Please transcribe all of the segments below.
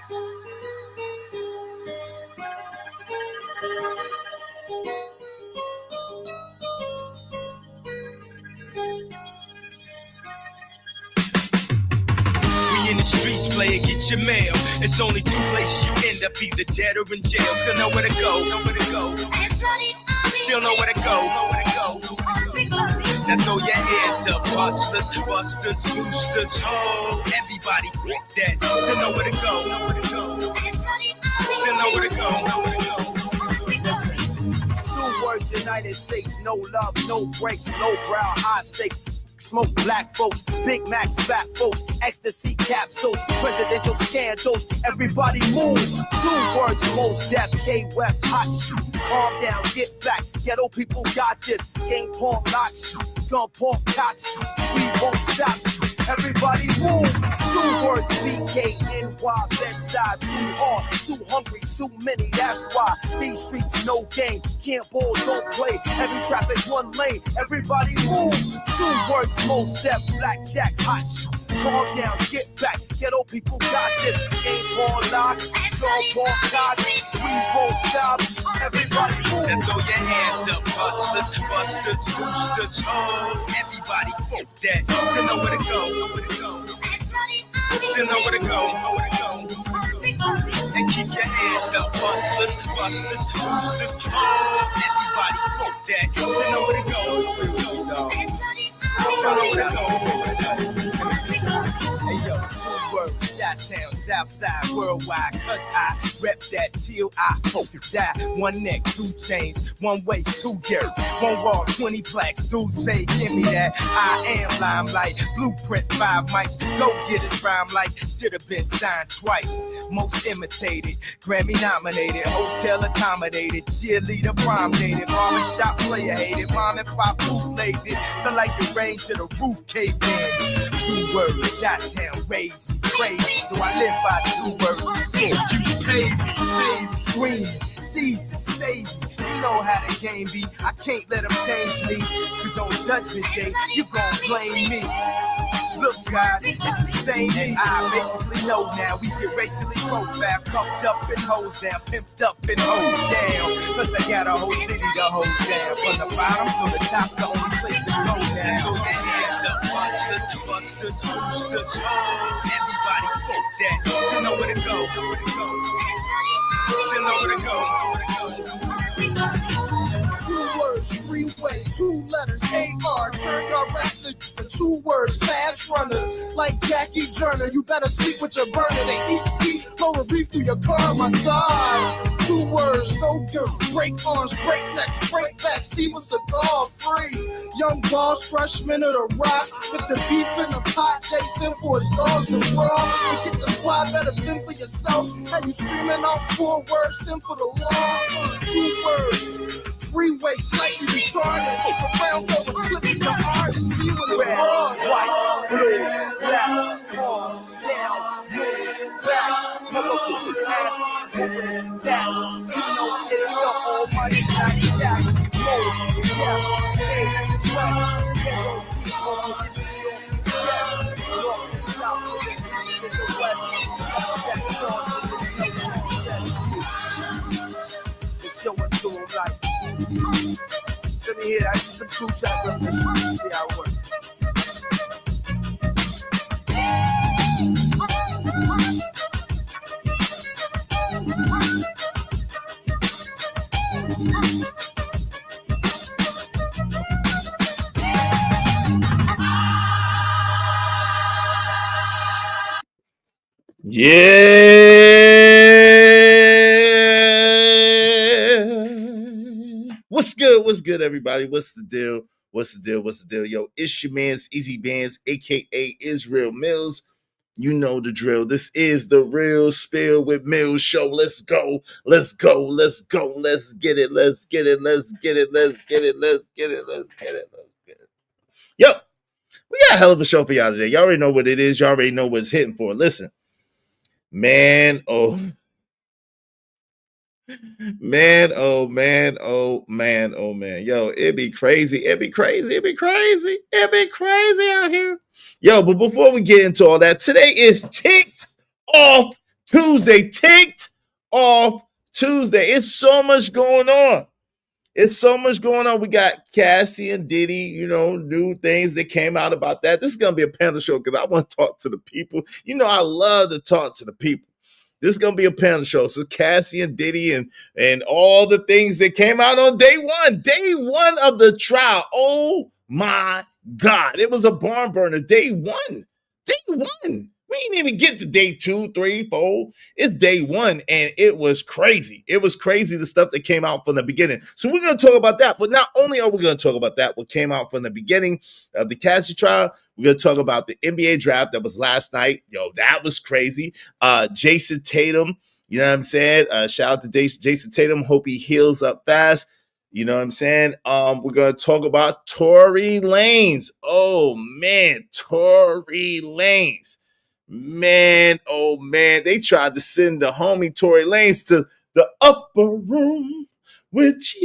In the streets, player, get your mail. It's only two places you end up, either dead or in jail. Still know where to go, Still know where to go, Now throw your hands up, busters, boosters, oh, everybody that. Still know where to go, Still know where to go. Listen, 2 words, United States, no love, no breaks, low brow, high stakes. Smoke black folks, Big Macs, fat folks, ecstasy capsules, presidential scandals. Everybody move. 2 words, most deaf, K West, hot shit. Calm down, get back. Ghetto people got this. Game porn, lock shit. Gun porn, cock shit. We won't stop shit. Everybody move. 2 words, BKNY, Bed-Stuy. Too hard, too hungry, too many. That's why these streets no game. Can't ball, don't play. Heavy traffic, 1 lane. Everybody move. 2 words. Most deaf, blackjack, hot shit. Calm down, get back. Ghetto people got this. Game porn lock, gun porn cock. We won't stop. Everybody move. Now throw your hands up, busters, boosters, oh, everybody fuck that. Still know where to go, Still know where to go, And keep your hands up, busters, boosters, oh, everybody fuck that. Still know where to go. Hey yo, 2 words, Shot-Town, Southside, worldwide, cause I rep that till I hope to die. 1 neck, 2 chains, 1 waist, 2 gear, 1 wall, 20 plaques, dudes pay, give me that. I am limelight, blueprint, 5 mics, go get his rhyme like, should've been signed twice. Most imitated, Grammy nominated, hotel accommodated, cheerleader prom dated, mom and shop player hated, mom and pop bootlegged it, feel like it rained to the roof caved in. 2 words, Shot-Town raised me crazy, so I live by 2 words. You paid me, screaming, Jesus save me. You know how the game be. I can't let them change me, cause on Judgment Day you gon' blame me. Look, God, it's the same me. I basically know now. We get racially profiled, pumped up and hosed down, pimped up and hoed down. Plus I got a whole city to hold down. From the bottom, so the top's the only place to go now. Busters, boosters, oh, everybody fuck that. Still know where to go, Still know where to go. 2 words, freeway, 2 letters, AR. Turn your rap to 2 words, fast runners. Like Jackie Turner, you better sleep with your burner. They each see, blow a reef through your car, my God. 2 words, no good. Break arms, break necks, break backs, steam a cigar free. Young boss, freshman of the rock. With the beef in the pot, chasing for his dogs to raw. You shit your squad, better fend for yourself. And you screaming out 4 words, sin for the law. 2 words, freeway, slightly retarded. Keep around, go and clipping the artist. He was Red, wrong. white, blue, black, calm down, move back. Motherfucker, pass, open, tap. You know it's the almighty black jack. Most, yeah, hey, west, yellow people, it's New York, yes, North, South, in the west, check cross, it's showing to them like, let me hear that, some 2-track revolution, see how it works. Yeah. What's good? What's good, everybody? What's the deal? What's the deal? What's the deal? Yo, it's your man's Easy Bands, aka Israel Mills. You know the drill. This is the Real Spill with Mills show. Let's go. Let's go. Let's go. Let's get it. Let's get it. Let's get it. Let's get it. Let's get it. Let's get it. Let's get it. Yo, we got a hell of a show for y'all today. Y'all already know what it is. Y'all already know what it's hitting for. Listen, man, oh man, oh man, oh man, oh man. Yo, it'd be crazy. It'd be crazy. It'd be crazy. It'd be crazy out here. Yo, but before we get into all that, today is Ticked Off Tuesday. Ticked off Tuesday. It's so much going on. It's so much going on. We got Cassie and Diddy, new things that came out about that. This is going to be a panel show because I want to talk to the people. I love to talk to the people. This is going to be a panel show. So Cassie and Diddy and all the things that came out on day one of the trial. Oh my God. It was a barn burner. Day one. We didn't even get to day 2, 3, 4. It's day one, and it was crazy. It was crazy, the stuff that came out from the beginning. So we're going to talk about that. But not only are we going to talk about that, what came out from the beginning of the Cassie trial, we're going to talk about the NBA draft that was last night. Yo, that was crazy. Jason Tatum, you know what I'm saying? Shout out to Jason Tatum. Hope he heals up fast. You know what I'm saying? We're going to talk about Tory Lanez. Oh, man, Tory Lanez. Man, oh man, they tried to send the homie Tory Lanez to the upper room with Jesus.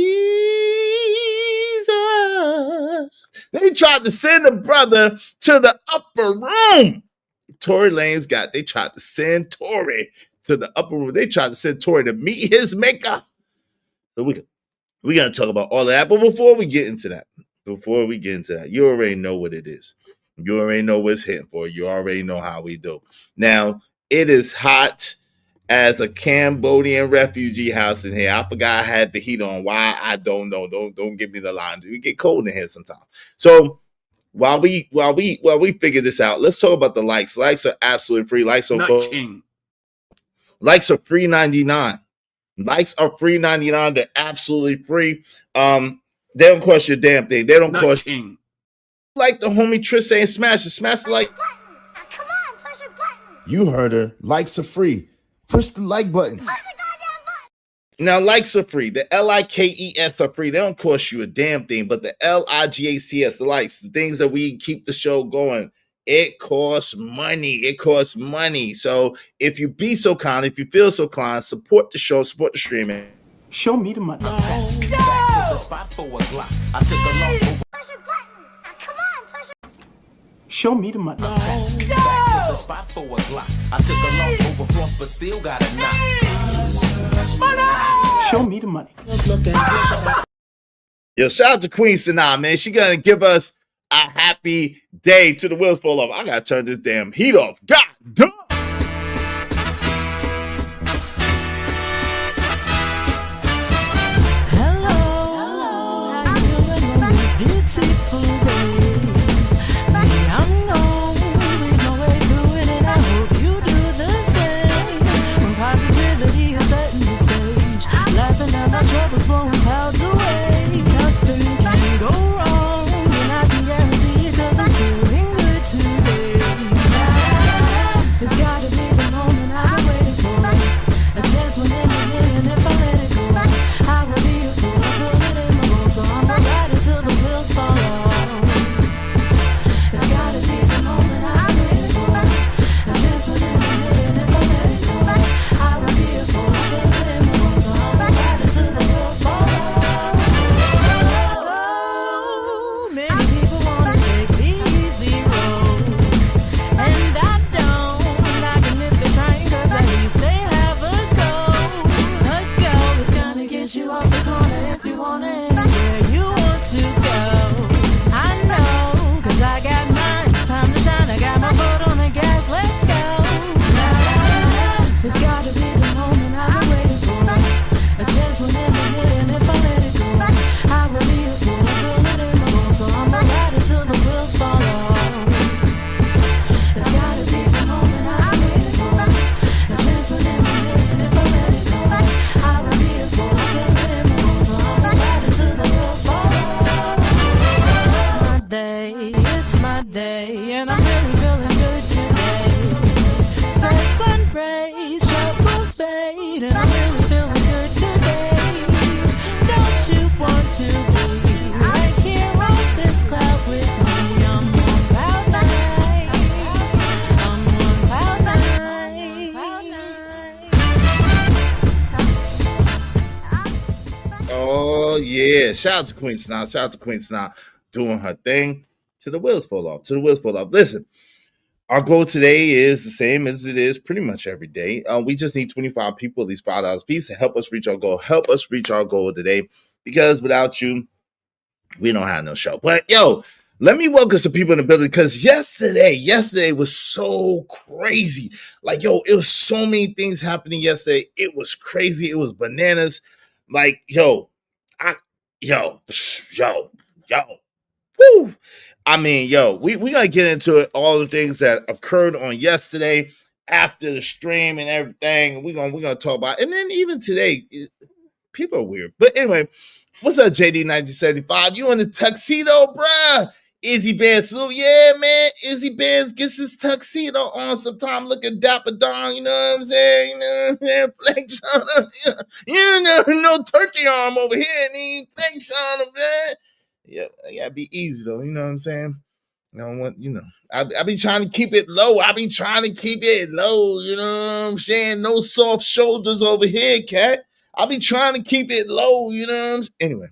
They tried to send the brother to the upper room. Tory Lanez they tried to send Tory to the upper room. They tried to send Tory to meet his maker. So we're going to talk about all of that. But before we get into that, you already know what it is. You already know what's hitting for. You already know how we do. Now, it is hot as a Cambodian refugee house in here. I forgot I had the heat on. Why? I don't know. Don't give me the line. We get cold in here sometimes. So while we figure this out, let's talk about the likes. Likes are absolutely free. Likes are free 99. Likes are free 99. They're absolutely free. They don't cost you a damn thing. They don't cost you. Like the homie Trish saying smash it like. Come on, push a button. You heard her. Likes are free. Push the like button. Push the goddamn button. Now, likes are free. The LIKES are free. They don't cost you a damn thing. But the LIGACS, the likes, the things that we keep the show going, it costs money. It costs money. So if you be so kind, if you feel so kind, support the show, support the streaming. Show me the money. No! Push a button. Come on, push a Show me the money. No! Spot for a Glock. I took a long overflow, but still got a knock. Money! Show me the money. Yo, shout out to Queen Sanaa, man. She gonna give us a happy day to the wheels fall off. I gotta turn this damn heat off. God damn. Hello, how you doing on this beautiful day? Me, I'm always my way through it, and I hope you do the same. When positivity is setting the stage, laughing at my troubles, blowing clouds away. Nothing can go wrong, and I can guarantee it 'cause I'm feeling good today. It's gotta be the moment I've been waiting for, a chance when in a million if I let it go. I will be a fool, I feel it in my bones, so I'm gonna ride it till the wheels fall off. It's gotta be the moment I've been waiting for, a chance when in a million if I let it go. I will be a fool, I feel it in my bones, so I'm gonna ride it till the wheels fall off. So many people wanna take the easy road, and I don't. I can lift the train 'cause at least they have a goal. A goal is gonna get you off the corner if you want it, anywhere you want to go. I know, 'cause I got mine. It's time to shine. I got my foot on the gas. Let's go. It's gotta be the moment I've been waiting for, a chance when in a million if I let it go. I will be a fool, I feel it in my bones, so I'ma ride it till the wheels fall off. It's gotta be the moment I've been waiting for, a chance when in a million if I let it go. I will be a fool, I feel it in my bones, so I'ma ride it till the wheels fall off. It's my day, and I'm really feeling good today. Spread sun rays, shovels fade, and I'm really feeling good today. Don't you want to be right here on this cloud with me? I'm on cloud nine. I'm on cloud nine. Oh yeah. Shout out to Queen Sanaa. Shout out to Queen Sanaa doing her thing. To the wheels fall off. To the wheels fall off. Listen. Our goal today is the same as it is pretty much every day. We just need 25 people, at least $5 a piece, to help us reach our goal. Help us reach our goal today, because without you, we don't have no show. But yo, let me welcome some people in the building, because yesterday was so crazy. Like, yo, it was so many things happening yesterday. It was crazy. It was bananas. Like, yo, yo, woo. I mean, yo, we gotta get into it, all the things that occurred on yesterday after the stream and everything. We're gonna talk about it. And then even today, people are weird. But anyway, what's up, JD 1975? You in the tuxedo, bruh? Izzy Bands, salute. Yeah, man. Izzy Bands gets his tuxedo on sometime, looking dapper Don, you know what I'm saying? You know what I'm saying? Flex on him. You know, no turkey arm over here, and he flex on him, man. Yeah, I gotta be easy though, you know what I'm saying? I don't want, I be trying to keep it low. I be trying to keep it low, you know what I'm saying? No soft shoulders over here, cat. I be trying to keep it low, you know what I'm saying? Anyway.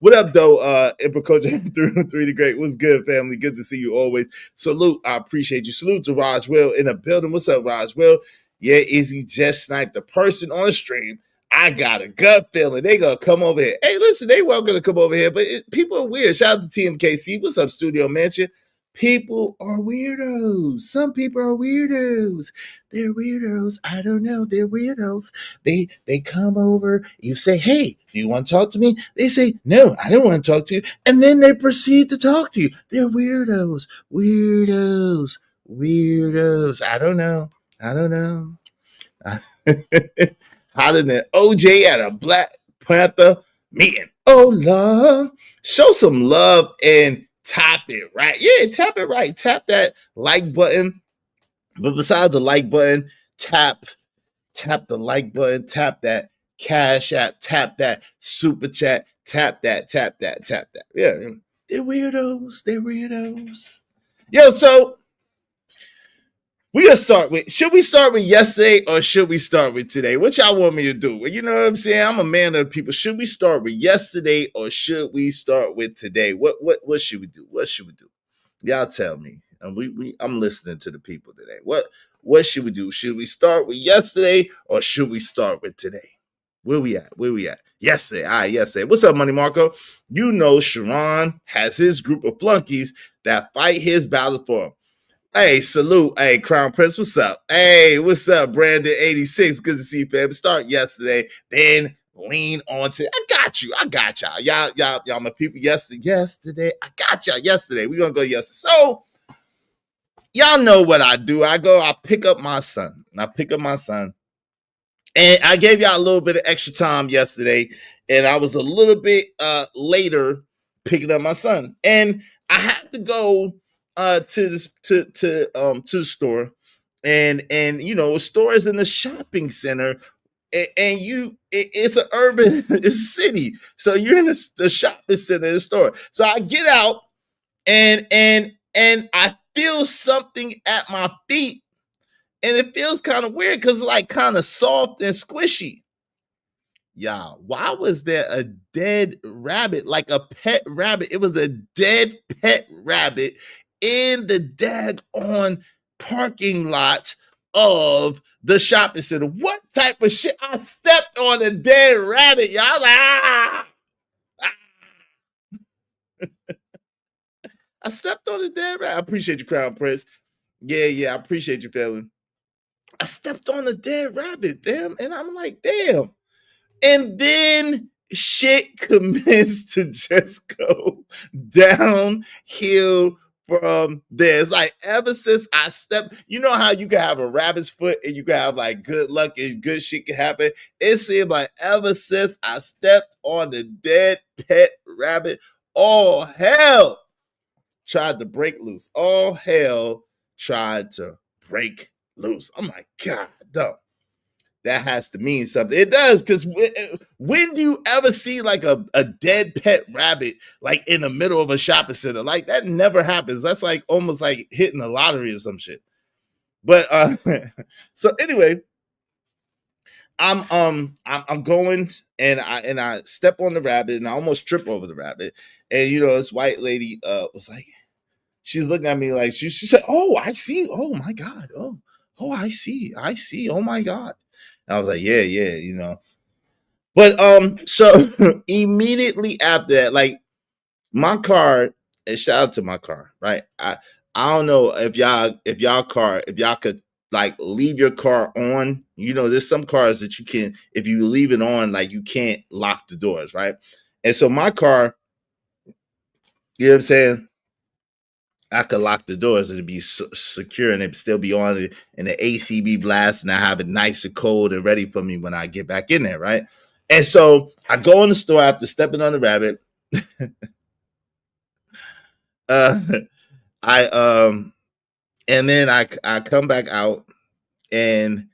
What up, though? Emperor Coach three the Great. What's good, family? Good to see you always. Salute. I appreciate you. Salute to Raj Will in the building. What's up, Raj Will? Yeah, Izzy just sniped a person on the stream. I got a gut feeling they gonna come over here. Hey, listen, they weren't gonna come over here, but people are weird. Shout out to TMKC. What's up, Studio Mansion? People are weirdos. Some people are weirdos. They're weirdos. I don't know. They're weirdos. They come over. You say, "Hey, do you want to talk to me?" They say, "No, I don't want to talk to you." And then they proceed to talk to you. They're weirdos. Weirdos. Weirdos. I don't know. I don't know. Hotter than OJ at a Black Panther meeting. Oh, love. Show some love and tap it right. Yeah, tap it right. Tap that like button. But besides the like button, tap the like button, tap that Cash App, tap that super chat, tap that. Yeah, they're weirdos. They're weirdos. Yo, so we gonna start with, should we start with yesterday or should we start with today? What y'all want me to do? You know what I'm saying? I'm a man of the people. Should we start with yesterday or should we start with today? What should we do? What should we do? Y'all tell me. And I'm listening to the people today. What should we do? Should we start with yesterday or should we start with today? Where we at? Yesterday. All right, yesterday. What's up, Money Marco? You know Sharon has his group of flunkies that fight his battles for him. Hey, salute. Hey, Crown Prince, what's up? Hey, what's up, Brandon 86? Good to see you, fam. Start yesterday, then lean on to. I got y'all. Y'all, my people. Yesterday. I got y'all yesterday. We're gonna go yesterday. So, y'all know what I do. I pick up my son. And I gave y'all a little bit of extra time yesterday, and I was a little bit later picking up my son. And I had to go to the store, and a store is in a shopping center, and it's an urban it's a city, so you're in the shopping center, the store. So I get out, and I feel something at my feet, and it feels kind of weird because it's like kind of soft and squishy. Y'all, why was there a dead rabbit, like a pet rabbit? It was a dead pet rabbit in the daggone parking lot of the shopping center. What type of shit? I stepped on a dead rabbit, y'all. I stepped on a dead rabbit. I appreciate you, Crown Prince. Yeah, I appreciate you, feeling. I stepped on a dead rabbit, damn, and I'm like, damn. And then shit commenced to just go downhill from there. It's like ever since I stepped, you know how you can have a rabbit's foot and you can have like good luck and good shit can happen. It seemed like ever since I stepped on the dead pet rabbit, all hell tried to break loose. All hell tried to break loose. I'm like, God, dog. That has to mean something. It does, because when do you ever see like a dead pet rabbit like in the middle of a shopping center? Like that never happens. That's like almost like hitting the lottery or some shit. But so anyway, I'm going and I step on the rabbit and I almost trip over the rabbit. And this white lady was like, she's looking at me like she said, "Oh, I see. Oh my God. Oh, I see. I see. Oh my God." And I was like, "Yeah, yeah, you know." But so immediately after that, like my car, and shout out to my car, right? I don't know if y'all could like leave your car on. You know, there's some cars that you can, if you leave it on, like you can't lock the doors, right? And so my car, you know what I'm saying? I could lock the doors and it'd be secure and it'd still be on and the AC be blasting. I have it nice and cold and ready for me when I get back in there, right? And so I go in the store after stepping on the rabbit. Uh, I and then I come back out and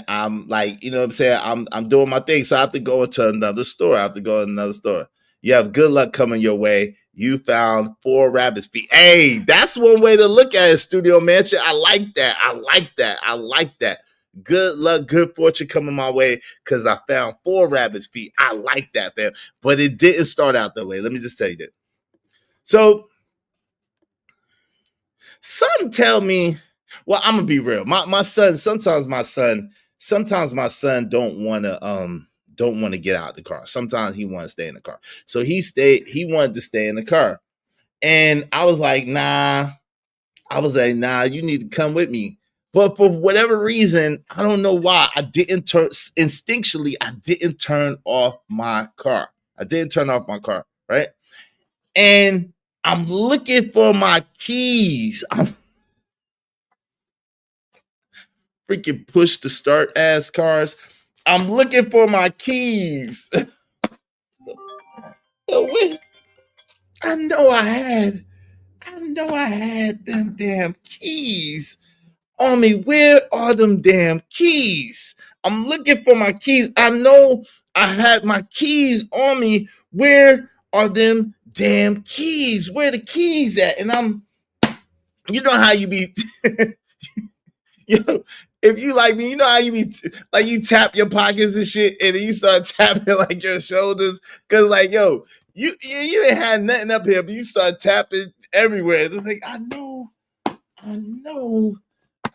I'm like, you know what I'm saying? I'm doing my thing. So I have to go into another store. I have to go in another store. You have good luck coming your way. You found 4 rabbit's feet. Hey, that's one way to look at it, Studio Mansion. I like that. I like that. I like that. Good luck, good fortune coming my way because I found 4 rabbit's feet. I like that, man. But it didn't start out that way. Let me just tell you that. So some tell me, well, I'm gonna be real. My son, sometimes my son don't want to get out of the car. Sometimes he wants to stay in the car. So he wanted to stay in the car. And I was like, nah. I was like, nah, you need to come with me. But for whatever reason, I don't know why, I didn't turn off my car. I didn't turn off my car, right? And I'm looking for my keys. I'm freaking push to start ass cars. I'm looking for my keys. Wait, I know I had them damn keys on me. Where are them damn keys? I'm looking for my keys. I know I had my keys on me. Where are them damn keys? Where the keys at? And you know how you be yo, if you like me, you know how you be like you tap your pockets and shit, and then you start tapping like your shoulders, cause like yo, you ain't had nothing up here, but you start tapping everywhere. It's like I know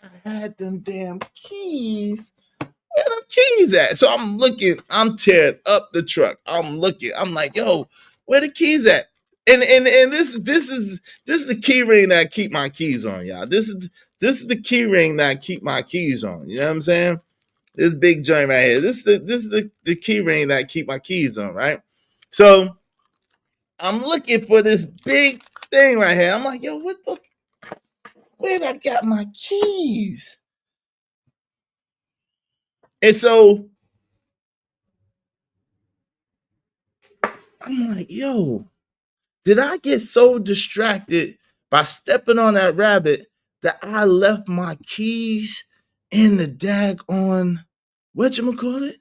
I had them damn keys. Where them keys at? So I'm looking, I'm tearing up the truck. I'm looking, I'm like, yo, where the keys at? And this is the key ring that I keep my keys on, y'all. This is the key ring that I keep my keys on. You know what I'm saying? This big joint right here. This is the key ring that I keep my keys on, right? So I'm looking for this big thing right here. I'm like, yo, where'd I got my keys? And so I'm like, yo, did I get so distracted by stepping on that rabbit that I left my keys in the daggone whatchamacallit?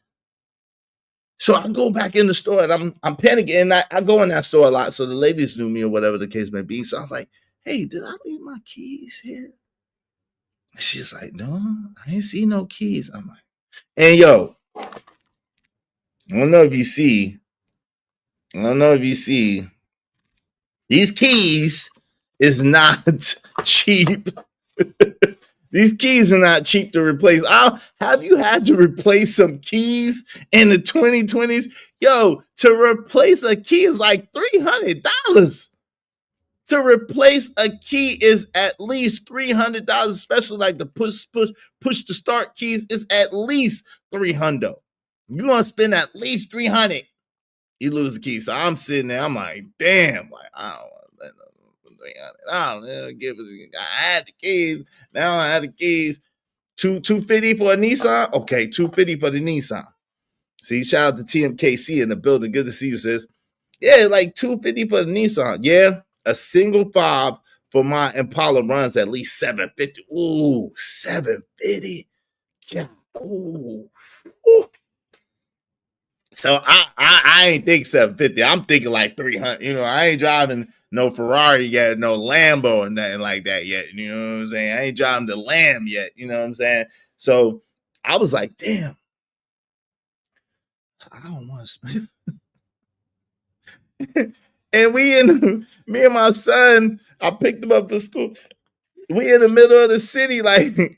So I go back in the store and I'm panicking. And I go in that store a lot. So the ladies knew me or whatever the case may be. So I was like, hey, did I leave my keys here? And she's like, no, I ain't see no keys. I'm like, and yo, I don't know if you see, these keys is not cheap. These keys are not cheap to replace. Have you had to replace some keys in the 2020s? Yo, to replace a key is like $300. To replace a key is at least $300, especially like the push to start keys is at least $300. You're gonna spend at least $300. You lose the key. So I'm sitting there, I'm like, damn, like I don't want to let no I don't know, give it. I had the keys. Now I had the keys. $250 for a Nissan. Okay, $250 for the Nissan. See, shout out to TMKC in the building. Good to see you, sis. Yeah, like $250 for the Nissan. Yeah, a single fob for my Impala runs at least $750. Ooh, $750. Yeah. Ooh. Ooh. So I ain't think 750. I'm thinking like 300. You know, I ain't driving no Ferrari yet, no Lambo or nothing like that yet. You know what I'm saying? I ain't driving the Lamb yet. You know what I'm saying? So I was like, damn, I don't want to spend. And me and my son, I picked him up for school. We in the middle of the city, like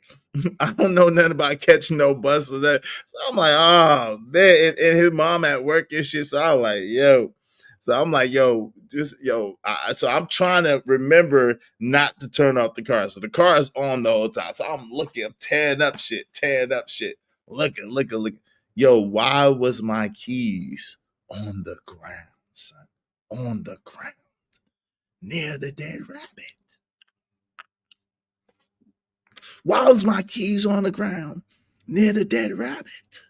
I don't know nothing about catching no bus or that. So I'm like, oh man, and his mom at work and shit. So I'm like, yo. So I'm like, yo, just yo. So I'm trying to remember not to turn off the car. So the car is on the whole time. So I'm looking, I'm tearing up shit, looking. Yo, why was my keys on the ground, son? On the ground near the dead rabbit. Why was my keys on the ground near the dead rabbit?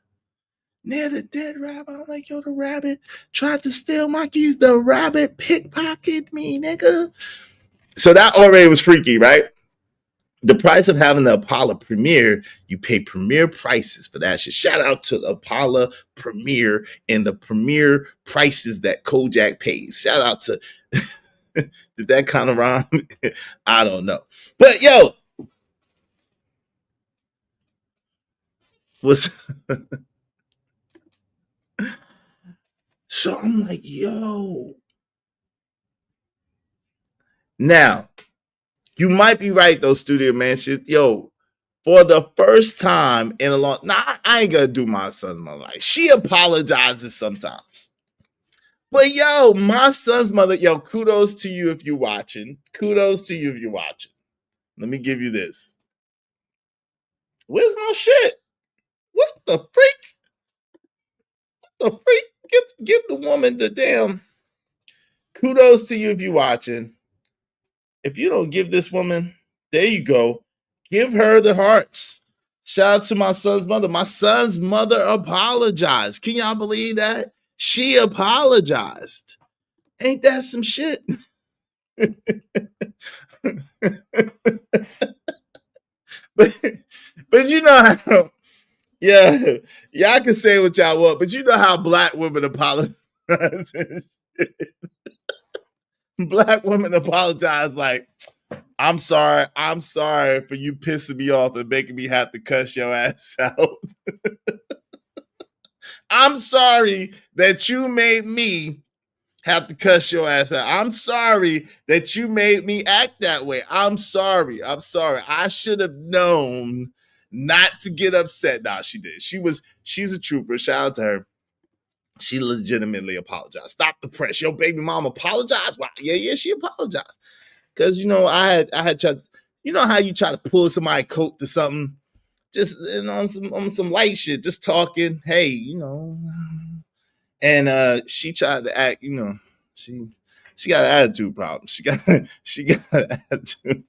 Near the dead rabbit. I'm like, yo, the rabbit tried to steal my keys. The rabbit pickpocketed me, nigga. So that already was freaky, right? The price of having the Apollo Premiere, you pay Premiere prices for that shit. Shout out to the Apollo Premiere and the Premiere prices that Kojak pays. Shout out to, did that kind of rhyme? I don't know. But yo, was so I'm like, yo. Now, you might be right though, Studio Man. Shit, yo, for the first time in a long, nah, I ain't gonna do my son's mother like she apologizes sometimes. But yo, my son's mother, yo, kudos to you if you're watching. Kudos to you if you're watching. Let me give you this. Where's my shit? What the freak? What the freak? Give the woman the damn. Kudos to you if you're watching. If you don't give this woman, there you go. Give her the hearts. Shout out to my son's mother. My son's mother apologized. Can y'all believe that? She apologized. Ain't that some shit? but you know how, yeah, y'all can say what y'all want, but you know how black women apologize. Black women apologize like, I'm sorry for you pissing me off and making me have to cuss your ass out. I'm sorry that you made me have to cuss your ass out. I'm sorry that you made me act that way. I'm sorry. I should have known not to get upset. Nah, she did. She's a trooper. Shout out to her. She legitimately apologized. Stop the press. Your baby mom apologized. Wow. Yeah, she apologized. Cause you know, I had tried, you know how you try to pull somebody's coat to something, just on some light shit, just talking, hey, you know. And she tried to act, you know, she got an attitude problem. She got an attitude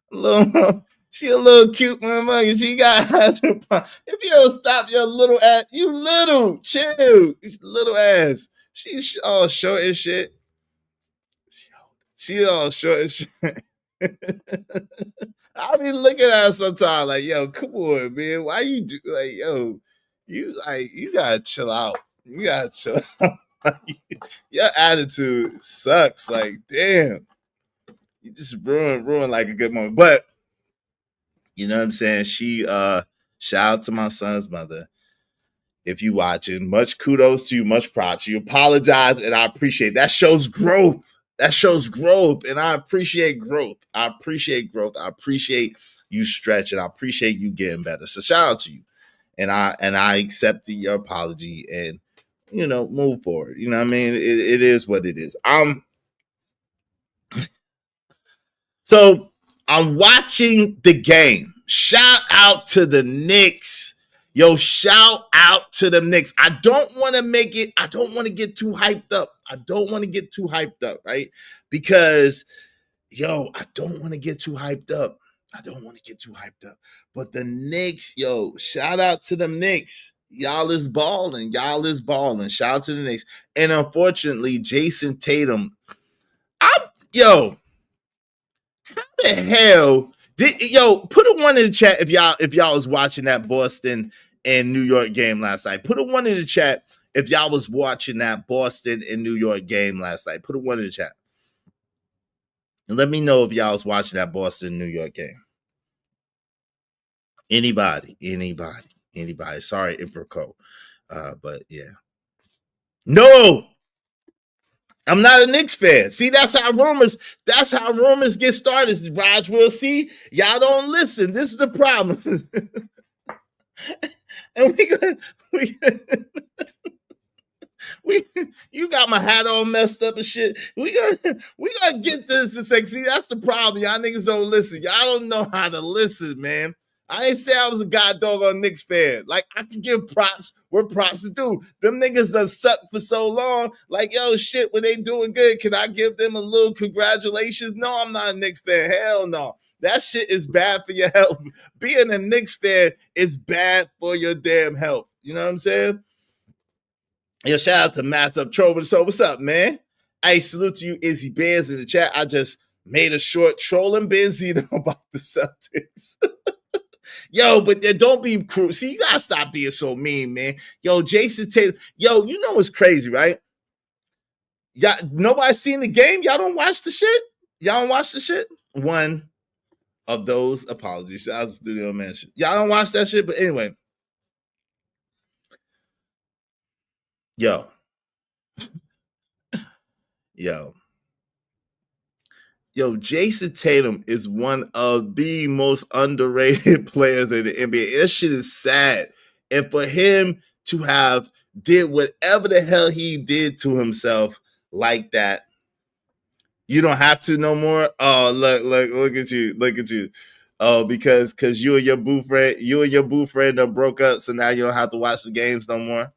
problem. She a little cute motherfucker. She got an attitude problem. If you don't stop your little ass, you little, chill, little ass. She's all short as shit. She all short as shit. I be looking at her sometimes like, yo, come on, man. Why you do like, yo, you gotta chill out. You gotta chill out. Your attitude sucks. Like, damn. You just ruin like a good moment. But you know what I'm saying? She shout out to my son's mother. If you watching, much kudos to you, much props. You apologize, and I appreciate it. That shows growth. That shows growth, and I appreciate growth. I appreciate you stretching. I appreciate you getting better. So shout out to you, and I accept your apology, and you know, move forward. You know what I mean? It is what it is. So I'm watching the game. Shout out to the Knicks. Yo, shout out to the Knicks. I don't want to get too hyped up. Right? Because, yo, I don't want to get too hyped up. But the Knicks, yo, shout out to the Knicks. Y'all is balling. Shout out to the Knicks. And unfortunately, Jason Tatum, yo, the hell put a one in the chat if y'all was watching that Boston and New York game last night. Put a one in the chat if y'all was watching that Boston and New York game last night. Put a one in the chat. And let me know if y'all was watching that Boston New York game. Anybody. Sorry, Improco. But yeah. No. I'm not a Knicks fan. See, that's how rumors get started. Raj will see. Y'all don't listen. This is the problem. And we you got my hat all messed up and shit. We gotta get this to sexy. That's the problem. Y'all niggas don't listen. Y'all don't know how to listen, man. I ain't say I was a god dog on Knicks fan. Like, I can give props where props is due. Them niggas done sucked for so long. Like, yo, shit, when they doing good, can I give them a little congratulations? No, I'm not a Knicks fan. Hell no. That shit is bad for your health. Being a Knicks fan is bad for your damn health. You know what I'm saying? Yo, shout out to Matt Up Trover. So, what's up, man? Hey, salute to you, Izzy Benz in the chat. I just made a short trolling Benzino about the Celtics. Yo, but don't be cruel. See, you gotta stop being so mean, man. Yo, Jason Tatum. Yo, you know what's crazy, right? Y'all, nobody seen the game. Y'all don't watch the shit. Y'all don't watch the shit. One of those apologies. Shout out to Studio Mansion. Y'all don't watch that shit, but anyway. Yo. Yo, Jason Tatum is one of the most underrated players in the NBA. That shit is sad. And for him to have did whatever the hell he did to himself like that, you don't have to no more. Oh, look at you. Oh, because you and your boo friend done broke up, so now you don't have to watch the games no more.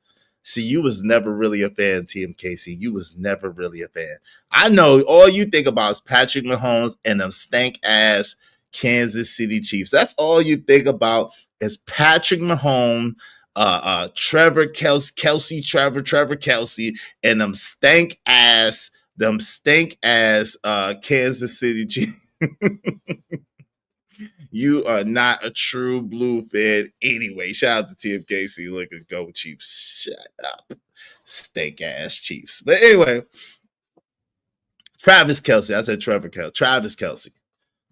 See, you was never really a fan, TMKC. You was never really a fan. I know all you think about is Patrick Mahomes and them stank ass Kansas City Chiefs. That's all you think about is Patrick Mahomes, Trevor Kelsey, and them stank ass Kansas City Chiefs. You are not a true blue fan anyway. Shout out to TMKC. Look at go Chiefs. Shut up. Stank ass Chiefs. But anyway, Travis Kelsey. I said Trevor Kelsey.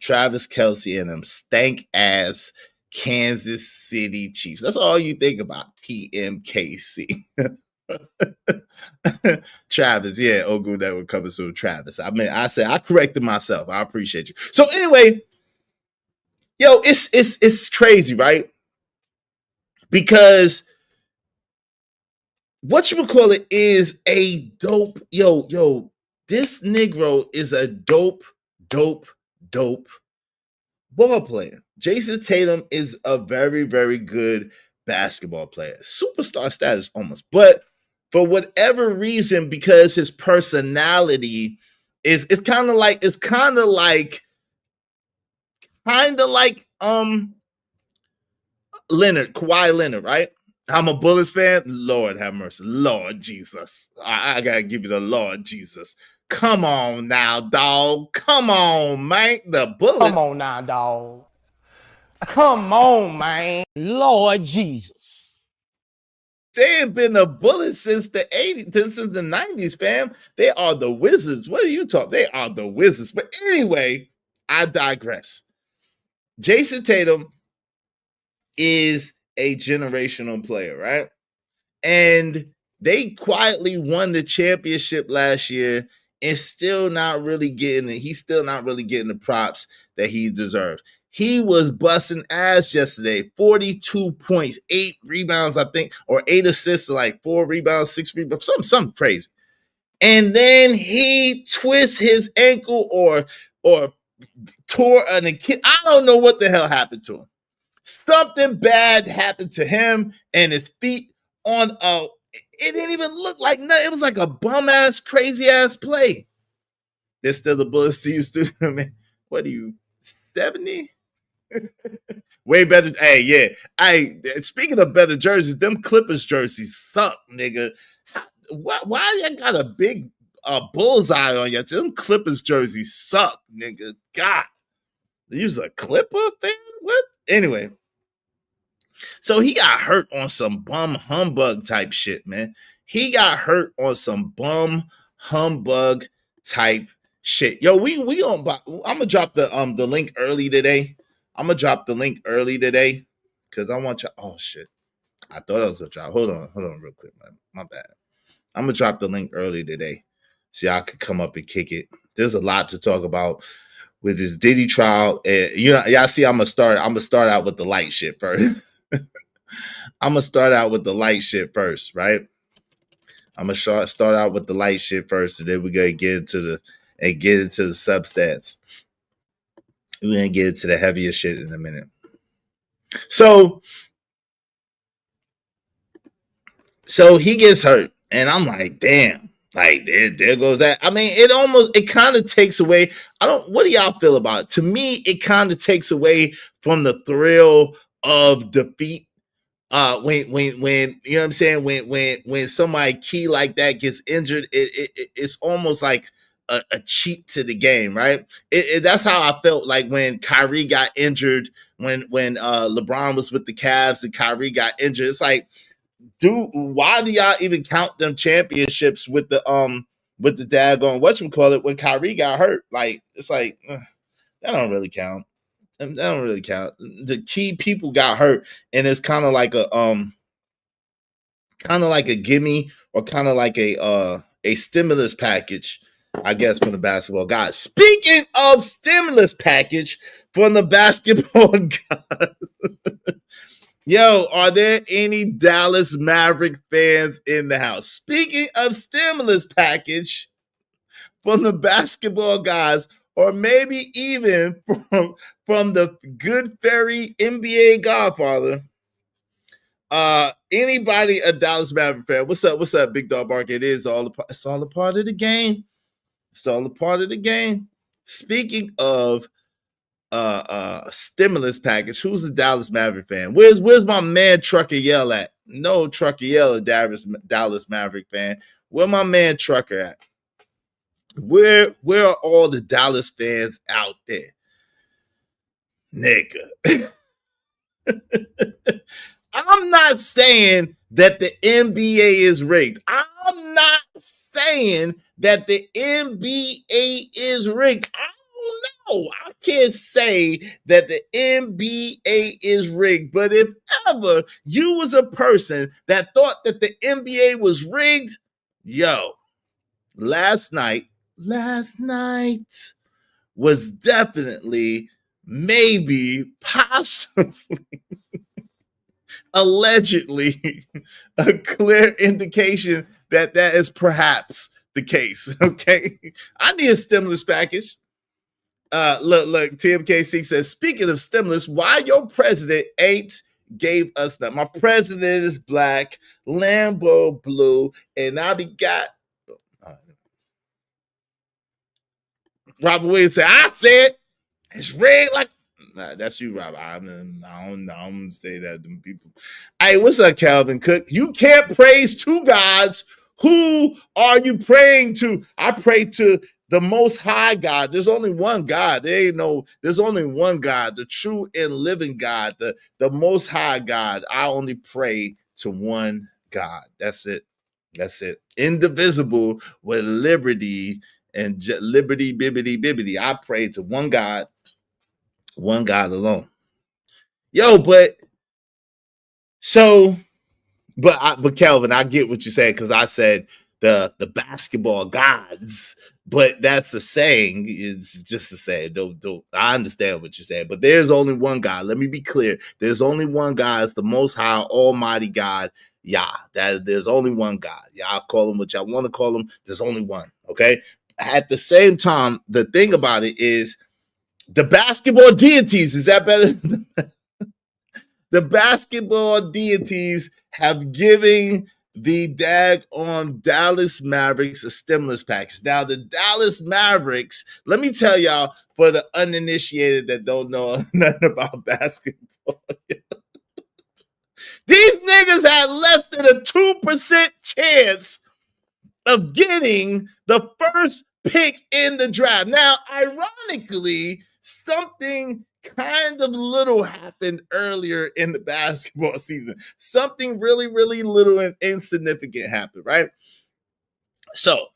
Travis Kelsey and them stank ass Kansas City Chiefs. That's all you think about. TMKC. Travis, yeah, Ogu Network coming soon. Travis. I said I corrected myself. I appreciate you. So anyway, yo, it's crazy, right? Because whatchamacallit is a dope, yo, this Negro is a dope ball player. Jason Tatum is a very, very good basketball player. Superstar status almost. But for whatever reason, because his personality is kind of like Kawhi Leonard, right? I'm a Bullets fan. Lord have mercy. Lord Jesus. I gotta give you the Lord Jesus. Come on now, dog. Come on, man. The Bullets. Come on now, dog. Come on, man. Lord Jesus. They have been the Bullets since the 80s, since the 90s, fam. They are the Wizards. What are you talking? They are the Wizards. But anyway, I digress. Jason Tatum is a generational player, right? And they quietly won the championship last year and still not really getting it. He's still not really getting the props that he deserves. He was busting ass yesterday. 42 points, 8 rebounds, I think, or 8 assists, like 4 rebounds, 6 rebounds, something crazy. And then he twists his ankle or tore an Achilles. I don't know what the hell happened to him. Something bad happened to him and his feet on it didn't even look like nothing. It was like a bum ass, crazy ass play. There's still the Bullets to you, studio, man. What are you, 70? Way better. Hey, yeah. Speaking of better jerseys, them Clippers jerseys suck, nigga. Why you got a big bullseye on you? Them Clippers jerseys suck, nigga. God. Use a Clipper thing? What? Anyway. So he got hurt on some bum humbug type shit, man. He got hurt on some bum humbug type shit. Yo, I'm gonna drop the link early today. Because I want you. Oh shit. I thought I was gonna drop. Hold on real quick, man. My bad. I'm gonna drop the link early today. so y'all could come up and kick it. There's a lot to talk about with this Diddy trial. And y'all see I'm gonna start out with the light shit first. I'm gonna start out with the light shit first, right? I'm gonna start out with the light shit first, and then we're gonna get into the substats. We're gonna get into the heavier shit in a minute. So he gets hurt, and I'm like, damn, like there goes that. I mean, it kind of takes away. What do y'all feel about it? To me, it kind of takes away from the thrill of defeat. When you know what I'm saying, when somebody key like that gets injured, it's almost like a cheat to the game, right? That's how I felt like when Kyrie got injured, when LeBron was with the Cavs and Kyrie got injured. It's like, dude, why do y'all even count them championships with the daggone whatchamacallit when Kyrie got hurt? Like, it's like that don't really count. That don't really count. The key people got hurt, and it's kind of like a gimme, or kind of like a stimulus package, I guess, from the basketball guys. Speaking of stimulus package from the basketball guys, yo, are there any Dallas Maverick fans in the house? Speaking of stimulus package from the basketball guys, or maybe even from the good fairy NBA Godfather. Anybody a Dallas Maverick fan? What's up, Big Dog Market? It's all a part of the game. It's all a part of the game. Speaking of stimulus package, who's a Dallas Maverick fan? Where's my man Trucker Yell at? No Trucker Yell, a Dallas Maverick fan. Where my man Trucker at? Where are all the Dallas fans out there? Nigga. I'm not saying that the NBA is rigged. I'm not saying that the NBA is rigged. I don't know. I can't say that the NBA is rigged. But if ever you was a person that thought that the NBA was rigged, yo, last night was definitely, maybe, possibly, allegedly, a clear indication that is perhaps the case. Okay, I need a stimulus package. Look, TMKC says, speaking of stimulus, why your president ain't gave us that? My president is black, Lambo blue, and I be got. Robert Williams said, I said it's red like. Nah, that's you, Robert. I don't say that to people. Hey, what's up, Calvin Cook? You can't praise two gods. Who are you praying to? I pray to the Most High God. There's only one God. There's only one God, the true and living God, the Most High God. I only pray to one God. That's it. That's it. Indivisible with liberty and liberty, bibbity, bibbity. I pray to one God alone. Yo, but Calvin, I get what you said, because I said the basketball gods, but that's a saying. It's just a saying. Don't I understand what you're saying, but there's only one God. Let me be clear. There's only one God. It's the Most High, Almighty God. Yeah, there's only one God. Y'all call him what y'all want to call him. There's only one. Okay. At the same time, the thing about it is the basketball deities. Is that better? The basketball deities have given the daggone Dallas Mavericks a stimulus package. Now, the Dallas Mavericks, let me tell y'all, for the uninitiated that don't know nothing about basketball, these niggas had less than a 2% chance of getting the first pick in the draft. Now, ironically, something kind of little happened earlier in the basketball season. Something really, really little and insignificant happened, right? So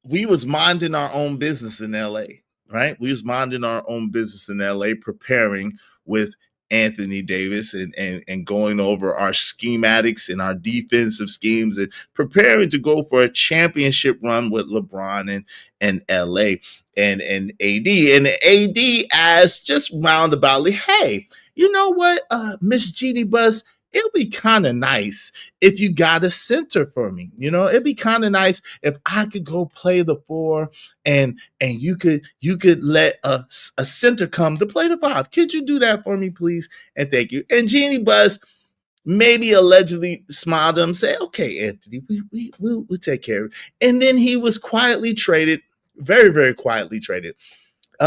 we was minding our own business in LA, right? We was minding our own business in LA, preparing with Anthony Davis and going over our schematics and our defensive schemes and preparing to go for a championship run with LeBron and LA and AD. And AD asked just roundaboutly, hey, you know what, Miss Jeannie Buzz, it'll be kind of nice if you got a center for me. You know, it'd be kind of nice if I could go play the 4 and you could let a center come to play the 5. Could you do that for me, please? And thank you. And Jeannie Buzz maybe allegedly smiled at him, say, okay, Anthony, we'll take care of it. And then he was quietly traded, very, very quietly traded,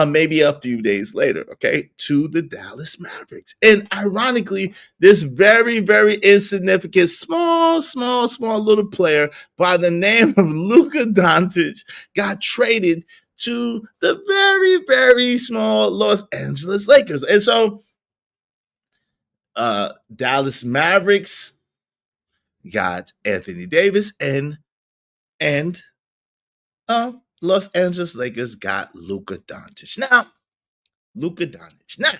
maybe a few days later, okay, to the Dallas Mavericks. And ironically, this very, very insignificant, small little player by the name of Luka Doncic got traded to the very, very small Los Angeles Lakers. And so Dallas Mavericks got Anthony Davis and Los Angeles Lakers got Luka Doncic. Now, Luka Doncic. Now,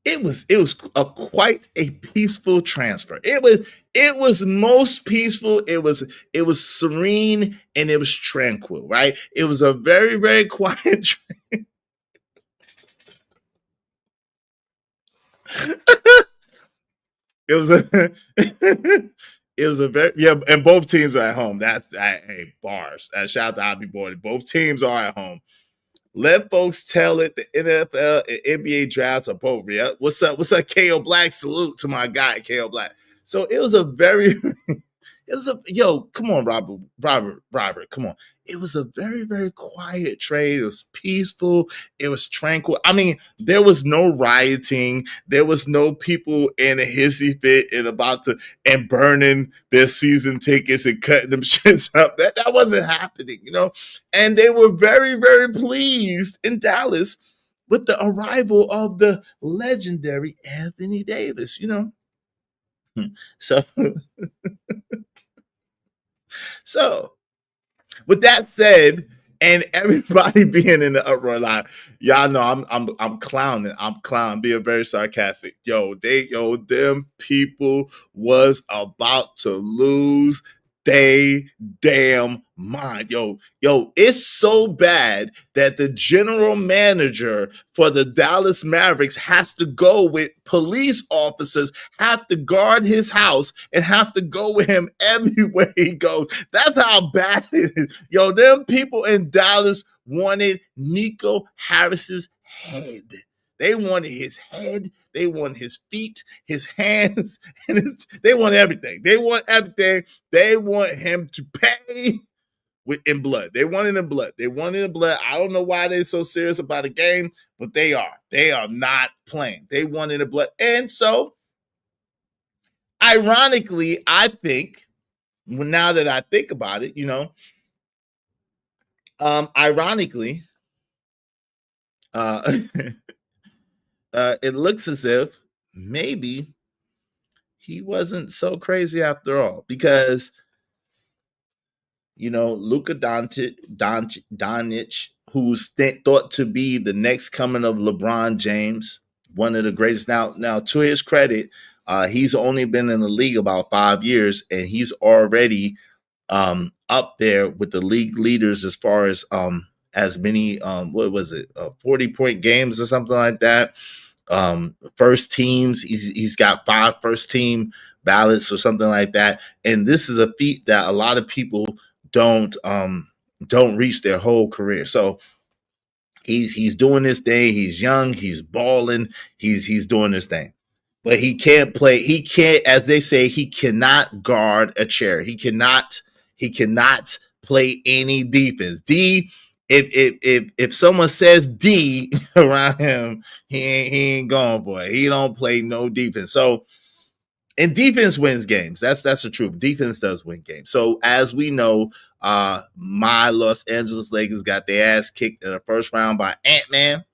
it was quite a peaceful transfer. It was most peaceful. It was serene and it was tranquil, right? It was a very, very quiet it was a very, yeah, and both teams are at home. That's hey, bars. Shout out to Abby Boyd. Both teams are at home. Let folks tell it. The NFL and NBA drafts are both real. What's up? What's up, KO Black? Salute to my guy, KO Black. So it was a very, come on, Robert, come on. It was a very, very quiet trade. It was peaceful. It was tranquil. I mean, there was no rioting. There was no people in a hissy fit and burning their season tickets and cutting them shits up. That wasn't happening, you know? And they were very, very pleased in Dallas with the arrival of the legendary Anthony Davis, you know? So with that said, and everybody being in the uproar line, y'all know I'm clowning. I'm being very sarcastic. Them people was about to lose they damn mind. It's so bad that the general manager for the Dallas Mavericks has to go with police officers, have to guard his house, and have to go with him everywhere he goes. That's how bad it is. Them people in Dallas wanted Nico Harris's head. They wanted his head. They wanted his feet, his hands, and they want everything. They want everything. They want him to pay in blood. They want it in blood. They want it in blood. I don't know why they're so serious about a game, but they are. They are not playing. They want it in blood. And so, ironically, I think, now that I think about it, ironically, it looks as if maybe he wasn't so crazy after all, because Luka Doncic, who's thought to be the next coming of LeBron James, one of the greatest. Now to his credit, he's only been in the league about 5 years, and he's already up there with the league leaders as far as many 40-point games or something like that. First teams, he's got 5 first team ballots or something like that, and this is a feat that a lot of people don't reach their whole career. So he's doing this thing. He's young, he's balling, he's doing this thing, but he can't play. He can't, as they say, he cannot guard a chair. He cannot play any defense. If someone says D around him, he ain't going for it. He don't play no defense. So, and defense wins games. That's the truth. Defense does win games. So as we know, my Los Angeles Lakers got their ass kicked in the first round by Ant-Man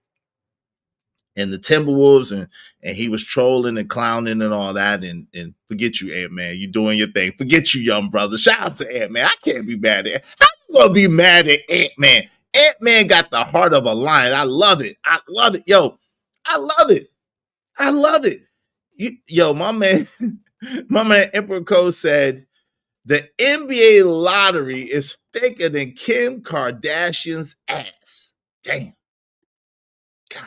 and the Timberwolves, and he was trolling and clowning and all that. And forget you, Ant-Man. You doing your thing. Forget you, young brother. Shout out to Ant-Man. I can't be mad at him. How you gonna be mad at Ant-Man? Ant-Man got the heart of a lion. I love it. Yo, I love it. I love it. Yo, my man, my man Emperor Cole said the NBA lottery is thicker than Kim Kardashian's ass. Damn. God.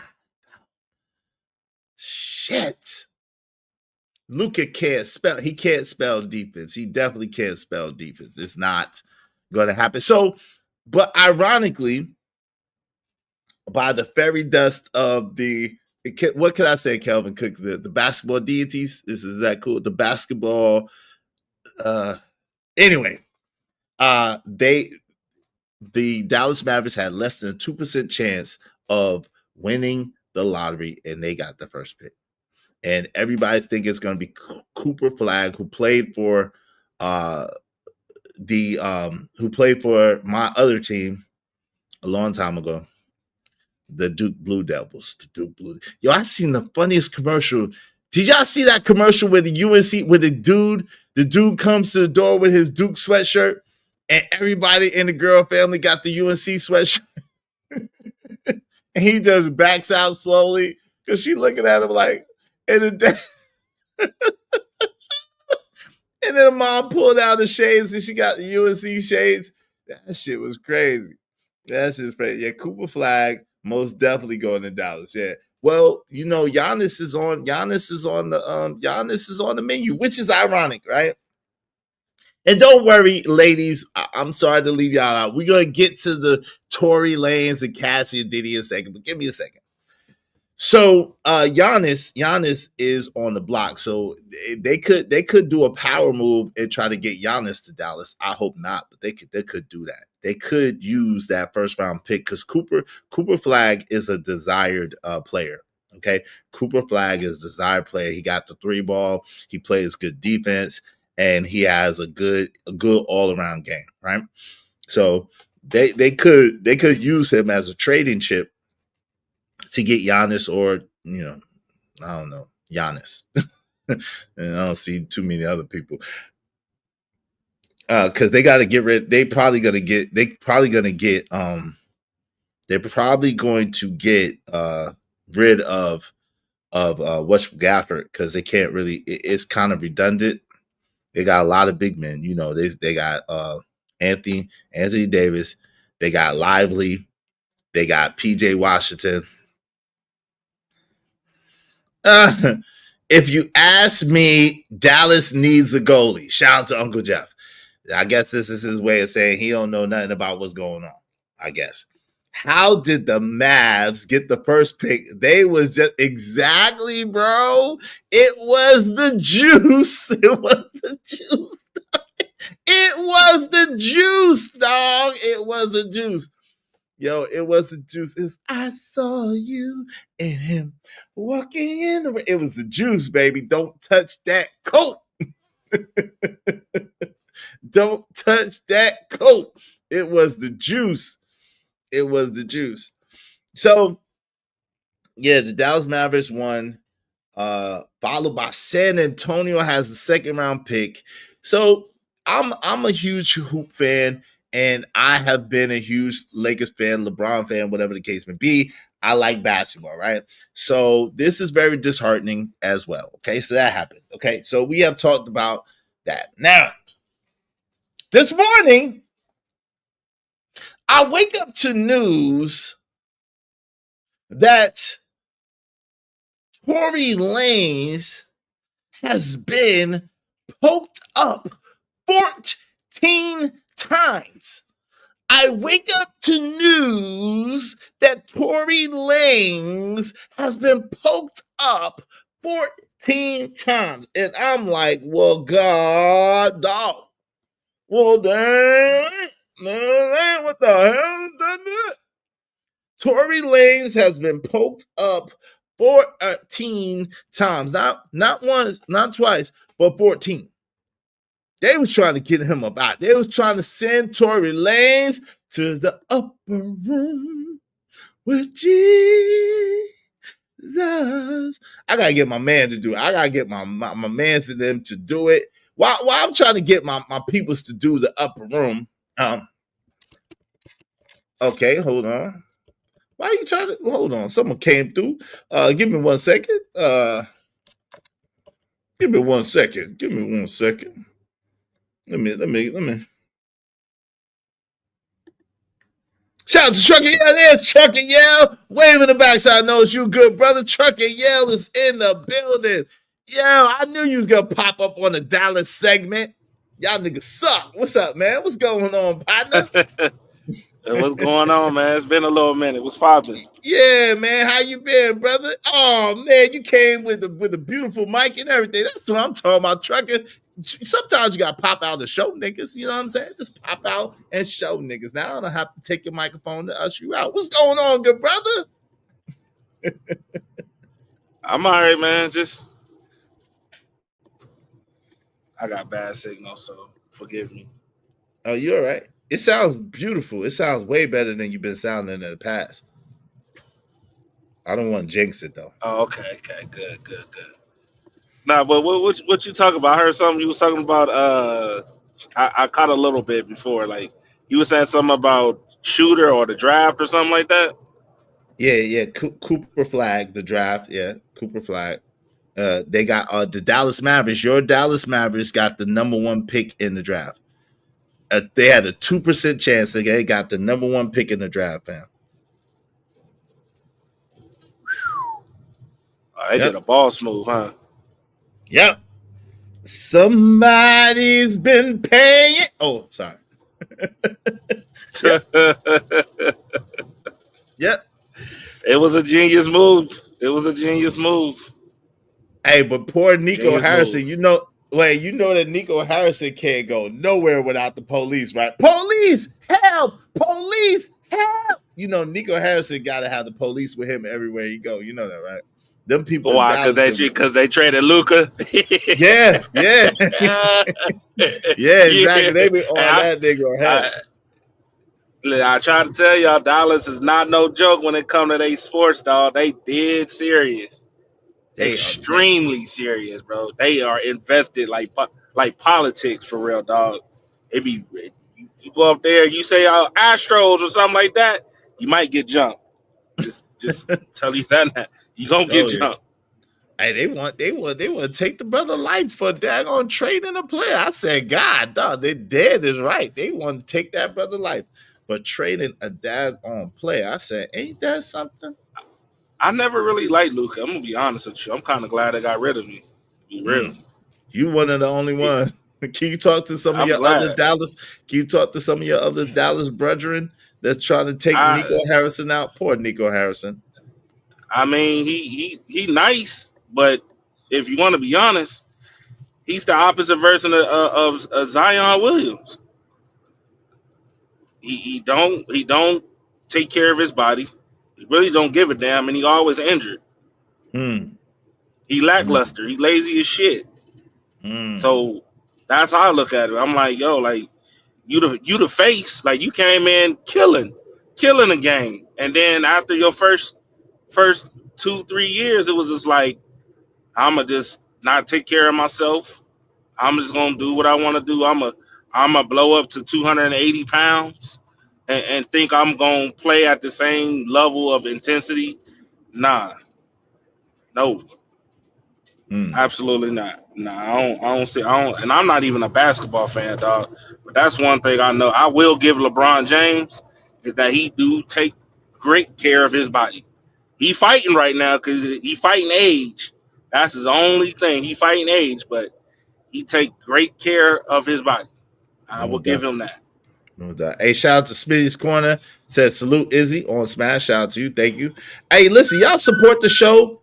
Shit. Luka can't spell. He can't spell defense. He definitely can't spell defense. It's not going to happen. So, but ironically, by the fairy dust of what can I say, Calvin Cook? The basketball deities. Is that cool? The basketball. Anyway, the Dallas Mavericks had less than a 2% chance of winning the lottery, and they got the first pick. And everybody think it's going to be Cooper Flag, who played for my other team a long time ago, the Duke Blue Devils. Yo, I seen the funniest commercial. Did y'all see that commercial with the UNC, where the dude comes to the door with his Duke sweatshirt, and everybody in the girl family got the UNC sweatshirt, and he just backs out slowly because she looking at him like, and then the mom pulled out the shades and she got the UNC shades. That shit was crazy. That's just crazy. Yeah, Cooper Flag most definitely going to Dallas. Yeah. Well, Giannis is on the menu, which is ironic, right? And don't worry, ladies. I'm sorry to leave y'all out. We're gonna get to the Tory Lanez and Cassie and Diddy in a second, but give me a second. So Giannis is on the block. So they could do a power move and try to get Giannis to Dallas. I hope not, but they could do that. They could use that first round pick because Cooper Flag is a desired player. Okay, Cooper Flag is a desired player. He got the 3 ball. He plays good defense, and he has a good all around game. Right. So they could use him as a trading chip to get Giannis, or I don't know, Giannis. And I don't see too many other people because they got to get rid. They're probably going to get rid of West Gafford because they can't really. It's kind of redundant. They got a lot of big men. They got Anthony Davis. They got Lively. They got PJ Washington. If you ask me, Dallas needs a goalie. Shout out to Uncle Jeff. I guess this is his way of saying he don't know nothing about what's going on, I guess. How did the Mavs get the first pick? They was just exactly, bro. It was the juice. It was the juice. It was the juice, dog. It was the juice. Yo, it was the juice. It was, I saw you and him walking in the rain. It was the juice, baby. Don't touch that coat. Don't touch that coat. It was the juice. It was the juice. So, yeah, the Dallas Mavericks won, followed by San Antonio has the second round pick. So I'm a huge hoop fan. And I have been a huge Lakers fan, LeBron fan, whatever the case may be. I like basketball, right? So this is very disheartening as well. Okay, so that happened. Okay, so we have talked about that. Now, this morning, I wake up to news that Tory Lanez has been poked up 14 times. I wake up to news that Tory Lanez has been poked up 14 times. And I'm like, well, God, dog. Well, dang. Man, what the hell is that? Tory Lanez has been poked up 14 times. Not once, not twice, but 14. They was trying to get him up out. They was trying to send Tory Lanez to the upper room with Jesus. I gotta get my man to do it. I gotta get my mans and them to do it. While I'm trying to get my peoples to do the upper room. Okay, hold on. Why are you trying to hold on? Someone came through. Give me 1 second. Give me 1 second. Give me 1 second. Let me. Shout out to Trucker Yell. There's Trucker Yell. Wave in the backside. I know it's you, good brother. Trucker Yell is in the building. Yo, I knew you was gonna pop up on the Dallas segment. Y'all niggas suck. What's up, man? What's going on, partner? What's going on, man? It's been a little minute. What's poppin'? Yeah, man. How you been, brother? Oh man, you came with a beautiful mic and everything. That's what I'm talking about, trucker. Sometimes you gotta pop out to show niggas. You know what I'm saying? Just pop out and show niggas. Now I don't have to take your microphone to usher you out. What's going on, good brother? I'm all right, man. Just I got bad signal, so forgive me. Oh, you all right? It sounds beautiful. It sounds way better than you've been sounding in the past. I don't want to jinx it though. Oh, okay, good. Nah, but what you talking about? I heard something you was talking about. I caught a little bit before. Like you was saying something about shooter or the draft or something like that. Yeah. Cooper Flag, the draft. Yeah, Cooper Flag. They got the Dallas Mavericks. Your Dallas Mavericks got the number 1 pick in the draft. They had a 2% chance they got the number 1 pick in the draft, fam. They did a boss move, huh? Yep. Somebody's been paying. Oh, sorry. Yep. Yep. It was a genius move. Hey, but poor Nico Genius Harrison, move. you know that Nico Harrison can't go nowhere without the police, right? Police, help! Police, help! You know, Nico Harrison got to have the police with him everywhere he go. You know that, right? Them people in Why? Dallas. Because they traded Luca. Yeah. Yeah, exactly. They be on that nigga head. I try to tell y'all, Dallas is not no joke when it come to they sports, dog. They dead serious, They extremely serious, bro. They are invested like politics for real, dog. It be you go up there, you say Astros or something like that, you might get jumped. Just tell you that you gonna get jumped. Hey, they want to take the brother life for daggone trading a player. I said, God, dog, they dead is right. They want to take that brother life for trading a daggone player. I said, ain't that something? I never really liked Luca. I'm gonna be honest with you. I'm kind of glad they got rid of me. To be real. You one of the only one. Can you talk to some of your other Dallas? Can you talk to some of your other Dallas brethren that's trying to take Nico Harrison out? Poor Nico Harrison. I mean, he nice, but if you want to be honest, he's the opposite version of Zion Williams. He don't take care of his body. He really don't give a damn, and he always injured. He lackluster. He lazy as shit. So that's how I look at it. I'm like, yo, like you the face. Like you came in killing the game, and then after your first 2-3 years, it was just like I'ma just not take care of myself. I'm just gonna do what I want to do. I'ma blow up to 280 pounds and think I'm gonna play at the same level of intensity. Nah, no, absolutely not. Nah, I don't see. And I'm not even a basketball fan, dog. But that's one thing I know. I will give LeBron James is that he do take great care of his body. He fighting right now because he fighting age. That's his only thing. He fighting age, but he take great care of his body. I will give him that. No doubt. Hey, shout out to Smitty's Corner. Says salute Izzy on Smash. Shout out to you. Thank you. Hey, listen, y'all support the show.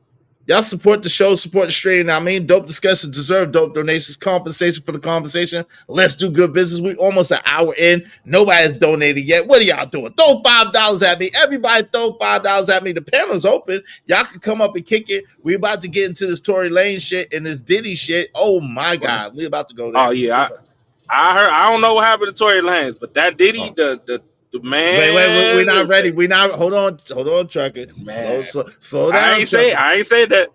Y'all support the show, support the stream. I mean, dope discussions deserve dope donations. Compensation for the conversation. Let's do good business. We almost an hour in. Nobody's donated yet. What are y'all doing? Throw $5 at me. Everybody throw $5 at me. The panel's open. Y'all can come up and kick it. We about to get into this Tory Lane shit and this Diddy shit. Oh my God. We about to go there. Oh yeah. I heard. I don't know what happened to Tory Lanez, but that Diddy, the man. Wait, we're not ready. We're not. Hold on, trucker. Slow down. I ain't say that.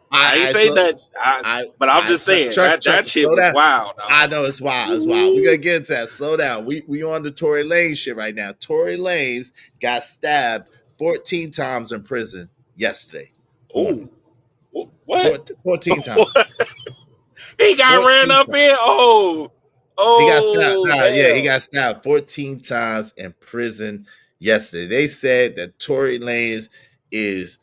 But I'm just saying that shit was wild. Dog. I know it's wild. It's wild. We're gonna get into that. Slow down. We on the Tory Lanez shit right now. Tory Lanez got stabbed 14 times in prison yesterday morning. Oh, what? 14 times. He got ran 14 up times. in. He got stabbed. Oh, Yeah, he damn. got stabbed 14 times in prison yesterday. They said that Tory Lanez is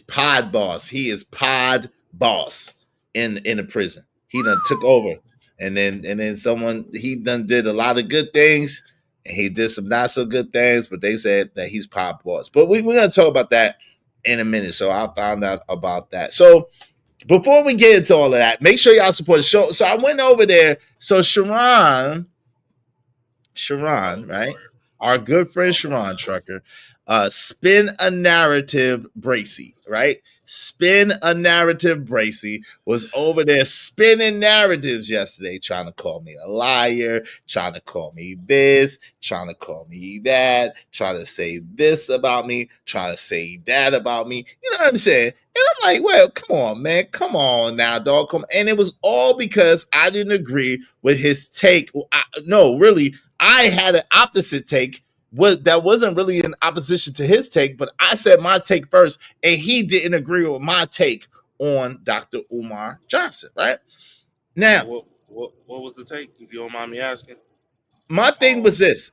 pod boss. He is pod boss in the prison. He done took over. And then someone he done did a lot of good things and he did some not so good things, but they said that he's pod boss. But we're gonna talk about that in a minute. So I found out about that. So before we get into all of that, make sure y'all support the show. So I went over there. So Sharon, right? Our good friend Sharon Trucker, Spin a Narrative Bracy, right? Spin a Narrative Bracy was over there spinning narratives yesterday, trying to call me a liar, trying to call me this, trying to call me that, trying to say this about me, trying to say that about me. You know what I'm saying? And I'm like, well, come on, man. Come on now, dog. Come. And it was all because I didn't agree with his take. No, really, I had an opposite take. That wasn't really in opposition to his take, but I said my take first, and he didn't agree with my take on Dr. Umar Johnson, right? Now, what was the take, if you don't mind me asking? my thing was this.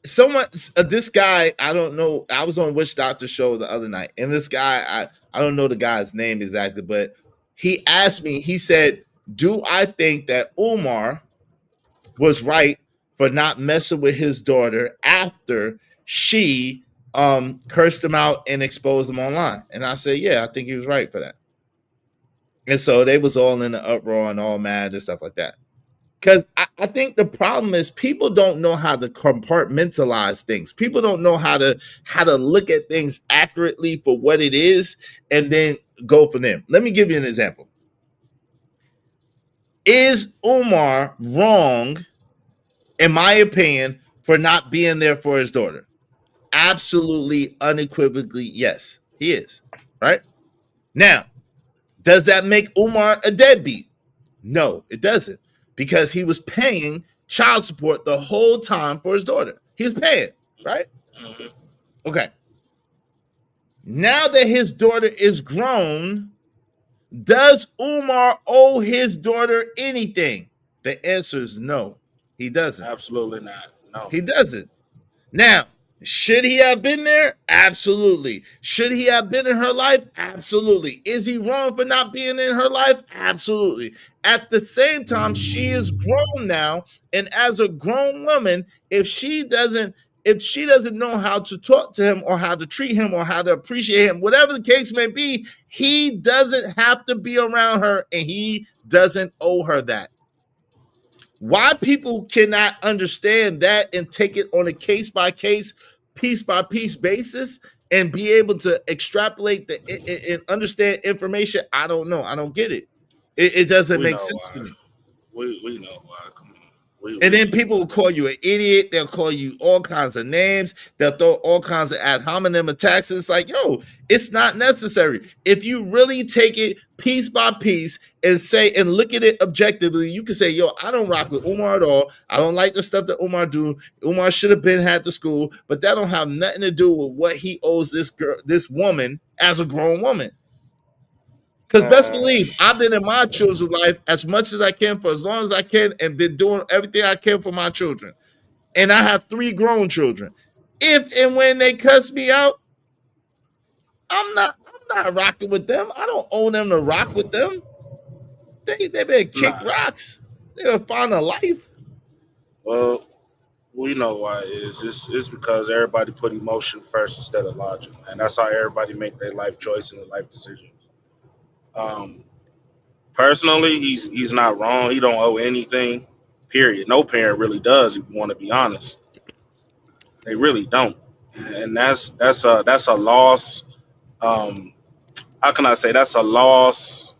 This guy, I don't know. I was on Witch Doctor show the other night, and this guy, I don't know the guy's name exactly, but he asked me, he said, do I think that Umar was right for not messing with his daughter after she cursed him out and exposed him online? And I said, yeah, I think he was right for that. And so they was all in the uproar and all mad and stuff like that. Because I think the problem is people don't know how to compartmentalize things. People don't know how to look at things accurately for what it is and then go for them. Let me give you an example. Is Umar wrong, in my opinion, for not being there for his daughter? Absolutely, unequivocally, yes, he is. Right? Now, does that make Umar a deadbeat? No, it doesn't. Because he was paying child support the whole time for his daughter. He was paying, right? Okay. Now that his daughter is grown, does Umar owe his daughter anything? The answer is no. He doesn't. Absolutely not. No. He doesn't. Now, should he have been there? Absolutely. Should he have been in her life? Absolutely. Is he wrong for not being in her life? Absolutely. At the same time, she is grown now, and as a grown woman, if she doesn't know how to talk to him or how to treat him or how to appreciate him, whatever the case may be, he doesn't have to be around her, and he doesn't owe her that. Why people cannot understand that and take it on a case by case, piece by piece basis and be able to extrapolate and understand information, I don't know. I don't get it. It doesn't make sense to me. We know why. Come on. And then people will call you an idiot. They'll call you all kinds of names. They'll throw all kinds of ad hominem attacks. It's like, yo, it's not necessary. If you really take it piece by piece and say and look at it objectively, you can say, yo, I don't rock with Umar at all. I don't like the stuff that Umar do. Umar should have been had to school, but that don't have nothing to do with what he owes this girl, this woman as a grown woman. Because best believe, I've been in my children's life as much as I can for as long as I can and been doing everything I can for my children. And I have 3 grown children. If and when they cuss me out, I'm not rocking with them. I don't owe them to rock with them. They better kick rocks. They better find a life. Well, we know why it is. It's because everybody put emotion first instead of logic, and that's how everybody make their life choice and their life decisions. Personally, he's not wrong. He don't owe anything. Period. No parent really does. If you want to be honest, they really don't, and that's a loss. How can I say that's a loss?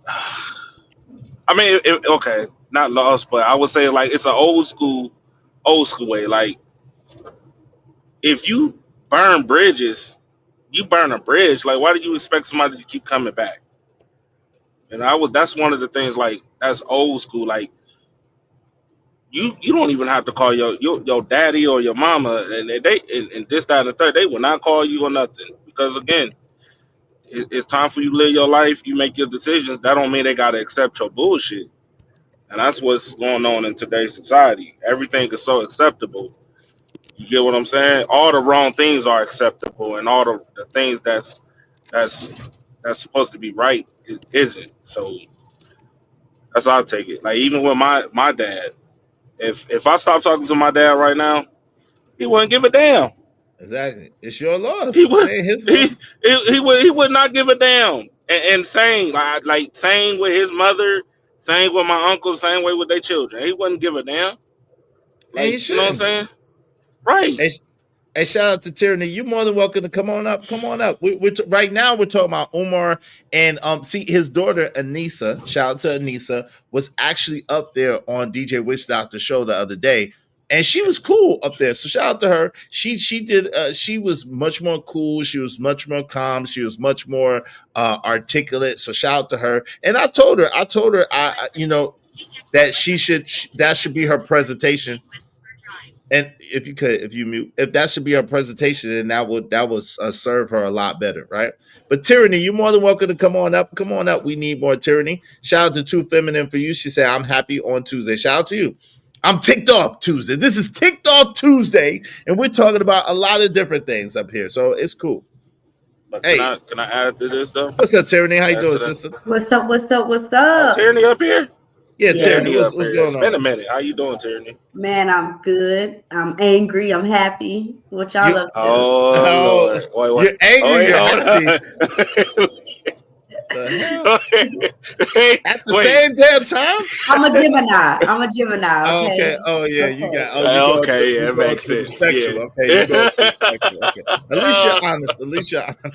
I mean, okay, not loss, but I would say like it's an old school way. Like if you burn bridges, you burn a bridge. Like why do you expect somebody to keep coming back? And that's one of the things, like that's old school. Like you don't even have to call your daddy or your mama, and and this, that, and the third. They will not call you or nothing because again, it's time for you to live your life. You make your decisions. That don't mean they gotta accept your bullshit, and that's what's going on in today's society. Everything is so acceptable. You get what I'm saying? All the wrong things are acceptable, and all the things that's that's supposed to be right isn't. So that's how I take it. Like even with my dad, if I stop talking to my dad right now, he wouldn't give a damn. Exactly. It's your He loss. It would ain't his he loss. he would not give a damn. And same like same with his mother, same with my uncle, same way with their children. He wouldn't give a damn. And he Like you know what I'm shouldn't. saying? Right. And Hey, shout out to Tyranny. You're more than welcome to come on up. Come on up. Right now we're talking about Umar and see his daughter Anissa. Shout out to Anissa, was actually up there on DJ Witch Doctor show the other day, and she was cool up there. So shout out to her. She did. She was much more cool. She was much more calm. She was much more articulate. So shout out to her. And I told her, you know, that that should be her presentation. And if you mute, if that should be her presentation, then that would serve her a lot better, right? But Tyranny, you're more than welcome to come on up. Come on up. We need more Tyranny. Shout out to Too Feminine for you. She said, "I'm happy on Tuesday." Shout out to you. I'm ticked off Tuesday. This is ticked off Tuesday, and we're talking about a lot of different things up here, so it's cool. But Hey, can I add to this though? what's up, Tyranny? How you Add doing, to that. sister? What's up? What's up? What's Oh, up? Tyranny up here. Yeah, Yeah, Tyranny, Tyranny up what's here. It's going been a on? minute. How you doing, Tyranny? man, I'm good. I'm angry. I'm happy. What y'all You up to? Oh oh, Lord. Wait, what? you're Oh angry. wait, You're hold happy. on. The hell? Wait, At the wait. same damn time? I'm a Gemini. I'm a Gemini. Oh, Okay. okay. Oh yeah, Okay. Okay, yeah, you it going makes through the sense. spectrum. Yeah. Okay, you going through the spectrum. Okay. At least you're honest. At least you're honest.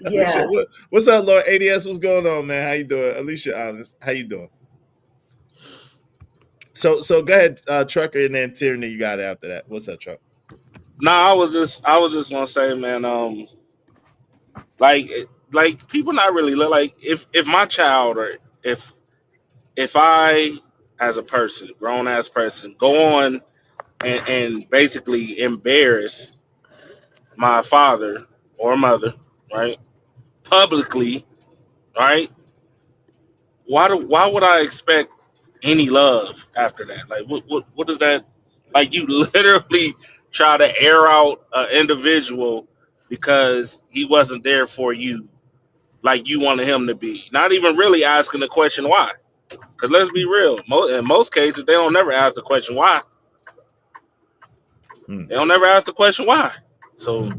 Alicia, Yeah. what's up, Lord ADS? What's going on, man? How you doing? Alicia, honest. How you doing? So go ahead, Trucker, and then Tyranny. You got it after that. What's up, Truck? No, I was just gonna say, man, like people not really like if my child or if I as a person, grown ass person, go on and basically embarrass my father or mother, right? Publicly, right? Why would I expect any love after that? Like what is that? Like you literally try to air out an individual because he wasn't there for you like you wanted him to be. Not even really asking the question why. Because let's be real, in most cases they don't never ask the question why. Hmm. They don't never ask the question why. So Hmm.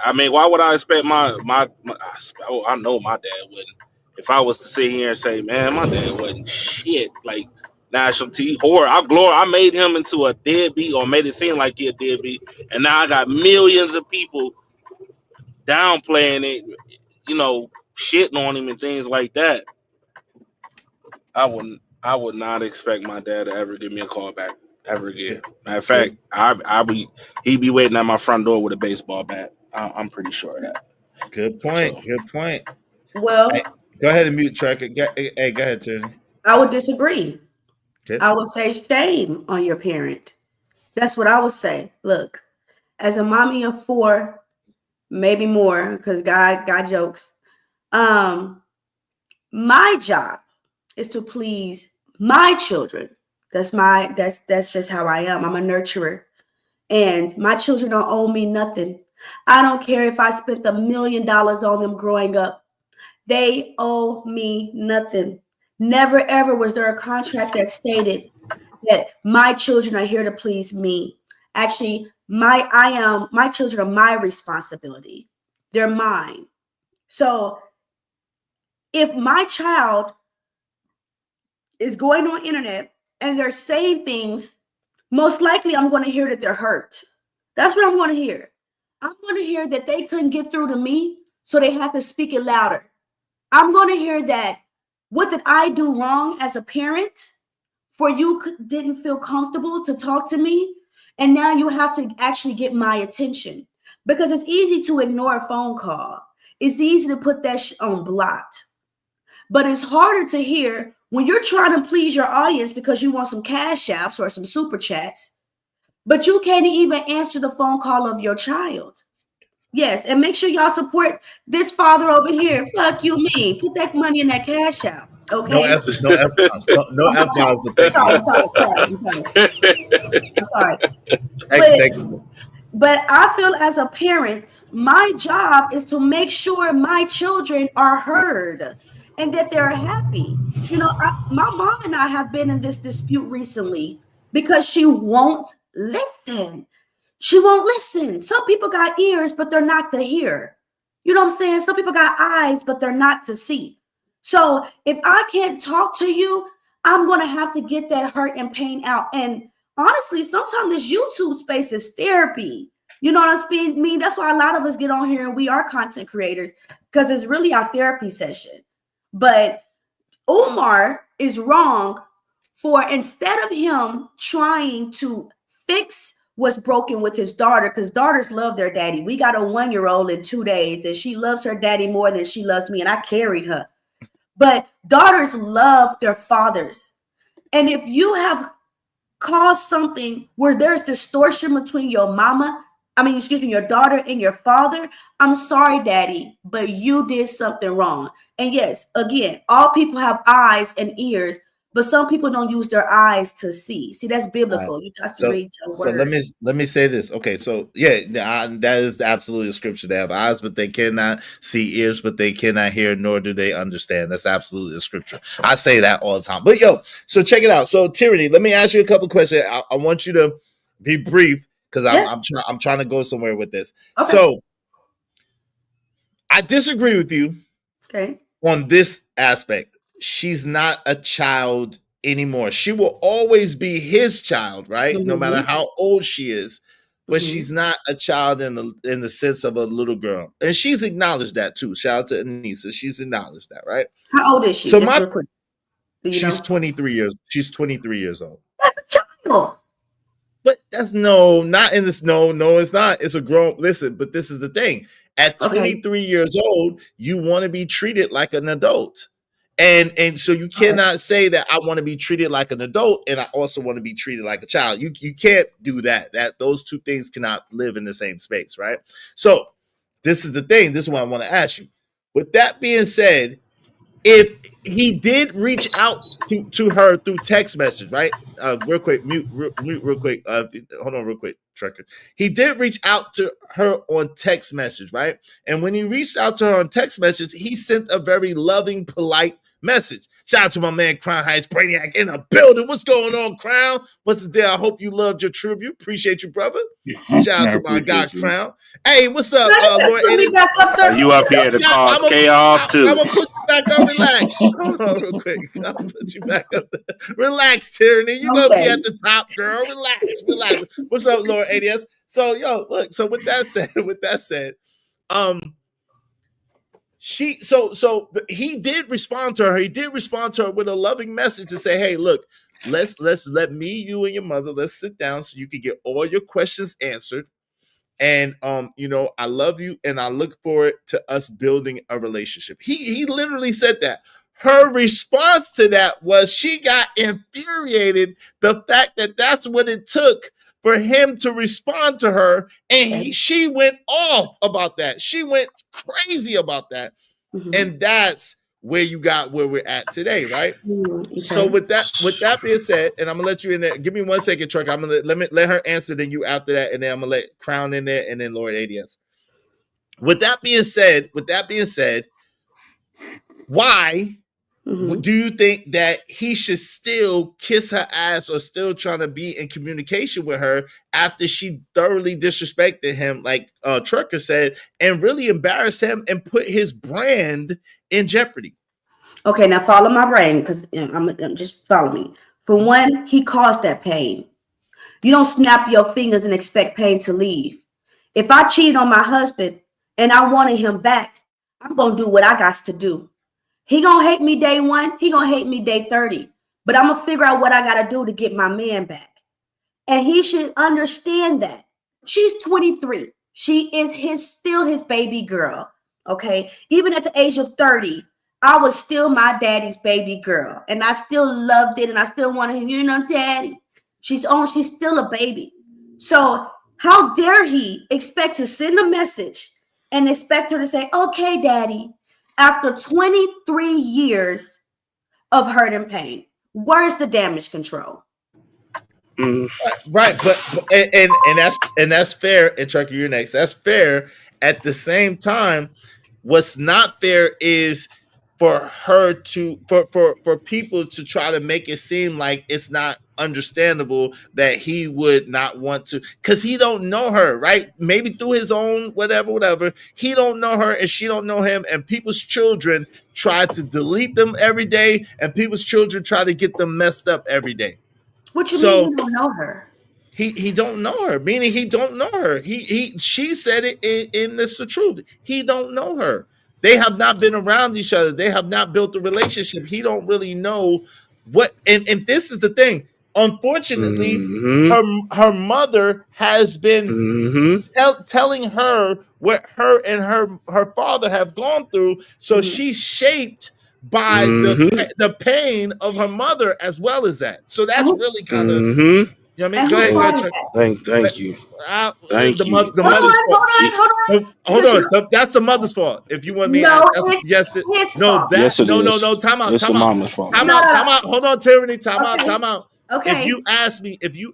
I mean, why would I expect I know my dad wouldn't. If I was to sit here and say, man, my dad wasn't shit, like national TV horror, I made him into a deadbeat or made it seem like he a deadbeat, and now I got millions of people downplaying it, you know, shitting on him and things like that. I would not expect my dad to ever give me a call back ever again. Good. Matter of fact, Good. he'd be waiting at my front door with a baseball bat. I'm pretty sure of that. Good point. So Good point. Hey, Well, go ahead and mute Trucker. Hey, go ahead, Tyranny. I would disagree. Okay. I would say shame on your parent. That's what I would say. Look, as a mommy of 4, maybe more, because God jokes. My job is to please my children. That's just how I am. I'm a nurturer. And my children don't owe me nothing. I don't care if I spent $1 million on them growing up. They owe me nothing. Never ever was there a contract that stated that my children are here to please me. Actually, my children are my responsibility. They're mine. So if my child is going on internet and they're saying things, most likely I'm going to hear that they're hurt. That's what I'm going to hear. I'm going to hear that they couldn't get through to me, so they have to speak it louder. I'm going to hear that what did I do wrong as a parent for you didn't feel comfortable to talk to me, and now you have to actually get my attention, because it's easy to ignore a phone call. It's easy to put that on blocked. But it's harder to hear when you're trying to please your audience because you want some cash apps or some super chats, but you can't even answer the phone call of your child. Yes, and make sure y'all support this father over here. Fuck you, me. Put that money in that cash out. Okay. No F bombs. No F bombs, but thank Sorry, you. I'm sorry. But Thank you. But I feel as a parent, my job is to make sure my children are heard and that they're happy. My mom and I have been in this dispute recently because she won't listen. She won't listen. Some people got ears, but they're not to hear. You know what I'm saying? Some people got eyes, but they're not to see. So if I can't talk to you, I'm going to have to get that hurt and pain out. And honestly, sometimes this YouTube space is therapy. You know what I mean? That's why a lot of us get on here and we are content creators because it's really our therapy session. But Umar is wrong for instead of him trying to fix what's broken with his daughter, because daughters love their daddy. We got a 1-year-old in 2 days and she loves her daddy more than she loves me, and I carried her. But daughters love their fathers. And if you have caused something where there's distortion between your your daughter and your father, I'm sorry, daddy, but you did something wrong. And yes, again, all people have eyes and ears, but some people don't use their eyes to see. See, that's biblical. You got to read your word. So let me say this. Okay, so that is absolutely a scripture. They have eyes, but they cannot see; ears, but they cannot hear, nor do they understand. That's absolutely a scripture. I say that all the time. But so check it out. So Tyranny, let me ask you a couple questions. I want you to be brief because I'm trying to go somewhere with this. Okay. So I disagree with you. Okay. On this aspect. She's not a child anymore. She will always be his child, right? Mm-hmm. No matter how old she is, but she's not a child in the sense of a little girl. And she's acknowledged that too. Shout out to Anissa. She's acknowledged that, right? How old is she? So she's 23 years. She's 23 years old. That's a child. But that's not in this. No, it's not. It's a grown. Listen, but this is the thing. At 23 years old, you want to be treated like an adult. And so you cannot say that I want to be treated like an adult and I also want to be treated like a child. You can't do that. Those two things cannot live in the same space, right? So this is the thing. This is what I want to ask you. With that being said, if he did reach out to her through text message, right? Real quick, mute real quick. Hold on real quick, Trucker. He did reach out to her on text message, right? And when he reached out to her on text message, he sent a very loving, polite message. Shout out to my man Crown Heights Brainiac in the building. What's going on, Crown? What's the deal? I hope you loved your tribute. Appreciate you, brother. Shout out to my guy Crown. Hey, what's up, Lord Eddie? You up here to cause chaos too. I'm gonna put you back up. Relax. Hold on, real quick. I'm gonna put you back up there. Relax, Tyranny. You gonna be at the top, girl. Relax. What's up, Lord ADS? So, look. So with that said, he did respond to her. He did respond to her with a loving message to say, "Hey, look, let me, you, and your mother, let's sit down so you can get all your questions answered. And I love you, and I look forward to us building a relationship." He literally said that. Her response to that was she got infuriated. The fact that that's what it took for him to respond to her, and she went off about that. She went crazy about that, and that's where we're at today, right? Okay. So with that being said, and I'm gonna let you in there. Give me 1 second, Truck. I'm gonna let her answer, then you after that, and then I'm gonna let Crown in there, and then Lord ADS. With that being said, why do you think that he should still kiss her ass or still trying to be in communication with her after she thoroughly disrespected him, like Trucker said, and really embarrassed him and put his brand in jeopardy? Okay, now follow my brain because I'm just follow me. For one, he caused that pain. You don't snap your fingers and expect pain to leave. If I cheated on my husband and I wanted him back, I'm gonna do what I got to do. He gonna hate me day 1. He gonna hate me day 30. But I'm gonna figure out what I gotta do to get my man back. And he should understand that. She's 23. She is still his baby girl. Okay. Even at the age of 30, I was still my daddy's baby girl, and I still loved it, and I still wanted, daddy. She's still a baby. So how dare he expect to send a message and expect her to say, okay, daddy, after 23 years of hurt and pain? Where's the damage control? Right, but and that's fair. And Chucky, you're next. That's fair. At the same time, what's not fair is for her to for people to try to make it seem like it's not understandable that he would not want to, because he don't know her, right? Maybe through his own whatever, he don't know her and she don't know him, and people's children try to delete them every day, and people's children try to get them messed up every day. What you mean you don't know her? He don't know her, meaning he don't know her. She said it in This the Truth. He don't know her. They have not been around each other. They have not built a relationship. He don't really know what. And this is the thing. Unfortunately, her mother has been telling her what her and her father have gone through. So she's shaped by the pain of her mother as well as that. So that's really kind of. You know what I mean? Go ahead, Chuck. Thank you. Thank the you. mother's fault. Hold on. That's the mother's fault. If you want me to ask, yes, no, yes, it is. No, time out. It's the mama's fault. Time out. Hold on, Tyranny. Time out. Okay. If you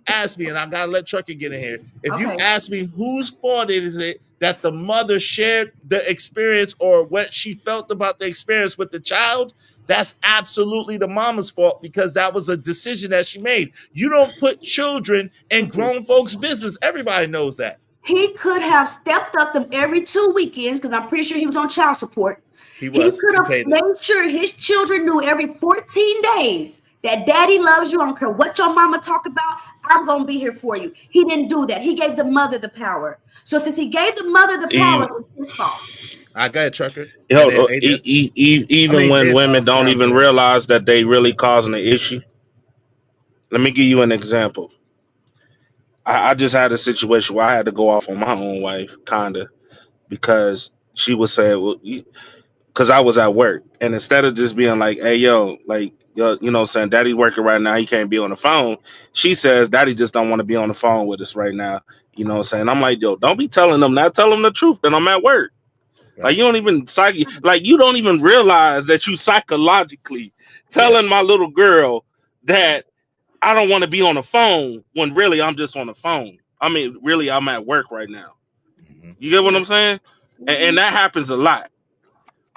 ask me, and I gotta let Trucker get in here. If you ask me whose fault is it that the mother shared the experience or what she felt about the experience with the child, that's absolutely the mama's fault, because that was a decision that she made. You don't put children in grown folks' business. Everybody knows that. He could have stepped up them every 2 weekends, because I'm pretty sure he was on child support. He could have made sure his children knew every 14 days that daddy loves you. I don't care what your mama talk about. I'm going to be here for you. He didn't do that. He gave the mother the power. So since he gave the mother the power, it's his fault. I got it, Trucker. Even when women don't even realize that they really causing the issue. Let me give you an example. I just had a situation where I had to go off on my own wife, kinda, because she was saying, well, because I was at work, and instead of just being like, hey, yo, like, yo, you know, saying daddy's working right now, he can't be on the phone. She says daddy just don't want to be on the phone with us right now. You know what I'm saying? I'm like, yo, don't be telling them that. Tell them the truth that I'm at work. Right. Like, you don't even you don't even realize that you psychologically telling my little girl that I don't want to be on the phone when really I'm just on the phone. I mean, really, I'm at work right now. You get what I'm saying? And that happens a lot.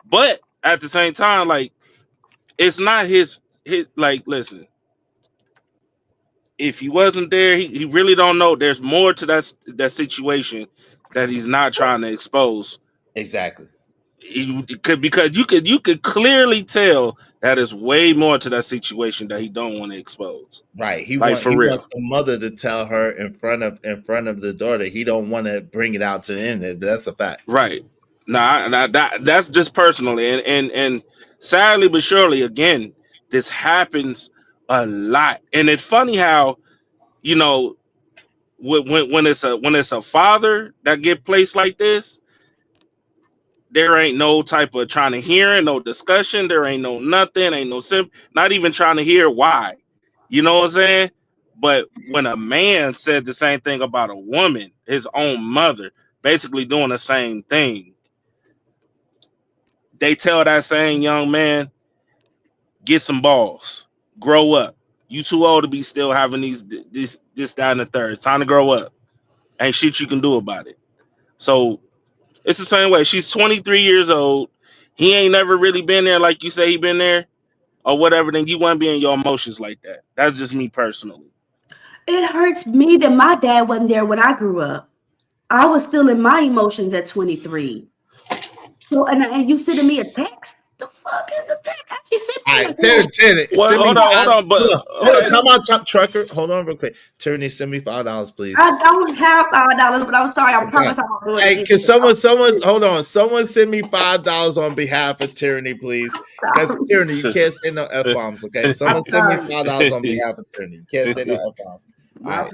But at the same time, like, it's not his like, listen, if he wasn't there, he really don't know. There's more to that situation that he's not trying to expose. Exactly. Because you could clearly tell that is way more to that situation that he don't want to expose. Right. He wants the mother to tell her in front of the daughter. He don't want to bring it out to the end. That's a fact. Right. Now that's just personally, and sadly but surely, again, this happens a lot. And it's funny how, you know, when it's a father that get placed like this, there ain't no type of trying to hear, no discussion. There ain't no nothing, ain't no not even trying to hear why. You know what I'm saying? But when a man says the same thing about a woman, his own mother, basically doing the same thing, they tell that same young man, get some balls, grow up. You too old to be still having this, that, and the third. It's time to grow up. Ain't shit you can do about it. So it's the same way. She's 23 years old. He ain't never really been there like you say he been there or whatever. Then you wouldn't be in your emotions like that. That's just me personally. It hurts me that my dad wasn't there when I grew up. I was still in my emotions at 23. So, and you sending me a text? The fuck is a text? Actually, send me. Hold on. Hold on. Time out, Trucker. Hold on, real quick. Tierney, send me $5, please. I don't have $5, but I'm sorry. I promise I won't do it. Hey, can someone hold on? Someone send me $5 on behalf of Tierney, please. Because Tierney, you can't say no F bombs. Okay, someone send me $5 on behalf of Tierney. You can't say no F bombs. Right.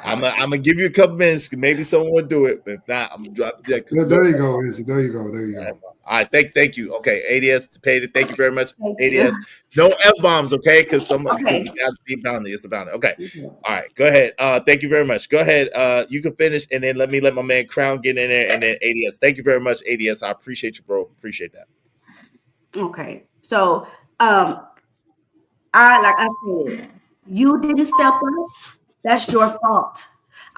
I'm gonna give you a couple minutes. Maybe someone will do it, but if not, I'm gonna drop. There you go, Izzy. There you go. All right, thank you. Okay, ADS paid it. Thank you very much, Thank you. ADS. No F bombs, okay? Because Okay. it got to be boundary. It's a boundary. Okay. All right, go ahead. Thank you very much. Go ahead. You can finish, and then let my man Crown get in there, and then ADS. Thank you very much, ADS. I appreciate you, bro. Appreciate that. Okay. So, I like I said, you didn't step up. That's your fault.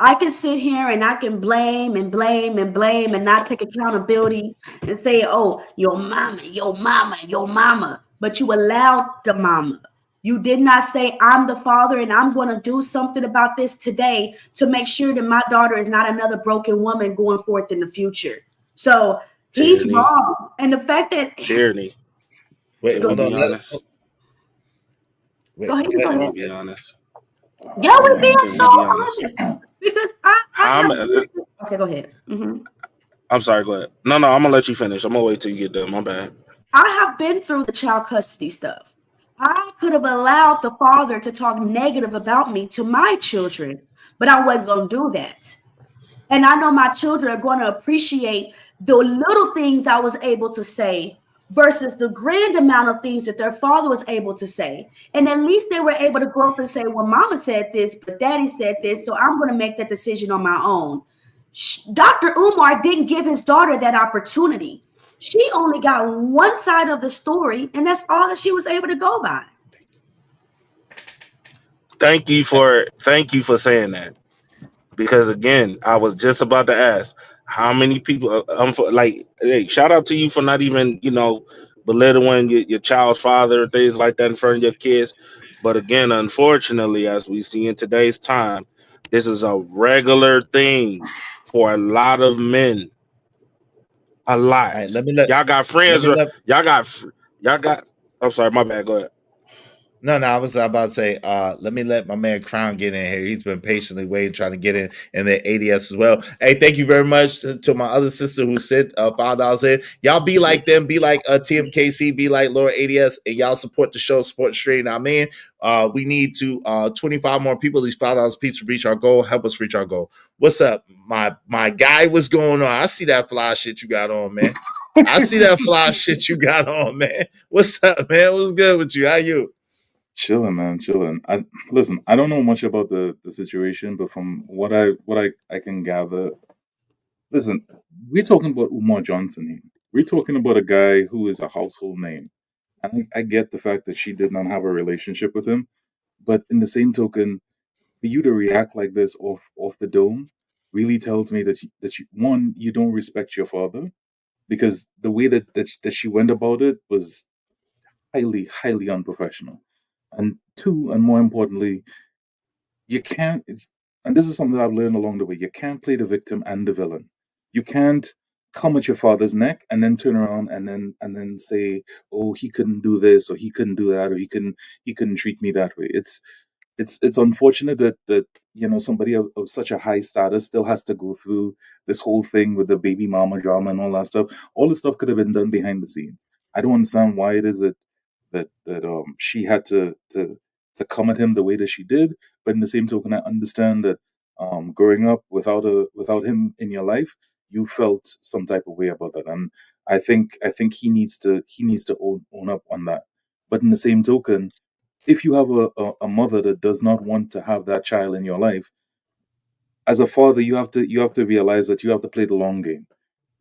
I can sit here and I can blame and blame and blame and not take accountability and say, oh, your mama, your mama, your mama. But you allowed the mama. You did not say, I'm the father and I'm going to do something about this today to make sure that my daughter is not another broken woman going forth in the future. So he's Tyranny. wrong. And the fact that, Tyranny. Wait, I'm hold gonna on. be honest. go Wait, ahead, go go I'm ahead. gonna ahead. be honest. Yeah, we're being I'm so gonna be honest. honest because I I'm. have. Okay, go ahead. I'm sorry. Go ahead. No, I'm gonna let you finish. I'm gonna wait till you get done. My bad. I have been through the child custody stuff. I could have allowed the father to talk negative about me to my children, but I wasn't going to do that. And I know my children are going to appreciate the little things I was able to say versus the grand amount of things that their father was able to say. And at least they were able to grow up and say, well, mama said this, but daddy said this, so I'm going to make that decision on my own. Dr. Umar didn't give his daughter that opportunity. She only got one side of the story, and that's all that she was able to go by. Thank you for saying that. Because again, I was just about to ask how many people. Like, hey, shout out to you for not even belittling your child's father, things like that in front of your kids. But again, unfortunately, as we see in today's time, this is a regular thing for a lot of men. A All right, lot. Y'all got let friends, me or let y'all got. I'm sorry, my bad. Go ahead. No, I was about to say, let me let my man Crown get in here. He's been patiently waiting, trying to get in, and then ADS as well. Hey, thank you very much to my other sister who sent $5 in. Y'all be like them, be like TMKC, be like Laura ADS, and y'all support the show, support straight. I mean, we need to 25 more people. These $5 piece to reach our goal. Help us reach our goal. What's up, my guy? What's going on? I see that fly shit you got on, man. I see that fly shit you got on, man. What's up, man? What's good with you? How you? Chilling, man, chilling. I listen. I don't know much about the situation, but from what I can gather, listen, we're talking about Umar Johnson here. We're talking about a guy who is a household name. And I get the fact that she did not have a relationship with him, but in the same token, for you to react like this off the dome really tells me that one, you don't respect your father, because the way that she went about it was highly unprofessional. And two, and more importantly, you can't, and this is something I've learned along the way, you can't play the victim and the villain. You can't come at your father's neck and then turn around and then say, oh, he couldn't do this or he couldn't do that or he couldn't treat me that way. It's unfortunate that somebody of such a high status still has to go through this whole thing with the baby mama drama and all that stuff. All this stuff could have been done behind the scenes. I don't understand why it is that she had to come at him the way that she did. But in the same token, I understand that growing up without him in your life, you felt some type of way about that, and I think he needs to own up on that. But in the same token, if you have a mother that does not want to have that child in your life, as a father, you have to realize that you have to play the long game.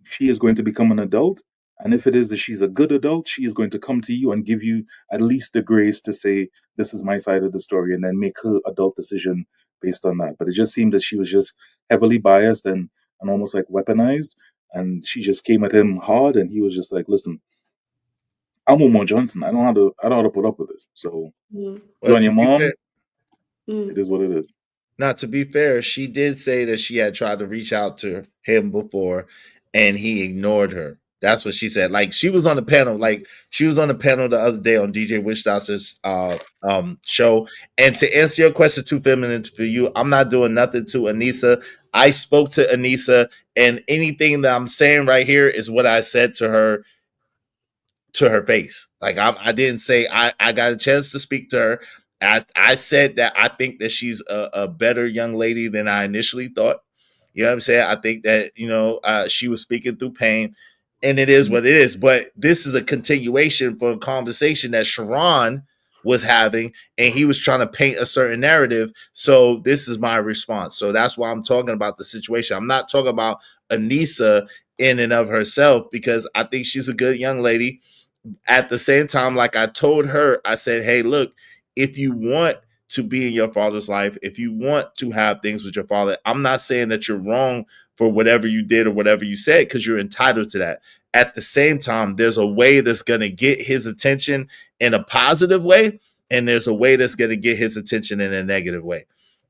She is going to become an adult, and if it is that she's a good adult, she is going to come to you and give you at least the grace to say, this is my side of the story, and then make her adult decision based on that. But it just seemed that she was just heavily biased and almost like weaponized, and she just came at him hard, and he was just like, listen, I'm Omar Johnson. I don't know how to put up with this. So you Well, and to your be fair, mom, it is what it is. now, to be fair, she did say that she had tried to reach out to him before and he ignored her. That's what she said. Like she was on the panel, the other day on DJ Witch Doctor's show. And to answer your question, too feminine for you, I'm not doing nothing to Anissa. I spoke to Anissa, and anything that I'm saying right here is what I said to her face. Like I didn't say I got a chance to speak to her. I said that I think that she's a better young lady than I initially thought. You know what I'm saying? I think that she was speaking through pain. and it is what it is. But this is a continuation for a conversation that Sharon was having, and he was trying to paint a certain narrative. So this is my response. So that's why I'm talking about the situation. I'm not talking about Anissa in and of herself, because I think she's a good young lady. At the same time, like I told her, I said, hey, look, if you want to be in your father's life, if you want to have things with your father, I'm not saying that you're wrong for whatever you did or whatever you said, because you're entitled to that. At the same time, there's a way that's going to get his attention in a positive way, and there's a way that's going to get his attention in a negative way.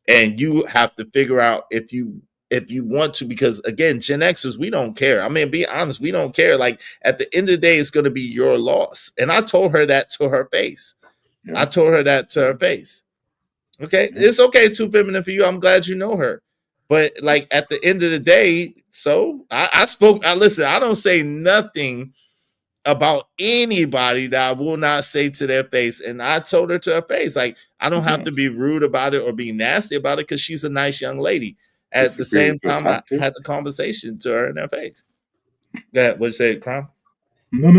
And you have to figure out if you want to, because again, Gen Xers, we don't care. I mean, be honest, we don't care. Like at the end of the day, it's going to be your loss. And I told her that to her face. Yeah. I told her that to her face. Okay. Yeah. It's okay, too feminine for you. I'm glad you know her. But like at the end of the day, so I listen, I don't say nothing about anybody that I will not say to their face. And I told her to her face, like, I don't have to be rude about it or be nasty about it, because she's a nice young lady. At the same time, I had the conversation to her in her face. Go ahead. What'd you say, Crown? No.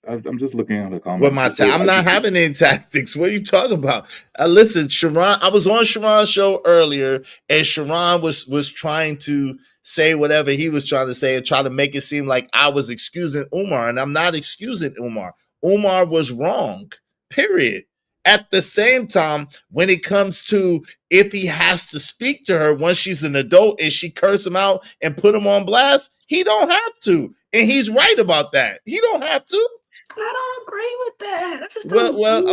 I'm just looking at the comments. I'm not having any tactics. What are you talking about? Listen, Sharon, I was on Sharon's show earlier, and Sharon was trying to say whatever he was trying to say and try to make it seem like I was excusing Umar, and I'm not excusing Umar. Umar was wrong, period. At the same time, when it comes to if he has to speak to her once she's an adult and she curse him out and put him on blast, he don't have to. And he's right about that. He don't have to. I don't agree with that. I just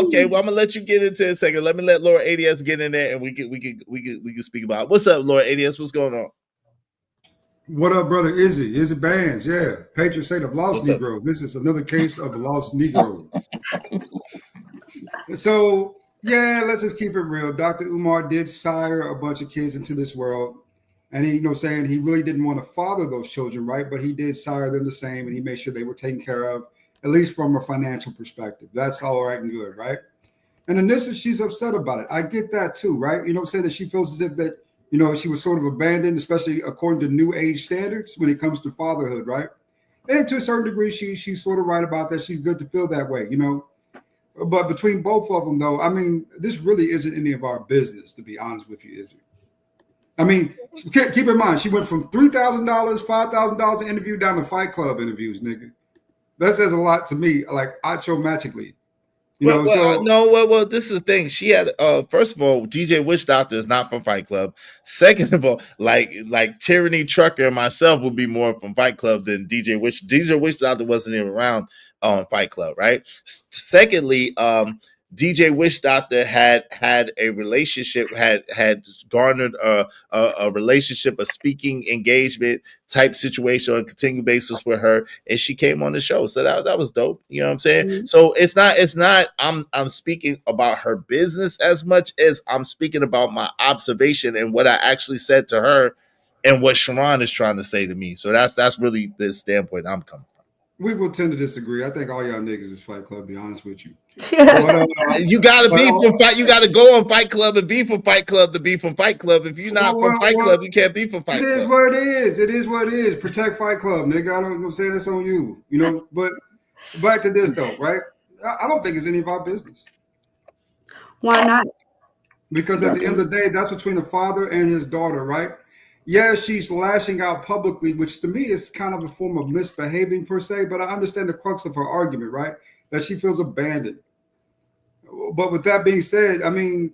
okay. Well, I'm gonna let you get into it in a second. Let me let Laura ADS get in there, and we can speak about it. What's up, Laura ADS? What's going on? What up, brother Izzy? Izzy Bands, yeah. Patriots say the lost Negroes. This is another case of the lost Negroes. So, yeah, let's just keep it real. Dr. Umar did sire a bunch of kids into this world. And he, saying he really didn't want to father those children, right? But he did sire them the same, and he made sure they were taken care of, at least from a financial perspective. That's all right and good, right? And Anissa, she's upset about it. I get that too, right? Saying that she feels as if that, she was sort of abandoned, especially according to new age standards when it comes to fatherhood, right? And to a certain degree, she's sort of right about that. She's good to feel that way, But between both of them, though, I mean, this really isn't any of our business, to be honest with you, is it? I mean, keep in mind, she went from $3,000, $5,000 an interview down to Fight Club interviews, nigga. That says a lot to me, like magically. Well, this is the thing. She had, first of all, DJ Witch Doctor is not from Fight Club. Second of all, like Tyranny Trucker and myself would be more from Fight Club than DJ Witch. DJ Witch Doctor wasn't even around on Fight Club, right? Secondly, DJ Witch Doctor had a relationship, had garnered a relationship, a speaking engagement type situation on a continued basis with her, and she came on the show. So that was dope. You know what I'm saying? Mm-hmm. So it's not I'm speaking about her business as much as I'm speaking about my observation and what I actually said to her and what Sharon is trying to say to me. So that's really the standpoint I'm coming from. We will tend to disagree. I think all y'all niggas is Fight Club, to be honest with you. But, you gotta be from Fight. You gotta go on Fight Club and be from Fight Club to be from Fight Club. If you're not from Fight Club, you can't be from Fight Club. It is what it is. It is what it is. Protect Fight Club, nigga. I don't say that's on you. But back to this though, right? I don't think it's any of our business. Why not? Because at the end of the day, that's between the father and his daughter, right? Yeah, she's lashing out publicly, which to me is kind of a form of misbehaving per se, but I understand the crux of her argument, right? That she feels abandoned. But with that being said, I mean,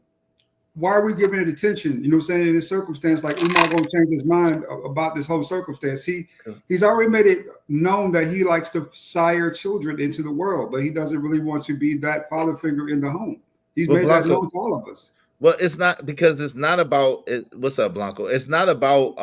why are we giving it attention? You know what I'm saying? In this circumstance, like Umar gonna change his mind about this whole circumstance. He's already made it known that he likes to sire children into the world, but he doesn't really want to be that father figure in the home. He's made that known to all of us. Well, it's not, because it's not about what's up, Blanco. It's not about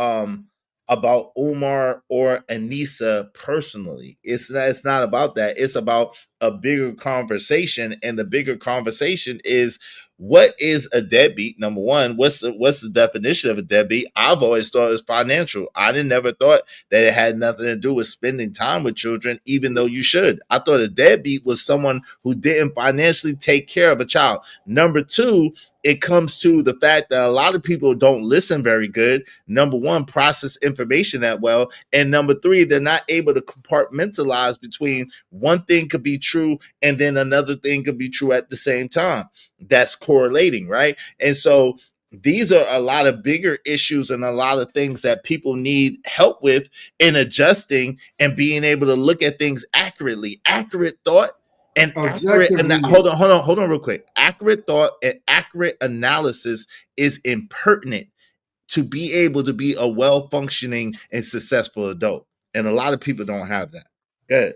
Umar or Anissa personally. It's not about that. It's about a bigger conversation, and the bigger conversation is, what is a deadbeat? Number one, what's the definition of a deadbeat? I've always thought it was financial. I never thought that it had nothing to do with spending time with children, even though you should. I thought a deadbeat was someone who didn't financially take care of a child. Number two it comes to the fact that a lot of people don't listen very good. Number one, process information that well. And number three, they're not able to compartmentalize between one thing could be true and then another thing could be true at the same time. That's correlating, right? And so these are a lot of bigger issues and a lot of things that people need help with in adjusting and being able to look at things accurately. Accurate thought and accurate hold on real quick. Accurate thought and accurate analysis is impertinent to be able to be a well-functioning and successful adult. And a lot of people don't have that. Good.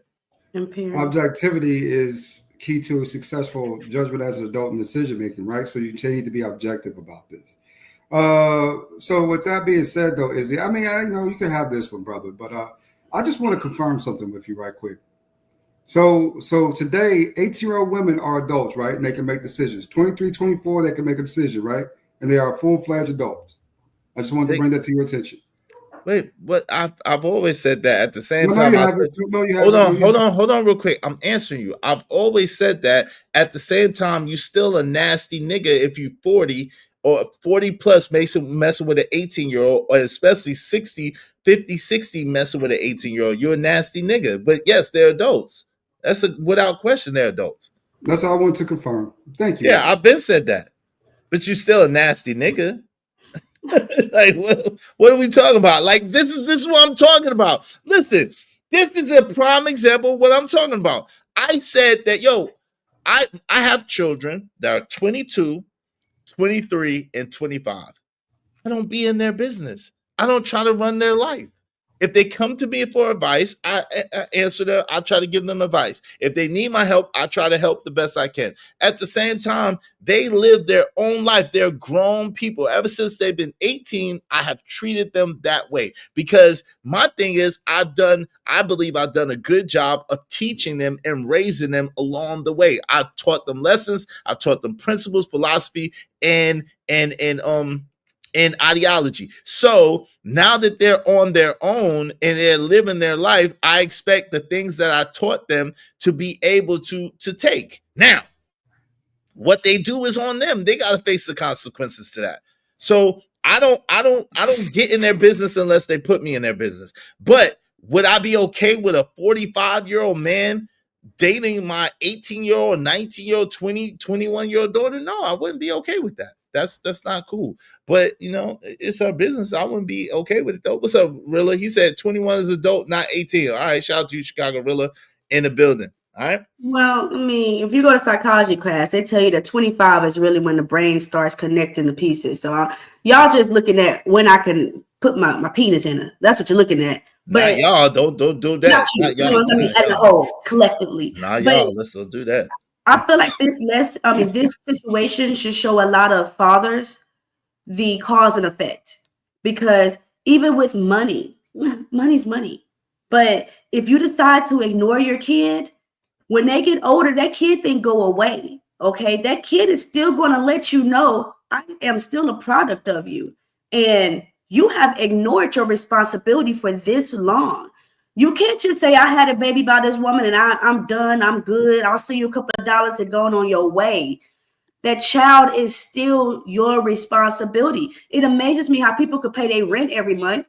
Objectivity is key to a successful judgment as an adult and decision making, right? So you need to be objective about this. So with that being said, though, Izzy, I mean, you can have this one, brother, but I just want to confirm something with you right quick. So today, 18-year-old women are adults, right? And they can make decisions. 23, 24, they can make a decision, right? And they are full-fledged adults. I just wanted to bring that to your attention. Wait, what? I've always said that. At the same time, hold on real quick. I'm answering you. I've always said that. At the same time, you still a nasty nigga if you 40 or 40 plus messing with an 18-year-old, or especially 60, 50, 60 messing with an 18-year-old. You're a nasty nigga. But yes, they're adults. That's without question, they're adults. That's all I want to confirm. Thank you. Yeah, I've been said that. But you still a nasty nigga. Like, what are we talking about? Like, this is what I'm talking about. Listen, this is a prime example of what I'm talking about. I said that, I have children that are 22, 23, and 25. I don't be in their business. I don't try to run their life. If they come to me for advice, I answer them. I try to give them advice. If they need my help, I try to help the best I can. At the same time, they live their own life. They're grown people. Ever since they've been 18, I have treated them that way because my thing is I believe I've done a good job of teaching them and raising them along the way. I've taught them lessons. I've taught them principles, philosophy, and ideology. So now that they're on their own and they're living their life, I expect the things that I taught them to be able to take. Now, what they do is on them. They got to face the consequences to that. So I don't get in their business unless they put me in their business. But would I be okay with a 45-year-old man dating my 18-year-old, 19-year-old, 20, 21-year-old daughter? No, I wouldn't be okay with that. That's not cool. But it's her business. I wouldn't be okay with it though. What's up, Rilla? He said 21 is adult, not 18. All right, shout out to you, Chicago Rilla, in the building. All right. Well, I mean, if you go to psychology class, they tell you that 25 is really when the brain starts connecting the pieces. So y'all just looking at when I can put my penis in it. That's what you're looking at. But not y'all, don't do that. Not y'all. As a whole, collectively. Y'all, let's don't do that. I feel like this situation should show a lot of fathers the cause and effect, because even with money's money. But if you decide to ignore your kid, when they get older, that kid thing go away. Okay, that kid is still going to let you know I am still a product of you, and you have ignored your responsibility for this long. You can't just say I had a baby by this woman and I'm done. I'm good. I'll see you a couple of dollars and going on your way. That child is still your responsibility. It amazes me how people could pay their rent every month,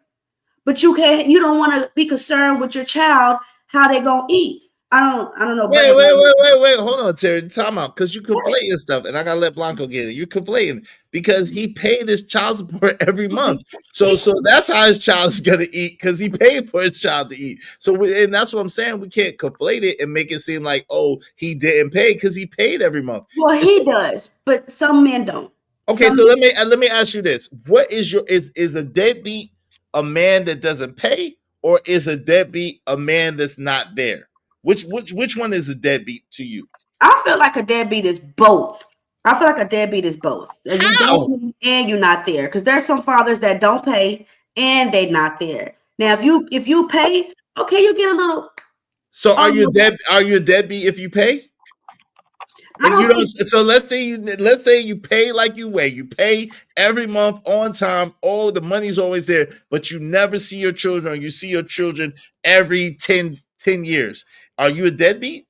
but you don't want to be concerned with your child, how they gonna eat. I don't know. Wait. Hold on, Terry. Time out, because you conflating stuff, and I gotta let Blanco get it. You're conflating because he paid his child support every month. So that's how his child is gonna eat, because he paid for his child to eat. So and that's what I'm saying. We can't conflate it and make it seem like, oh, he didn't pay, because he paid every month. Well, he does, but some men don't. Okay, so let me ask you this: what is a deadbeat a man that doesn't pay, or is a deadbeat a man that's not there? Which one is a deadbeat to you? I feel like a deadbeat is both. I feel like a deadbeat is both. You don't pay and you're not there. Because there's some fathers that don't pay and they're not there. Now, if you pay, okay, you get a little. So are you a deadbeat if you pay? And you don't. So let's say you pay like you weigh. You pay every month on time. Oh, the money's always there, but you never see your children, or you see your children every 10 years. Are you a deadbeat?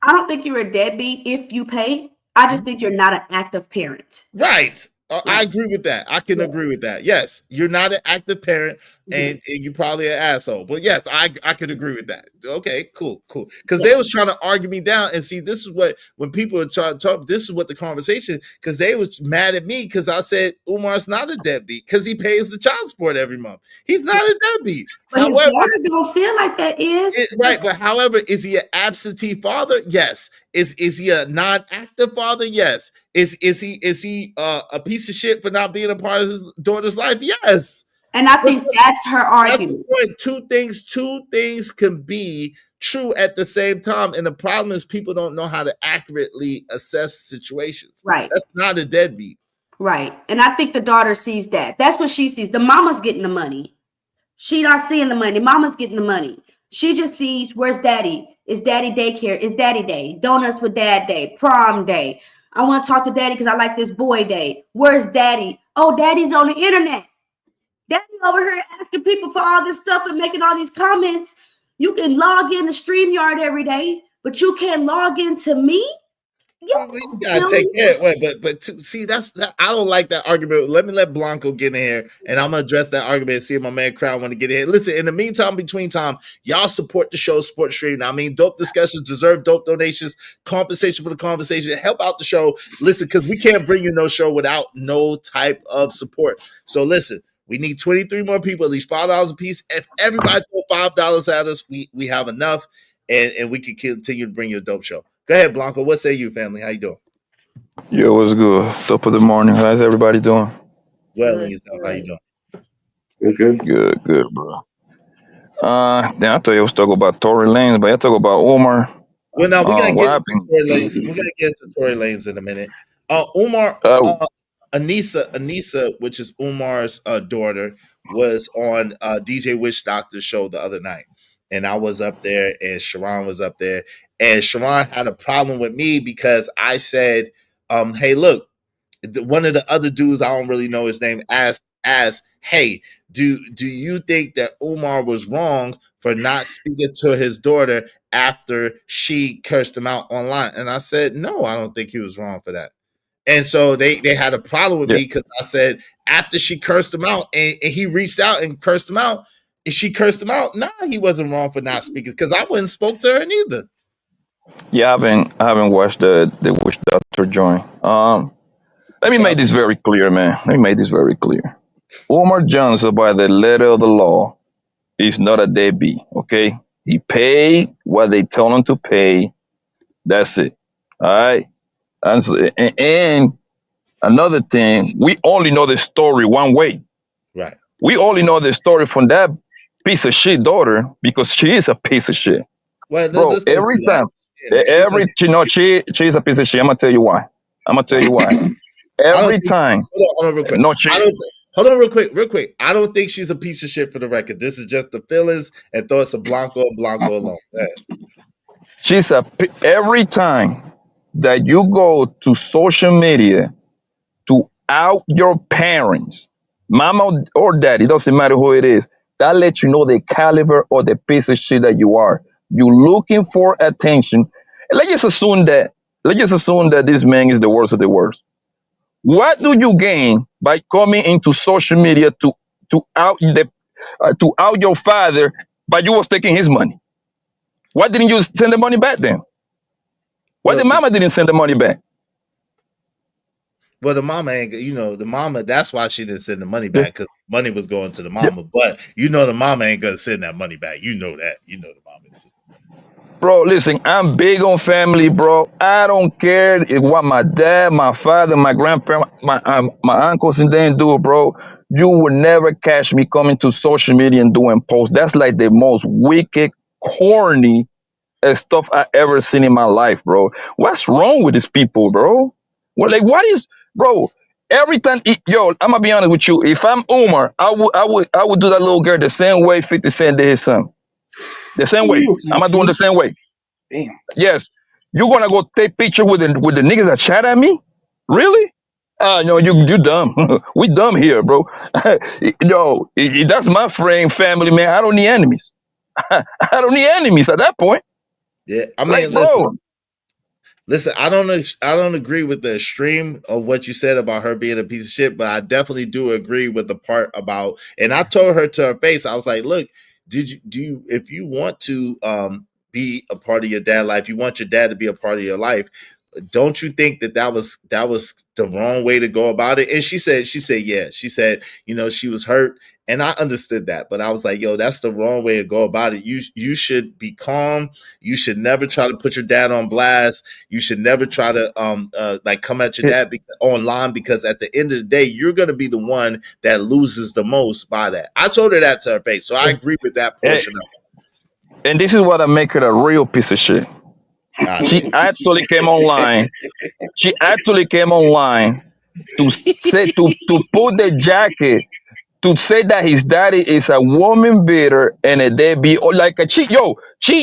I don't think you're a deadbeat if you pay. I just think you're not an active parent. Right. I Right. agree with that. I can Yeah. agree with that. Yes, you're not an active parent, and you're probably an asshole. But yes, I could agree with that. Okay, cool. Because they was trying to argue me down, and see, this is what when people are trying to talk. This is what the conversation, because they was mad at me because I said Umar's not a deadbeat because he pays the child support every month. He's not a deadbeat. But his However, daughter don't feel like that right, but however, is he an absentee father? Yes. Is he a non-active father? Yes. Is he a piece of shit for not being a part of his daughter's life? Yes. And I think that's her That's the argument. point. Two things can be true at the same time, and the problem is people don't know how to accurately assess situations. Right. That's not a deadbeat. Right. And I think the daughter sees that. That's what she sees. The mama's getting the money. She not seeing the money. Mama's getting the money. She just sees, where's daddy? Is daddy daycare? Is daddy day? Donuts with dad day. Prom day. I want to talk to daddy because I like this boy day. Where's daddy? Oh, daddy's on the internet. Daddy over here asking people for all this stuff and making all these comments. You can log in to StreamYard every day, but you can't log into me? You gotta take care. See, I don't like that argument. Let Blanco get in here, and I'm gonna address that argument and see if my man Crown want to get in here. Listen, in the meantime, between time, y'all support the show, support the stream. I mean, dope discussions deserve dope donations, compensation for the conversation, help out the show. Listen, because we can't bring you no show without no type of support. So listen, we need 23 more people, at least $5 a piece. If everybody throw $5 at us, we have enough, and we can continue to bring you a dope show. Go ahead, Blanco. What say you, family? How you doing? Yo, what's good? Top of the morning. How's everybody doing? Well, yourself. How you doing? Good, bro. Then I thought you was talking about Tory Lanez, but I talk about Omar. Well, now we're gonna what get happened? into Tory Lanez. We're gonna get into Tory Lanez in a minute. Umar, Anissa, which is Umar's daughter, was on DJ Witch Doctor's show the other night, and I was up there, and Sharon was up there, and Sharon had a problem with me because I said, "Hey, look." One of the other dudes, I don't really know his name, asked, "Hey, do you think that Umar was wrong for not speaking to his daughter after she cursed him out online?" And I said, "No, I don't think he was wrong for that." And so they had a problem with me because I said after she cursed him out and he reached out and cursed him out, and she cursed him out, nah, he wasn't wrong for not speaking because I wouldn't spoke to her neither. Yeah, I haven't watched the Witch Doctor joint. Let me make this very clear, man. Let me make this very clear. Omar Johnson, by the letter of the law, is not a deadbeat, okay? He paid what they told him to pay. That's it. All right? And another thing, we only know the story one way. Right. We only know the story from that piece of shit daughter because she is a piece of shit. Well, bro, every time, she's a piece of shit. I'm going to tell you why. Every time. Hold on real quick. Hold on real quick. I don't think she's a piece of shit for the record. This is just the feelings and thoughts of Blanco and Blanco alone. Every time that you go to social media to out your parents, mama or daddy, doesn't matter who it is, that lets you know the caliber or the piece of shit that you are. You're looking for attention. Let's just assume that this man is the worst of the worst. What do you gain by coming into social media to out your father, but you was taking his money? Why didn't you send the money back then? Why the mama didn't send the money back? Well, the mama ain't, the mama, that's why she didn't send the money back, because money was going to the mama. But the mama ain't gonna send that money back. You know that. The mama is. Bro, listen, I'm big on family, bro. I don't care what my dad, my father, my grandparents, my uncles and them do, bro. You will never catch me coming to social media and doing posts. That's like the most wicked, corny stuff I ever seen in my life, bro. What's wrong with these people, bro? Bro? Every time, I'm gonna be honest with you. If I'm Umar, I would do that little girl the same way 50 Cent did his son. The same way. I'm not doing the same way. Damn. Yes. You're gonna go take picture with the niggas that chat at me? Really? No, you dumb. We dumb here, bro. That's my friend, family, man. I don't need enemies. I don't need enemies at that point. Yeah, I mean, listen, Listen, I don't agree with the extreme of what you said about her being a piece of shit, but I definitely do agree with the part about. And I told her to her face, I was like, "Look, do you if you want to be a part of your dad's life, you want your dad to be a part of your life, don't you think that was the wrong way to go about it?" And she said, yeah. She said, she was hurt, and I understood that, but I was like, yo, that's the wrong way to go about it. You should be calm. You should never try to put your dad on blast. You should never try to like come at your dad online, because at the end of the day, you're gonna be the one that loses the most by that. I told her that to her face, so I agree with that portion of it. And this is what I make her a real piece of shit. She actually came online. She actually came online to say to put the jacket to say that his daddy is a woman beater and a deadbeat, or like she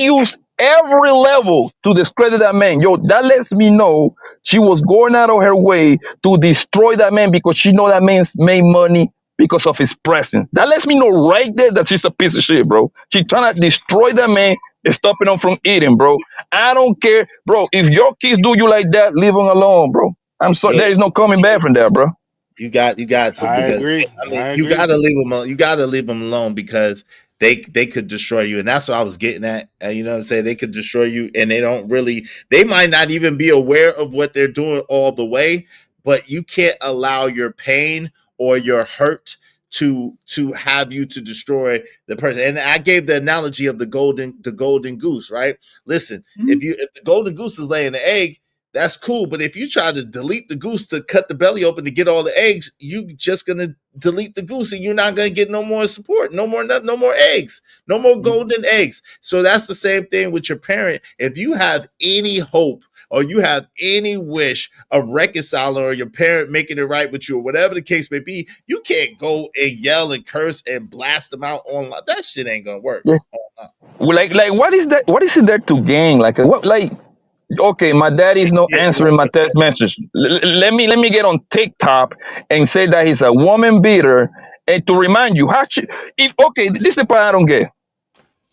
used every level to discredit that man. Yo, that lets me know she was going out of her way to destroy that man because she know that man's made money because of his presence. That lets me know right there that she's a piece of shit, bro. She trying to destroy that man and stopping him from eating, bro. I don't care, bro. If your kids do you like that, leave them alone, bro. I'm sorry, there is no coming back from that, bro. You got to, because you gotta leave them alone. You gotta leave them alone because they could destroy you, and that's what I was getting at. You know what I'm saying? They could destroy you, and they might not even be aware of what they're doing all the way. But you can't allow your pain or your hurt to have you to destroy the person. And I gave the analogy of the golden goose, right? Listen, if the golden goose is laying the egg, that's cool. But if you try to delete the goose to cut the belly open to get all the eggs, you just gonna delete the goose, and you're not gonna get no more support, no more eggs, no more golden eggs. So that's the same thing with your parent. If you have any hope or you have any wish of reconciling, or your parent making it right with you, or whatever the case may be, you can't go and yell and curse and blast them out online. That shit ain't gonna work. Yeah. Like what is that? What is it there to gain? Like what? Like okay, my daddy's not answering my text message. Let me get on TikTok and say that he's a woman beater, and to remind you, this is the part I don't get.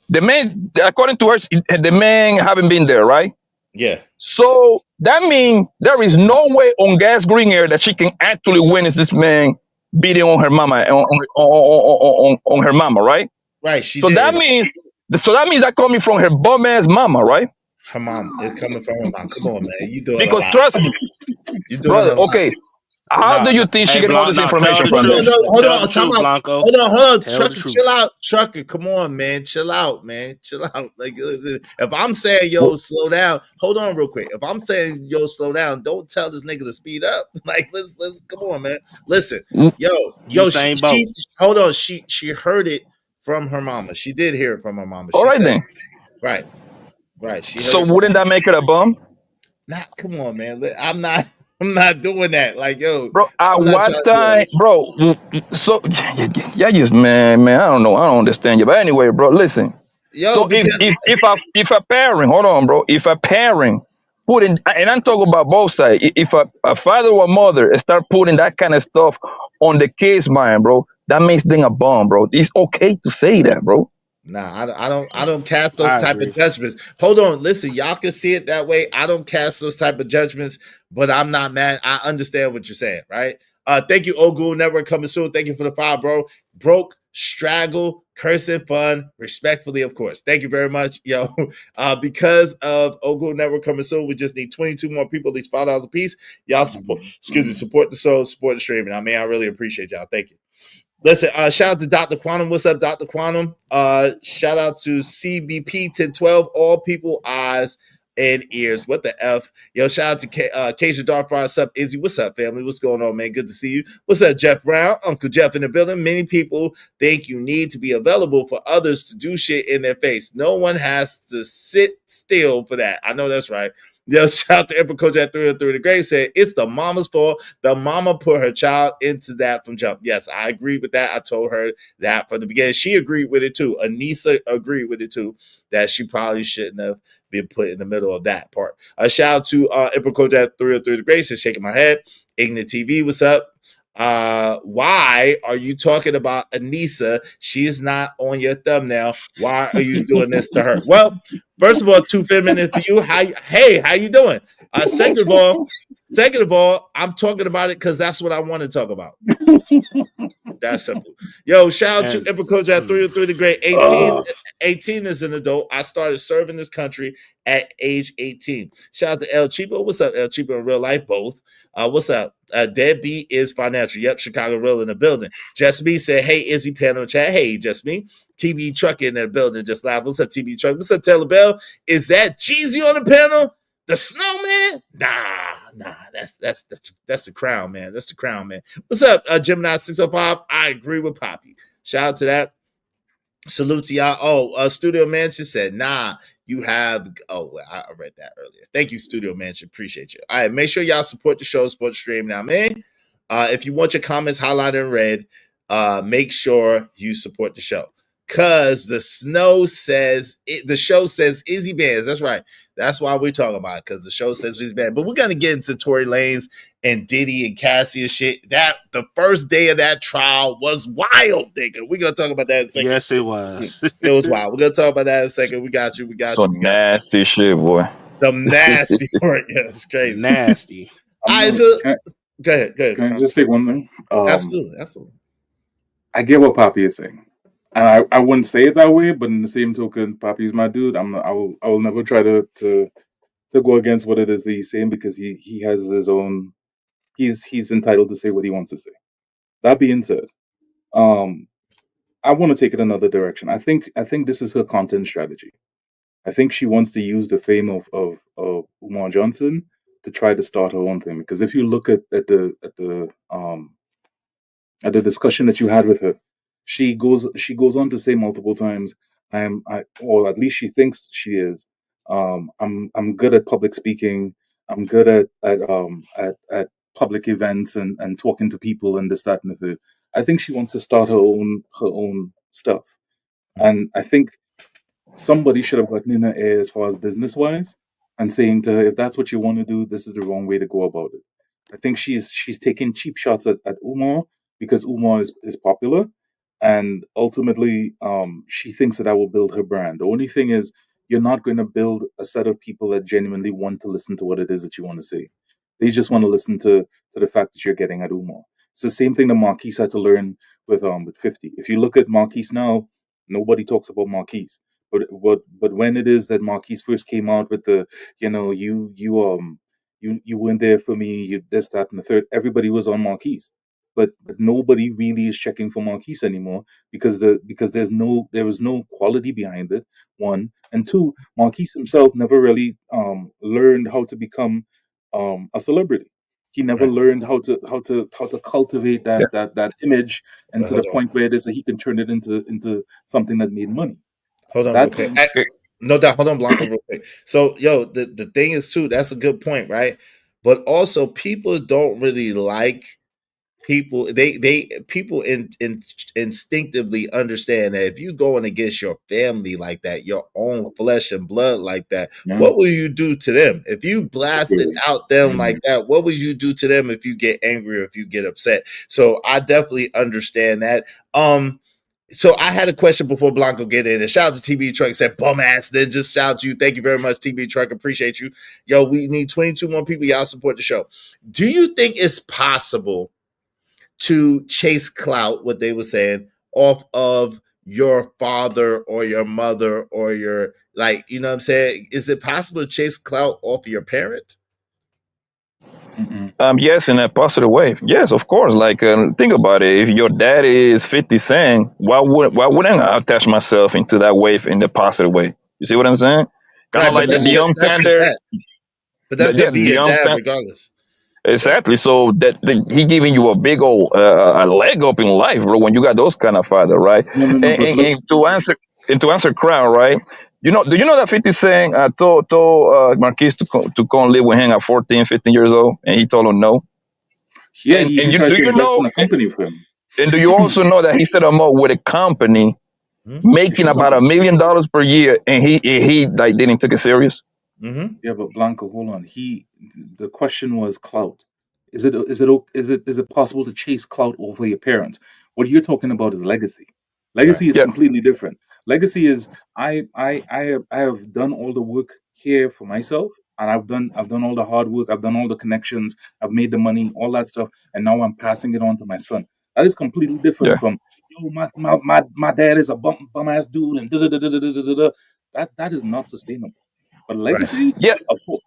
The man, according to her, the man haven't been there, right? Yeah. So that means there is no way on gas green air that she can actually witness this man beating on her mama, on her mama, right? Right. That means that coming from her bum ass mama, right? Her mom. It's coming from her mom. Come on, man. You doing because a lot. Trust me, you doing brother. a lot. Okay, how do you think she getting all this information from? Hold on, Tell Trucker, the truth. chill out, Trucker. Come on, man, chill out. Like, if I'm saying yo, slow down, hold on, real quick. If I'm saying yo, slow down, don't tell this nigga to speed up. Like, let's come on, man. Listen, yo, she hold on. She heard it from her mama. She did hear it from her mama. All right then. Right. So wouldn't that make her a bum? Nah, come on, man. I'm not doing that. Like, yo, bro. At what time, bro? So yeah, just man. I don't know. I don't understand you. But anyway, bro, listen. Yo, so if a parent, hold on, bro. If a parent putting, and I'm talking about both sides. If a father or mother start putting that kind of stuff on the kid's mind, bro, that makes them a bum, bro. It's okay to say that, bro. Nah, I don't cast those type of judgments. Hold on, listen, y'all can see it that way. I don't cast those type of judgments, but I'm not mad. I understand what you're saying, right? Thank you, Ogu Network coming soon. Thank you for the file, bro. Broke, straggle, cursing fun, respectfully, of course. Thank you very much, yo. Because of Ogu Network coming soon, we just need 22 more people, at least $5 a piece. Y'all support the show, support the streaming. I mean, I really appreciate y'all. Thank you. Listen, shout out to Dr. Quantum. What's up, Dr. Quantum? Shout out to CBP 1012, all people, eyes and ears. What the F? Yo, shout out to Keisha Darkfire. What's up, Izzy? What's up, family? What's going on, man? Good to see you. What's up, Jeff Brown? Uncle Jeff in the building. Many people think you need to be available for others to do shit in their face. No one has to sit still for that. I know that's right. Yo, shout out to Emperor Coach at 303 the Great said it's the mama's fault. The mama put her child into that from jump. Yes, I agree with that. I told her that from the beginning. She agreed with it too. Anissa agreed with it too, that she probably shouldn't have been put in the middle of that part. Shout out to Emperor Coach at 303 the Great said shaking my head. Ignorant TV, what's up? Why are you talking about Anissa? She's not on your thumbnail. Why are you doing this to her? Well, first of all, too feminine for you. How you doing? Second of all, I'm talking about it because that's what I want to talk about. That's simple. Yo, shout out to Emperor Coach at 303 the Great. 18 is an adult. I started serving this country at age 18. Shout out to El Cheapo. What's up, El Cheapo in real life? Both. What's up? Deadbeat is financial. Yep, Chicago Real in the building. Just Me said, hey, Izzy panel chat. Hey, Just Me. TB Truck in the building. Just laugh. What's up, TB Truck? What's up, Taylor Bell? Is that Jeezy on the panel? The Snowman? Nah, that's the crown, man. That's the crown, man. What's up, Gemini 605? I agree with Poppy. Shout out to that. Salute to y'all. Oh, Studio Mansion said, nah, you have. Oh, I read that earlier. Thank you, Studio Mansion. Appreciate you. All right, make sure y'all support the show, support the stream. Now, man, if you want your comments highlighted in red, make sure you support the show. Cause the show says Izzy Bands. That's right. That's why we're talking about it. Because the show says Izzy Bands. But we're gonna get into Tory Lanez and Diddy and Cassie and shit. That the first day of that trial was wild, nigga. We're gonna talk about that in a second. Yes, it was. It was wild. We're gonna talk about that in a second. We got you. Some nasty shit, boy. Some nasty work. Yeah, it's crazy. Nasty. All right, go ahead. Can I just say one thing? Absolutely. I get what Poppy is saying. And I wouldn't say it that way, but in the same token, Poppy's my dude. I will never try to go against what it is that he's saying, because he has his own. He's entitled to say what he wants to say. That being said, I want to take it another direction. I think this is her content strategy. I think she wants to use the fame of Umar Johnson to try to start her own thing. Because if you look at the discussion that you had with her, she goes on to say multiple times, or at least she thinks she is. I'm good at public speaking. I'm good at public events and talking to people and this, that, and the third. I think she wants to start her own stuff, and I think somebody should have gotten in her ear as far as business wise and saying to her, if that's what you want to do, this is the wrong way to go about it. I think she's taking cheap shots at Umar because Umar is popular, and ultimately she thinks that will build her brand. The only thing is, you're not going to build a set of people that genuinely want to listen to what it is that you want to say. They just want to listen to the fact that you're getting at Umar. It's the same thing that Marquise had to learn with 50. If you look at Marquise now, nobody talks about Marquise. But when it is that Marquise first came out with the, you weren't there for me, you this, that, and the third, everybody was on Marquise. But nobody really is checking for Marquise anymore because there was no quality behind it. One, and two, Marquise himself never really learned how to become a celebrity. He never learned how to cultivate that image, and to the point where it is that he can turn it into something that made money. Hold on, real quick. No doubt. Hold on, Blanco, real quick. So, the thing is too. That's a good point, right? But also, people don't really like people. People instinctively understand that if you going against your family like that, your own flesh and blood like that, what will you do to them? If you blasted out them like that, what will you do to them if you get angry or if you get upset? So I definitely understand that. So I had a question before Blanco get in. And shout out to TB Truck, said bum ass. Then just shout out to you. Thank you very much, TB Truck. Appreciate you. Yo, we need 22 more people. Y'all support the show. Do you think it's possible to chase clout, what they were saying, off of your father or your mother or your, like, you know what I'm saying? Is it possible to chase clout off of your parent? Yes, in a positive way. Yes, of course. Like, think about it. If your dad is 50 Cent, why wouldn't I attach myself into that wave in the positive way? You see what I'm saying? Kind of like the Deion Sanders. But that's gonna be your dad regardless. Exactly. So that he giving you a big old a leg up in life, bro. When you got those kind of father, right? And to answer Crown, right? Do you know that 50 Cent told Marquise to come live with him at 14, 15 years old, and he told him no? Yeah, he even tried to invest in a company with him. And do you also know that he set him up with a company making about $1 million per year, and he like didn't take it serious? Yeah, but Blanco, hold on. The question was clout. Is it possible to chase clout over your parents? What you're talking about is legacy. Legacy is completely different. Legacy is I have done all the work here for myself, and I've done all the hard work. I've done all the connections. I've made the money, all that stuff, and now I'm passing it on to my son. That is completely different from my dad is a bum ass dude and that is not sustainable. But legacy, of course.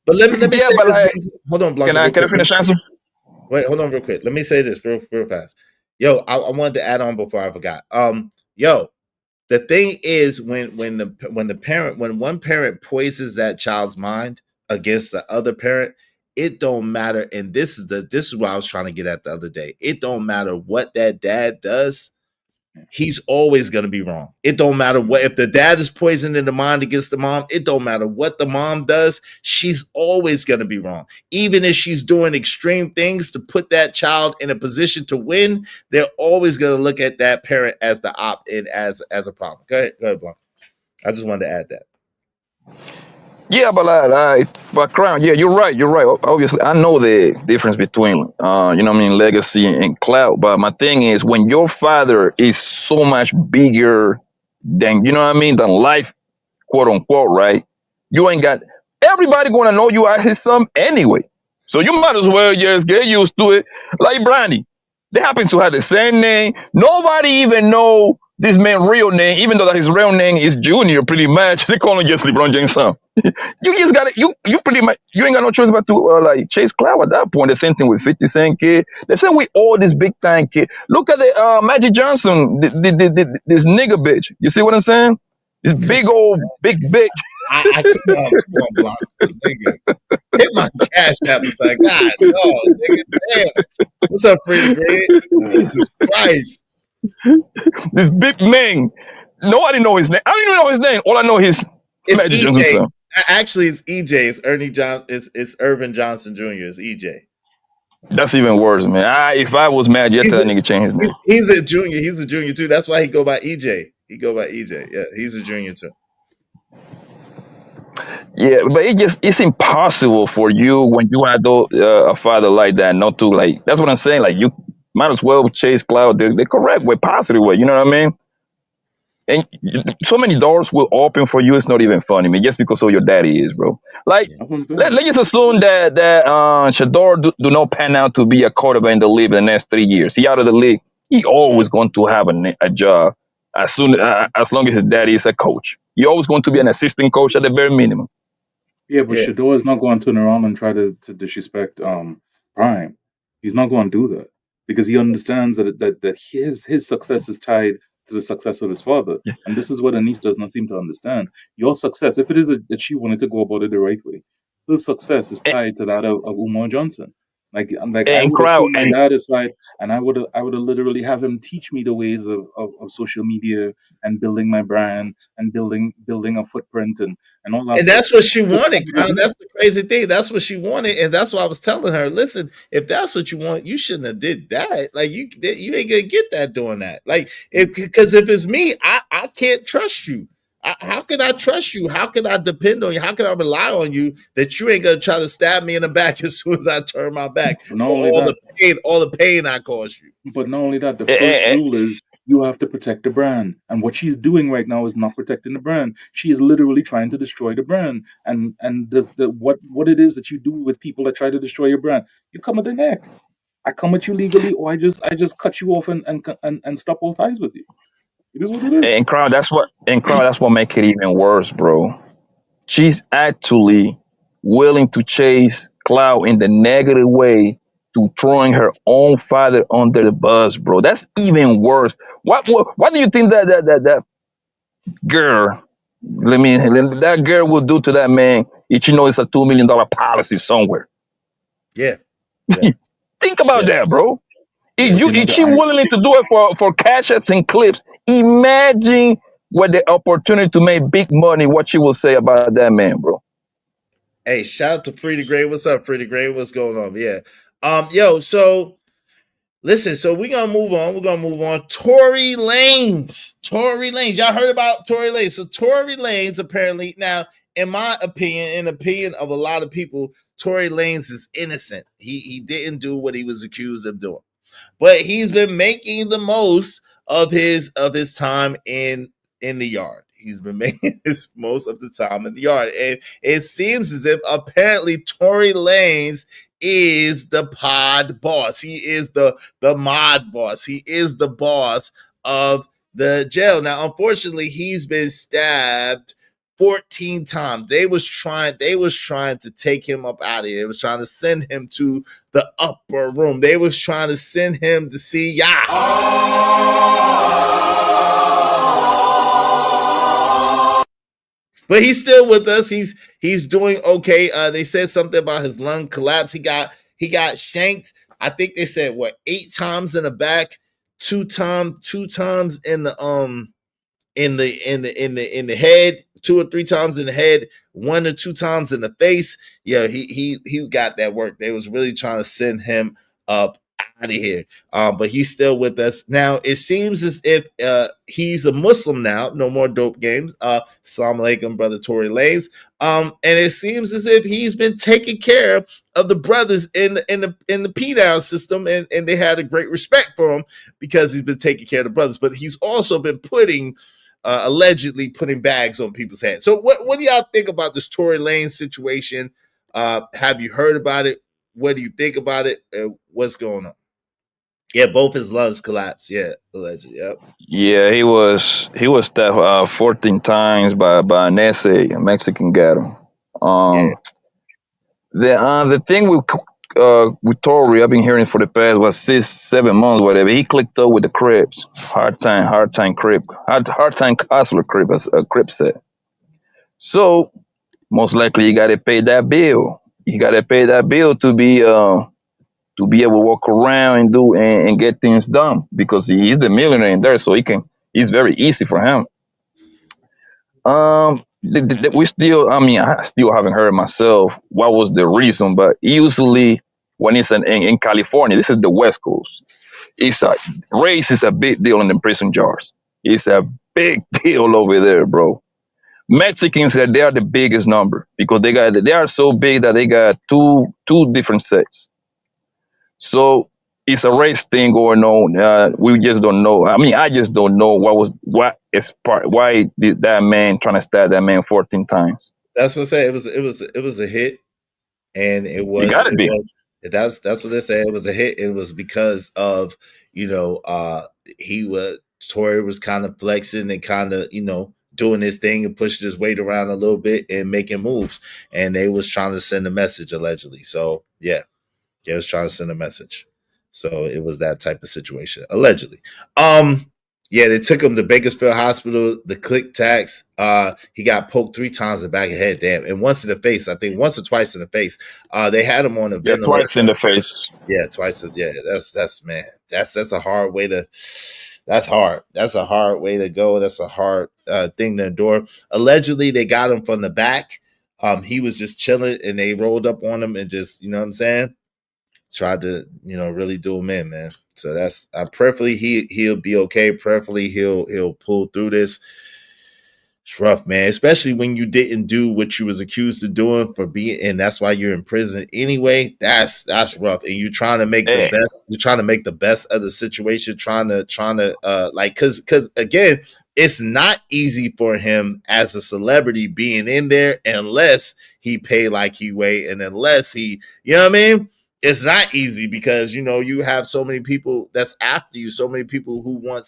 But let me say but this. like, Hold on, Blanco. can I finish answer? Wait, hold on real quick. Let me say this real fast. Yo, I wanted to add on before I forgot. Yo, the thing is when one parent poisons that child's mind against the other parent, it don't matter. And this is what I was trying to get at the other day. It don't matter what that dad does. He's always going to be wrong. It don't matter what, if the dad is poisoning the mind against the mom, it don't matter what the mom does. She's always going to be wrong. Even if she's doing extreme things to put that child in a position to win, they're always going to look at that parent as the opt-in, as a problem. Go ahead, Blanc. I just wanted to add that. Yeah, but Crown, yeah, you're right. Obviously, I know the difference between, legacy and clout. But my thing is, when your father is so much bigger than, than life, quote unquote, right? You ain't got everybody going to know you as his son anyway. So you might as well just get used to it. Like Brandy, they happen to have the same name. Nobody even know this man's real name, even though that his real name is Junior. Pretty much, they call him just LeBron James' son. You just got it. You pretty much you ain't got no choice but to chase clout at that point. The same thing with 50 Cent kid. The same with all this big time kid. Look at the Magic Johnson, this nigga bitch. You see what I'm saying? This big old big bitch. I come on, Block. Nigga. Hit my cash app and say, God, no, nigga, damn. What's up, Freddie Gray? Jesus Christ. This big man. Nobody know his name. I don't even know his name. All I know is Magic Johnson son. Actually, it's EJ. It's Ernie John. It's Irvin Johnson Jr. It's EJ. That's even worse, man. If I was mad, yet that nigga change his name. He's a junior. He's a junior too. That's why he go by EJ. He go by EJ. Yeah, he's a junior too. Yeah, but it's impossible for you when you had a father like that not to like. That's what I'm saying. Like you might as well chase cloud the correct way, positive way. You know what I mean? And so many doors will open for you. It's not even funny, man. Just because of your daddy is, bro. Like, let's just assume that Shador do not pan out to be a quarterback in the league in the next 3 years. He out of the league. He always going to have a job as long as his daddy is a coach. He always going to be an assistant coach at the bare minimum. Yeah, but Shador is not going to turn around and try to disrespect Prime. He's not going to do that because he understands that his success is tied to the success of his father. Yeah. And this is what Anise does not seem to understand. Your success, if it is that she wanted to go about it the right way, her success is tied to that of Umar Johnson. Like I would have pulled my dad aside, and I would have literally have him teach me the ways of social media and building my brand and building a footprint and all that. And that's what she wanted. That's the crazy thing. That's what she wanted, and that's why I was telling her, listen, if that's what you want, you shouldn't have did that. Like you ain't gonna get that doing that. Like because if it's me, I can't trust you. How can I trust you? How can I depend on you? How can I rely on you that you ain't gonna try to stab me in the back as soon as I turn my back? All the pain I caused you. But not only that, the first rule is you have to protect the brand. And what she's doing right now is not protecting the brand. She is literally trying to destroy the brand. And what it is that you do with people that try to destroy your brand, you come at their neck. I come at you legally, or I just cut you off and stop all ties with you. It is what it is. And crowd, that's what make it even worse, bro. She's actually willing to chase clout in the negative way to throwing her own father under the bus, bro. That's even worse. What do you think that girl? That girl will do to that man if she knows it's a $2 million policy somewhere. Yeah. Think about that, bro. If she willing to do it for cash ups and clips, imagine what the opportunity to make big money, what she will say about that man, bro. Hey, shout out to Freddie Gray. What's up, Freddie Gray? What's going on? Yeah. So Listen, so we're gonna move on. We're gonna move on. Tory Lanez. Tory Lanez. Y'all heard about Tory Lanez. So Tory Lanez apparently, now, in my opinion, in opinion of a lot of people, Tory Lanez is innocent. He didn't do what he was accused of doing. But he's been making the most of his time in the yard. He's been making his most of the time in the yard. And it seems as if apparently Tory Lanez is the pod boss. He is the mod boss. He is the boss of the jail. Now, unfortunately, he's been stabbed 14 times. They was trying to take him up out of here. They was trying to send him to the upper room. They was trying to send him to see But he's still with us. He's doing okay. They said something about his lung collapse. He got shanked. I think they said 8 times in the back, 2 times in the head, 2 or 3 times in the head, 1 or 2 times in the face. Yeah, he got that work. They was really trying to send him up out of here. But he's still with us. Now, it seems as if he's a Muslim now. No more dope games. Assalamu alaikum, brother Tory Lanez. And it seems as if he's been taking care of the brothers in the P-Down system, and they had a great respect for him because he's been taking care of the brothers. But he's also been allegedly putting bags on people's heads. So what do y'all think about this Tory Lanez situation? Have you heard about it? What do you think about it? What's going on? Yeah, both his lungs collapsed. Yeah, allegedly. Yep. Yeah, he was stabbed 14 times by an essay, a Mexican got him. The thing with Tory, I've been hearing for the past 6-7 months, whatever. He clicked up with the Crips, hard time hustler Crip, as a Crip said. So most likely you got to pay that bill. You got to pay that bill to be able to walk around and do and get things done, because he's the millionaire in there, so it's very easy for him. We still, I still haven't heard myself what was the reason, but usually when it's in California, this is the West Coast. Race is a big deal in the prison jars. It's a big deal over there, bro. Mexicans, they are the biggest number because they are so big that they got two different sets. So it's a race thing going on. We just don't know. I just don't know why did that man trying to stab that man 14 times. That's what I say. It was a hit, and it was. It gotta be. That's what they say. It was a hit. It was because of Tory was kind of flexing and kind of doing his thing and pushing his weight around a little bit and making moves, and they was trying to send a message allegedly. So yeah. They was trying to send a message. So it was that type of situation, allegedly. Yeah, they took him to Bakersfield Hospital, the click tax. He got poked 3 times in the back of the head, damn. And once in the face, I think once or twice in the face. They had him on a ventilator. Twice in the face. Yeah, twice. Yeah, that's man. That's a hard way to that's hard. That's a hard way to go. That's a hard thing to endure. Allegedly, they got him from the back. He was just chilling and they rolled up on him and just, you know what I'm saying? Tried to, really do him in, man. So that's preferably he'll be okay. Preferably he'll pull through this. It's rough, man, especially when you didn't do what you was accused of doing and that's why you're in prison anyway. That's rough. And you're trying to make the best. You're trying to make the best of the situation. Trying to because again, it's not easy for him as a celebrity being in there unless he pay like he weigh and unless he, you know what I mean. It's not easy because you have so many people that's after you, so many people who want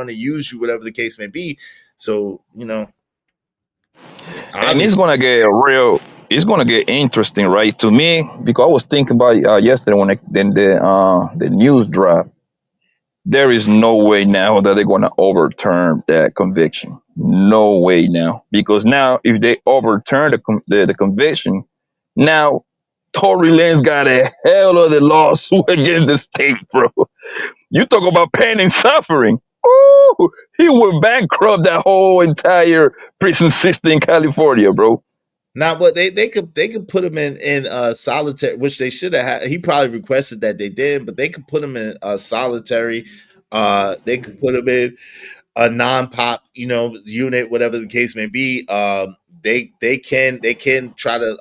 to use you, whatever the case may be. So and it's gonna get interesting, right? To me, because I was thinking about yesterday when the news dropped. There is no way now that they're gonna overturn that conviction. No way now, because now if they overturn the conviction, now Tory Lanez got a hell of a lawsuit against the state, bro. You talk about pain and suffering. Ooh, he would bankrupt that whole entire prison system in California, bro. Now, what they could put him in solitary, which they should have had. He probably requested that they did, but they could put him in solitary. They could put him in a non-pop, unit, whatever the case may be. They can try to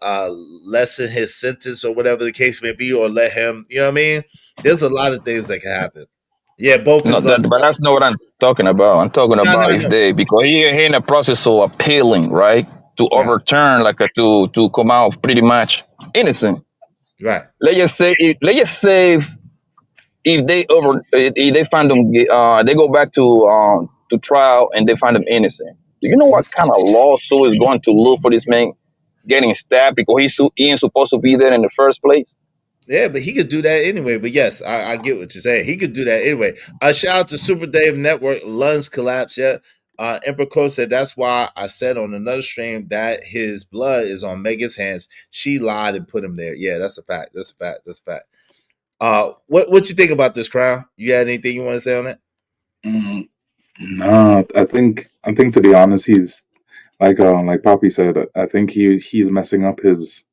lessen his sentence or whatever the case may be, or let him. You know what I mean? There's a lot of things that can happen. Yeah, both No, his lungs. but that's not what I'm talking about. I'm talking No, about no, if no. they, because he in the process of appealing, right, to Right, overturn, like to come out pretty much innocent. right. Let's say if they if they find them, they go back to trial and they find them innocent. Do you know what kind of lawsuit is going to look for this man getting stabbed because he ain't supposed to be there in the first place? Yeah, but he could do that anyway. But yes, I get what you're saying. He could do that anyway. Shout out to Super Dave Network, lungs collapse. Yeah. Emperor Cole said that's why I said on another stream that his blood is on Megan's hands. She lied and put him there. Yeah, that's a fact. That's a fact. That's a fact. What you think about this, Crown? You had anything you want to say on that? No, I think to be honest, he's like Poppy said. I think he's messing up his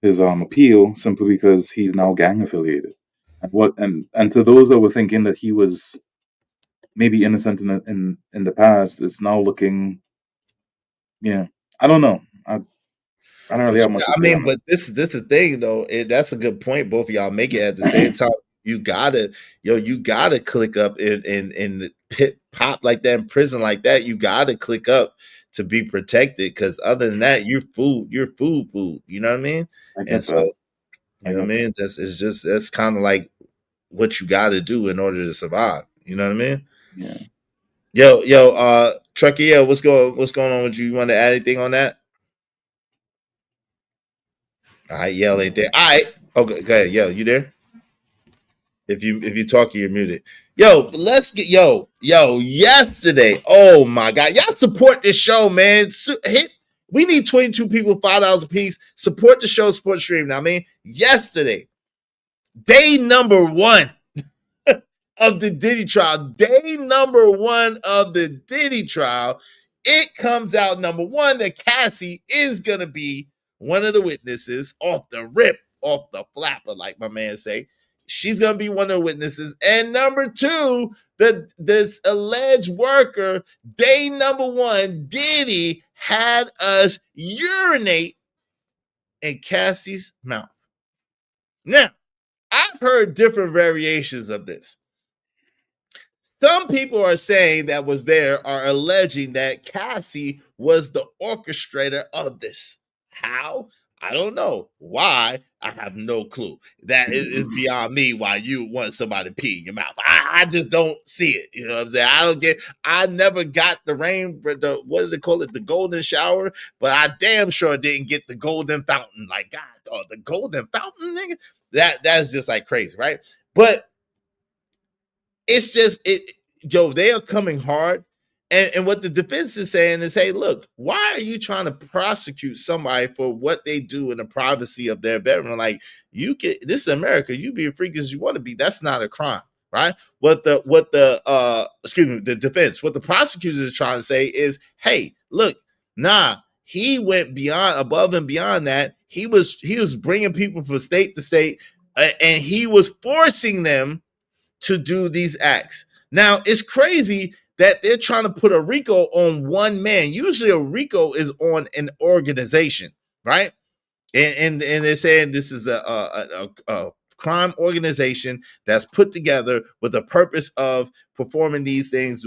appeal simply because he's now gang affiliated. And to those that were thinking that he was maybe innocent in the past, it's now looking, yeah. I don't know. I don't really have much to I say mean, on it. but this the thing though. That's a good point. Both of y'all make it at the same time. You gotta click up in the pit pop like that in prison like that. You gotta click up to be protected, because other than that, you're food. You're food. You know what I mean? I And get so, that. you know what I mean? That's kind of like what you got to do in order to survive. You know what I mean? Yeah. Yo, Truckee, what's going on with you? You want to add anything on that? All right, Yell ain't there. All right, okay, go ahead, Yo, you there? If you talk, you're muted. Yo, let's get yesterday. Oh my God, y'all support this show, man. Hit. We need 22 people, $5 a piece. Support the show, support stream. Now, I mean, yesterday, day number 1 of the Diddy trial. Day number 1 of the Diddy trial. It comes out, number 1, that Cassie is going to be one of the witnesses off the rip, off the flapper, like my man say. She's going to be one of the witnesses. And number 2, this alleged worker, day number 1, Diddy had us urinate in Cassie's mouth. Now, I've heard different variations of this. Some people are saying that was there are alleging that Cassie was the orchestrator of this. How? I don't know. Why? I have no clue. That is beyond me why you want somebody to pee in your mouth. I just don't see it. You know what I'm saying? I never got what do they call it? The golden shower, but I damn sure didn't get the golden fountain. Like, God, the golden fountain, nigga. That's just like crazy, right? But it's just they are coming hard. And what the defense is saying is, hey, look, why are you trying to prosecute somebody for what they do in the privacy of their bedroom? Like, this is America, you be as freaky as you want to be. That's not a crime, right? The defense, what the prosecutors are trying to say is, hey, look, he went above and beyond that. He was bringing people from state to state, and he was forcing them to do these acts. Now, it's crazy that they're trying to put a RICO on one man. Usually a RICO is on an organization, right? And they're saying this is a crime organization that's put together with the purpose of performing these things.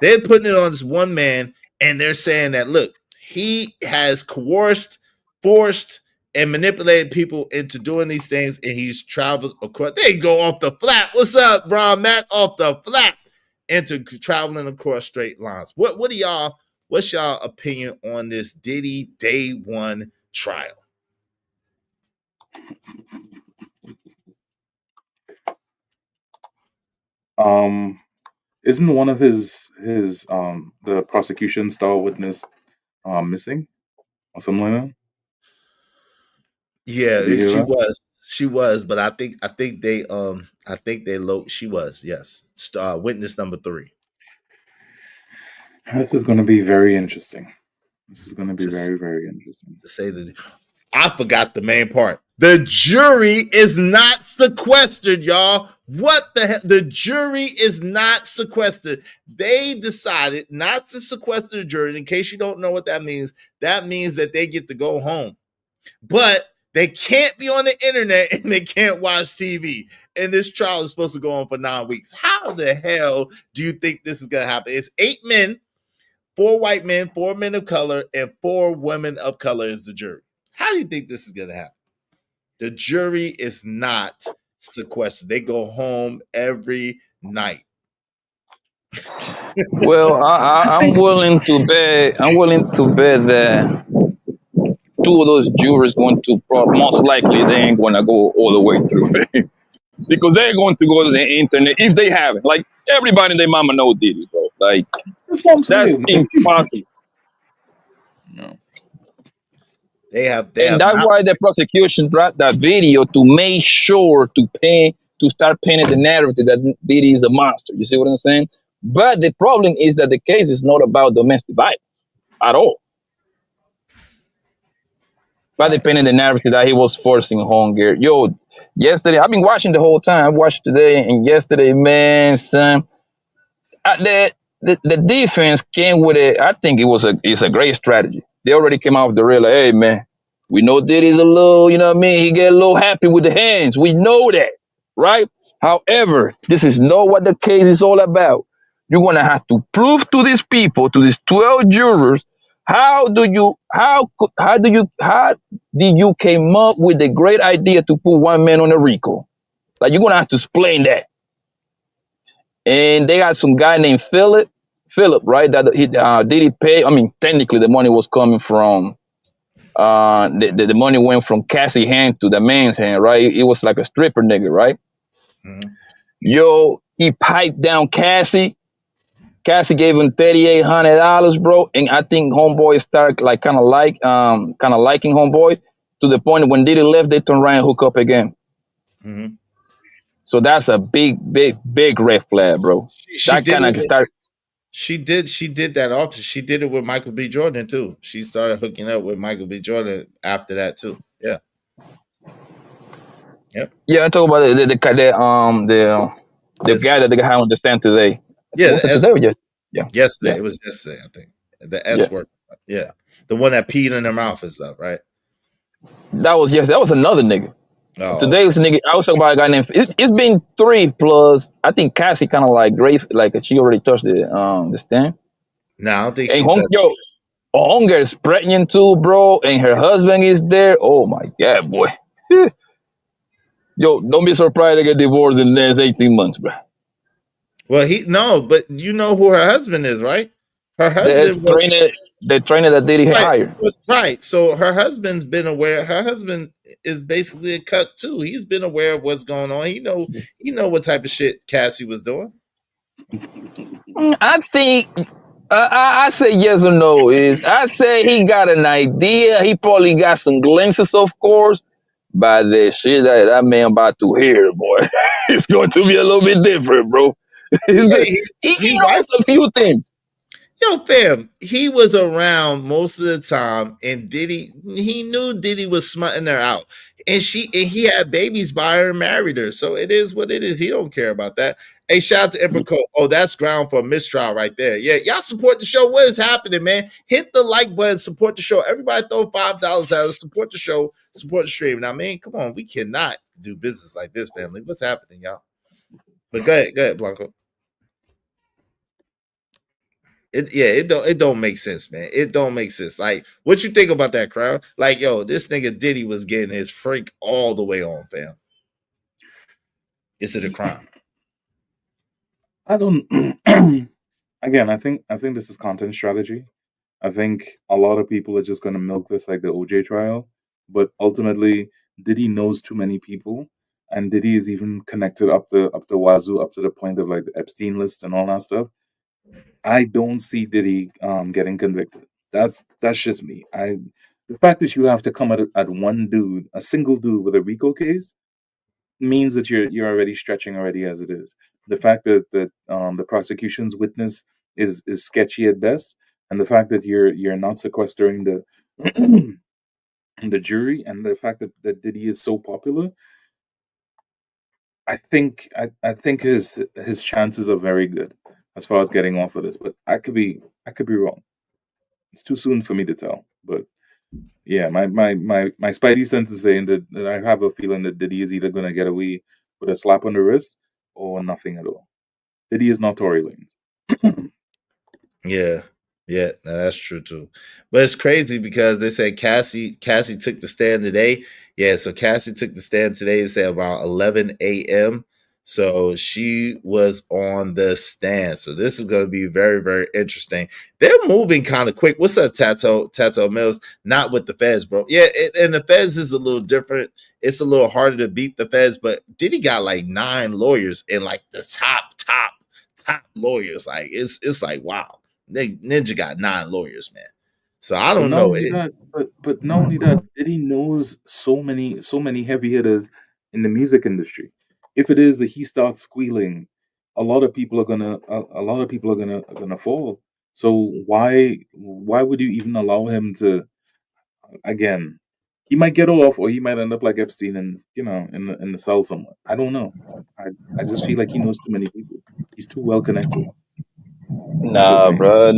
They're putting it on this one man, and they're saying that, look, he has coerced, forced, and manipulated people into doing these things, and he's traveled across. They go off the flap. What's up, Brian Mac? Off the flap into traveling across straight lines. What's y'all opinion on this Diddy day 1 trial? Isn't one of his the prosecution star witness missing or something like that? Yeah, Did you hear that? she was, but I think she was, yes. Witness number 3. This is going to be very interesting. This is going to be very, very interesting. To say that I forgot the main part. The jury is not sequestered, y'all. What the hell? The jury is not sequestered. They decided not to sequester the jury. In case you don't know what that means that they get to go home. But they can't be on the internet and they can't watch TV. And this trial is supposed to go on for 9 weeks. How the hell do you think this is going to happen? It's 8 men, 4 white men, 4 men of color, and 4 women of color is the jury. How do you think this is going to happen? The jury is not sequestered. They go home every night. Well, I'm willing to bet. I'm willing to bet that 2 of those jurors going to most likely they ain't going to go all the way through because they're going to go to the internet if they haven't. Like everybody and their mama know Diddy, bro. Like that's impossible. No. They have And that's not. why the prosecution brought that video to make sure to start painting the narrative that Diddy is a monster. You see what I'm saying? But the problem is that the case is not about domestic violence at all. But they painted the narrative that he was forcing hunger. Yo, yesterday I've been watching the whole time. I watched today and yesterday, man, son. The defense came with it. I think it's a great strategy. They already came out with the real, like, hey man, we know Diddy's a little, you know what I mean? He get a little happy with the hands. We know that, right? However, this is not what the case is all about. You're gonna have to prove to these people, to these 12 jurors, how did you came up with the great idea to put one man on a RICO? Like you're gonna have to explain that. And they got some guy named Philip, right? That did he pay? I mean, technically, the money was coming from the money went from Cassie's hand to the man's hand, right? It was like a stripper nigga, right? Mm-hmm. Yo, he piped down Cassie. Cassie gave him $3,800, bro, and I think Homeboy started like kind of liking Homeboy to the point when Diddy left, they turned around and hook up again. Mm-hmm. So that's a big red flag, bro. She did that often. She did it with Michael B. Jordan too. She started hooking up with Michael B. Jordan after that too. Yeah. Yep. Yeah, I talk about the guy that they had on the stand today. Yeah, Was it today or just? Yeah. Yesterday. Yeah. It was yesterday, I think. The S word. Yeah. The one that peed in their mouth and stuff, right? That was yesterday. That was another nigga. Oh, Today was a nigga. I was talking about a guy named. It's been 3 plus. I think Cassie kind of like great. Like she already touched the stand. No, I don't think and she touched. Yo, Hunger is pregnant too, bro, and her husband is there. Oh my god, boy. Yo, don't be surprised they get divorced in the next 18 months, bro. Well, but you know who her husband is, right? Her husband the trainer that Diddy hired. Right. So her husband's been aware. Her husband is basically a cut too. He's been aware of what's going on. He know what type of shit Cassie was doing. I think I say yes or no. I say he got an idea. He probably got some glimpses, of course, but the shit that man about to hear, boy, it's going to be a little bit different, bro. He knows a few things. Yo, fam, he was around most of the time, and he knew Diddy was smutting her out, and he had babies by her and married her. So it is what it is. He don't care about that. Hey, shout out to Emperor Cole. Oh, that's ground for a mistrial right there. Yeah, y'all support the show. What is happening, man? Hit the like button, support the show. Everybody throw $5 at us, support the show, support the stream. Now, man, come on, we cannot do business like this, family. What's happening, y'all? But go ahead, Blanco. It don't make sense, man. It don't make sense. Like, what you think about that, crowd? Like, yo, this nigga Diddy was getting his freak all the way on, fam. Is it a crime? I don't. Again, I think this is content strategy. I think a lot of people are just going to milk this like the OJ trial, but ultimately, Diddy knows too many people, and Diddy is even connected up the wazoo, up to the point of like the Epstein list and all that stuff. I don't see Diddy getting convicted. That's just me. The fact that you have to come at one dude, a single dude with a RICO case, means that you're already stretching already as it is. The fact that the prosecution's witness is sketchy at best and the fact that you're not sequestering the the jury, and the fact that Diddy is so popular, I think his chances are very good as far as getting off of this. But I could be wrong. It's too soon for me to tell. But yeah, my spidey sense is saying that I have a feeling that Diddy is either gonna get away with a slap on the wrist or nothing at all. Diddy is not Tory Lanez. Yeah, yeah, that's true too. But it's crazy because they say Cassie took the stand today. Yeah, so Cassie took the stand today. It said around 11 a.m. So she was on the stand. So this is going to be very, very interesting. They're moving kind of quick. What's up, Tato Mills? Not with the Feds, bro. Yeah, and the Feds is a little different. It's a little harder to beat the Feds, but Diddy got like 9 lawyers and like the top lawyers. Like it's like wow. Ninja got 9 lawyers, man. So I But don't not know. only that, but not only that, Diddy knows so many heavy hitters in the music industry. If it is that he starts squealing, a lot of people are gonna fall. So why would you even allow him to? Again, he might get off, or he might end up like Epstein, and in the cell somewhere. I don't know. I just feel like he knows too many people. He's too well connected. That's just Nah, me. bro,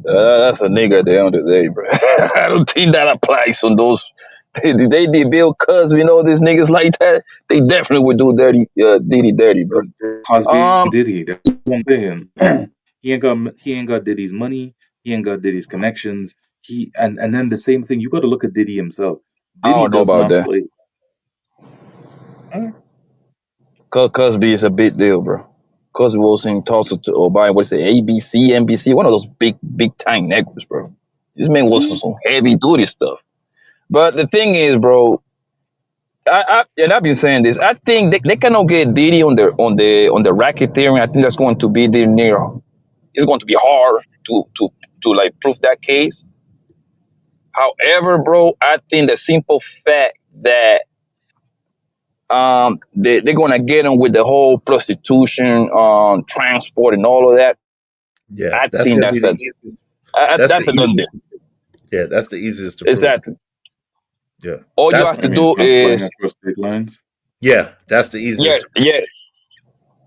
that's a nigga at the end of the day, bro. I don't think that applies on those. They did Bill Cosby and all these niggas like that. They definitely would do Diddy dirty, bro. Cosby Diddy. That's what I'm saying. He ain't got Diddy's money. He ain't got Diddy's connections. And then the same thing. You got to look at Diddy himself. I Diddy don't know does about not that. play. Cosby is a big deal, bro. Cosby was in talks to Obama. What's it, ABC, NBC? One of those big time networks, bro. This man was for some heavy duty stuff. But the thing is, bro, and I've been saying this. I think they cannot get Diddy on the racketeering. I think that's going to be near. It's going to be hard to like prove that case. However, bro, I think the simple fact that they're gonna get him with the whole prostitution, transport, and all of that. Yeah, I that's think gonna be the easiest. That's the that's a done deal. easiest. Yeah, that's the easiest to prove. Exactly. Yeah, All you that's have to do Transporting is across state lines. yeah, that's the yeah, easiest. yeah.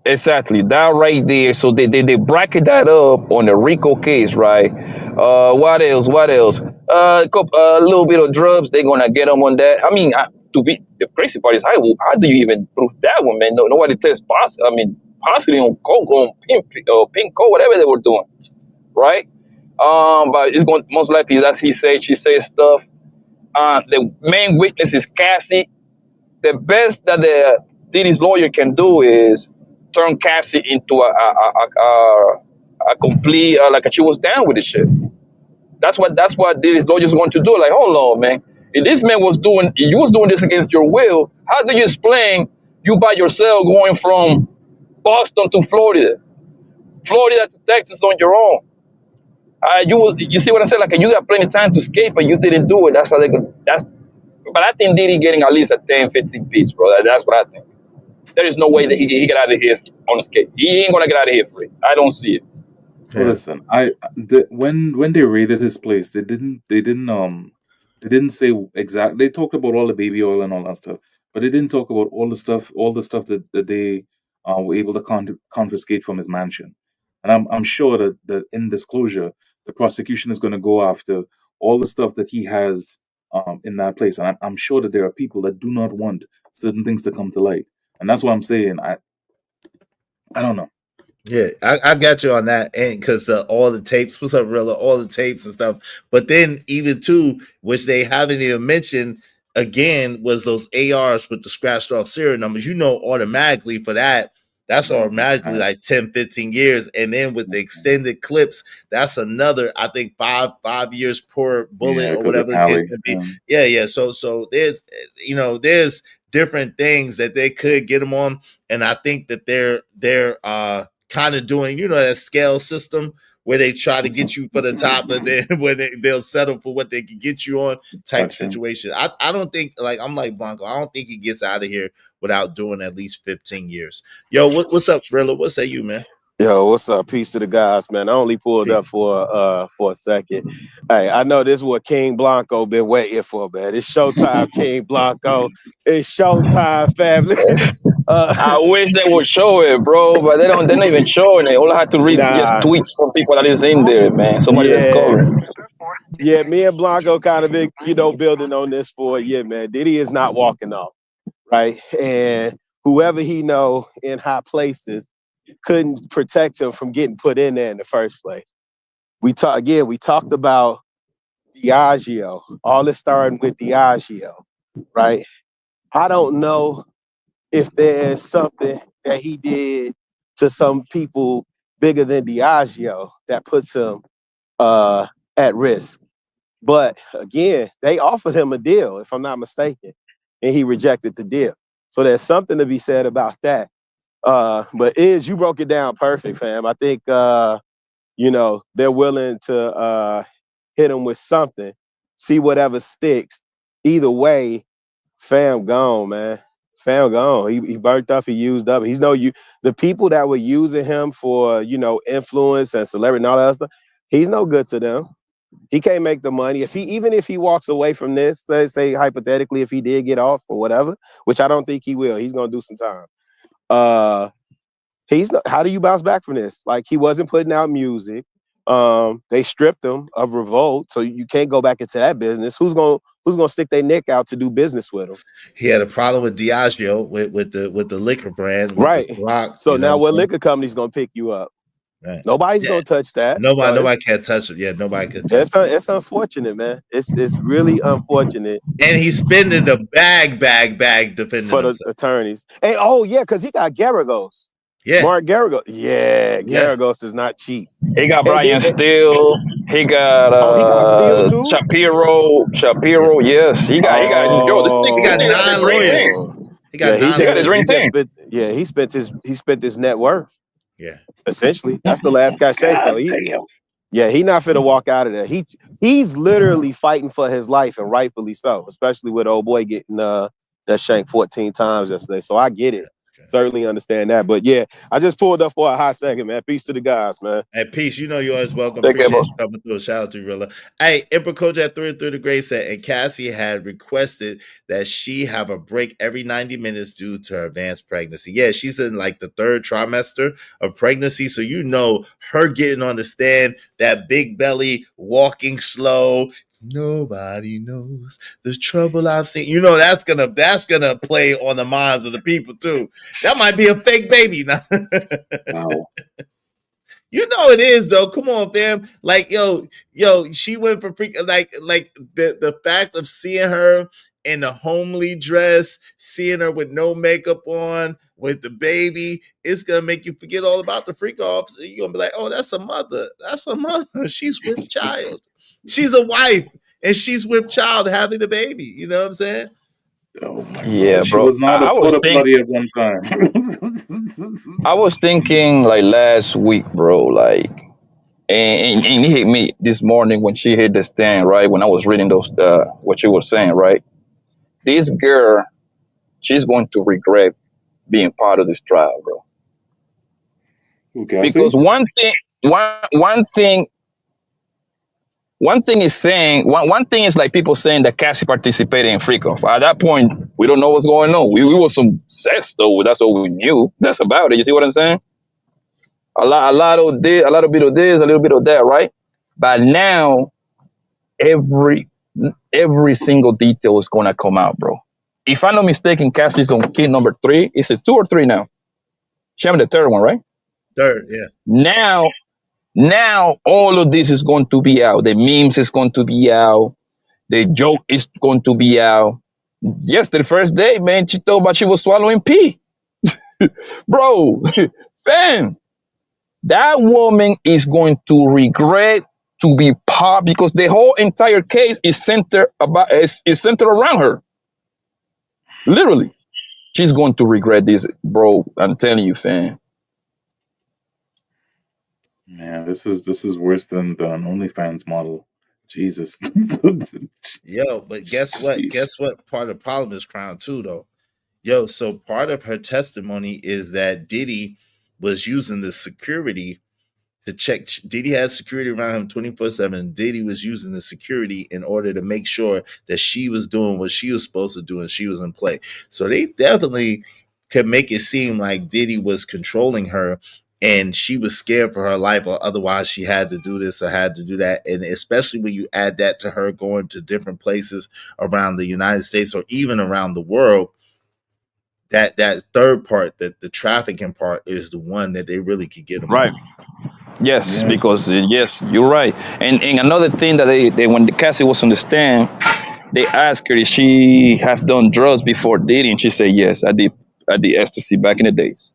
Exactly, that right there. So they bracket that up on the Rico case, right? What else? What else? A little bit of drugs. They're gonna get them on that. I mean, to be the crazy part is how do you even prove that one, man? No, nobody tests possibly on coke, on pink coke, whatever they were doing, right? But it's going most likely that's he said, she said stuff. The main witness is Cassie. The best that the Diddy's lawyer can do is turn Cassie into a complete like she was down with the shit. That's what Diddy's lawyers want to do. Like, hold on, man. If this man was doing, you was doing this against your will, how do you explain you by yourself going from Boston to Florida to Texas on your own? You see what I said? Like, you got plenty of time to escape, but you didn't do it. That's how they could. But I think Diddy getting at least a 10, 15 piece, bro. That's what I think. There is no way that he get out of here on escape. He ain't gonna get out of here free. I don't see it. Well, listen, when they raided his place, they didn't say exact. They talked about all the baby oil and all that stuff, but they didn't talk about all the stuff that they were able to confiscate from his mansion. And I'm sure that in disclosure, the prosecution is going to go after all the stuff that he has in that place, and I'm sure that there are people that do not want certain things to come to light, and that's what I'm saying. I don't know. Yeah, I got you on that, and because all the tapes, what's up, Rilla? All the tapes and stuff. But then even too, which they haven't even mentioned again, was those ARs with the scratched off serial numbers. You know, automatically for that, that's automatically like 10, 15 years, and then with the extended clips, that's another, I think, five years per bullet Yeah, or because of whatever the case Tally. may be. Yeah. So there's there's different things that they could get them on, and I think that they're kind of doing, that scale system where they try to get you for the top, and then when they'll settle for what they can get you on type situation. I don't think, like, I'm like Blanco, I don't think he gets out of here without doing at least 15 years. Yo, what's up, Thriller? What say you, man? Yo, what's up? Peace to the guys, man. I only pulled up for a second. Hey, I know this is what King Blanco been waiting for, man. It's showtime, King Blanco. It's showtime, family. I wish they would show it, bro, but they don't. They're not even showing it. All I have to read just Nah, tweets from people that is in there, man. Somebody that's yeah, covering. yeah. Me and Blanco kind of been, building on this for a year, man. Diddy is not walking off, right? And whoever he know in high places couldn't protect him from getting put in there in the first place. We talked about Diageo. All this starting with Diageo, right? I don't know if there's something that he did to some people bigger than Diageo that puts him at risk. But again, they offered him a deal, if I'm not mistaken, and he rejected the deal. So there's something to be said about that. But you broke it down perfect, fam. I think they're willing to hit him with something, see whatever sticks. Either way, fam gone, man. Fam gone. He burnt up, he used up. The people that were using him for, influence and celebrity and all that stuff, he's no good to them. He can't make the money. Even if he walks away from this, say hypothetically, if he did get off or whatever, which I don't think he will, he's gonna do some time. How do you bounce back from this? Like, he wasn't putting out music. They stripped him of Revolt, so you can't go back into that business. Who's gonna stick their neck out to do business with him? He had a problem with Diageo with the liquor brand, with right? the Ciroc, so now what liquor company's gonna pick you up? Right. Nobody's gonna touch that. Nobody can touch it. Yeah, nobody can touch it. It's unfortunate, man. It's really unfortunate. And he's spending the bag defending for the himself. attorneys. And because he got Garagos. Yeah. Mark Garagos. Yeah, Garagos is not cheap. He got Brian Steele. He got he got Steele too? Shapiro. Yes, he got. Yo, this nigga he got 9 lawyers. He got 9 He got his ring thing. He spent his net worth. Yeah. Essentially, that's the last guy's thing. So he not finna walk out of there. He's literally fighting for his life, and rightfully so, especially with old boy getting that shanked 14 times yesterday. So I get it. Certainly understand that. But yeah, I just pulled up for a hot second, man. Peace to the guys, man. Hey, peace. You always welcome. Appreciate you coming through. Shout out to you, Rilla. Hey, Emperor Coach at 3 the Great said, and Cassie had requested that she have a break every 90 minutes due to her advanced pregnancy. Yeah, she's in like the 3rd trimester of pregnancy. So her getting on the stand, that big belly, walking slow. Nobody knows the trouble I've seen. That's gonna play on the minds of the people too. That might be a fake baby. Wow. It is though. Come on, fam. Like, yo, she went for like the fact of seeing her in a homely dress, seeing her with no makeup on, with the baby, it's gonna make you forget all about the freak offs. You're gonna be like, oh, that's a mother. That's a mother. She's with child. She's a wife, and she's with child having a baby. You know what I'm saying? Oh my yeah, God. She bro. was not a porta potty at one time. I was thinking like last week, bro. Like, and he hit me this morning when she hit the stand, right? When I was reading those, what she was saying, right? This girl, she's going to regret being part of this trial, bro. Okay, because one thing is saying one thing is like people saying that Cassie participated in freak off. At that point, we don't know what's going on. We were some obsessed though. That's all we knew. That's about it. You see what I'm saying? A lot of this, a little bit of this, a little bit of that, right? But now every single detail is gonna come out, bro. If I'm not mistaken, Cassie's on kid number 3. Is it 2 or 3 now? She having the 3rd one, right? 3rd, yeah. Now all of this is going to be out. The memes is going to be out. The joke is going to be out. Yes, the first day, man, she told about she was swallowing pee. Bro, fam, that woman is going to regret to be part because the whole entire case is centered around her. Literally. She's going to regret this, bro. I'm telling you, fam. Man, this is worse than an OnlyFans model. Jesus. Yo, but guess what? Jeez. Guess what? Part of the problem is Crown too, though. Yo, so part of her testimony is that Diddy was using the security to check. Diddy had security around him 24/7. Diddy was using the security in order to make sure that she was doing what she was supposed to do and she was in play. So they definitely could make it seem like Diddy was controlling her and she was scared for her life, or otherwise she had to do this or had to do that. And especially when you add that to her going to different places around the United States or even around the world, that third part, that the trafficking part, is the one that they really could get them Right. on. Yes, Yeah. because yes, you're right. And another thing that they when the Cassie was on the stand, they asked her if she have done drugs before Diddy, and she said yes, I did ecstasy back in the days.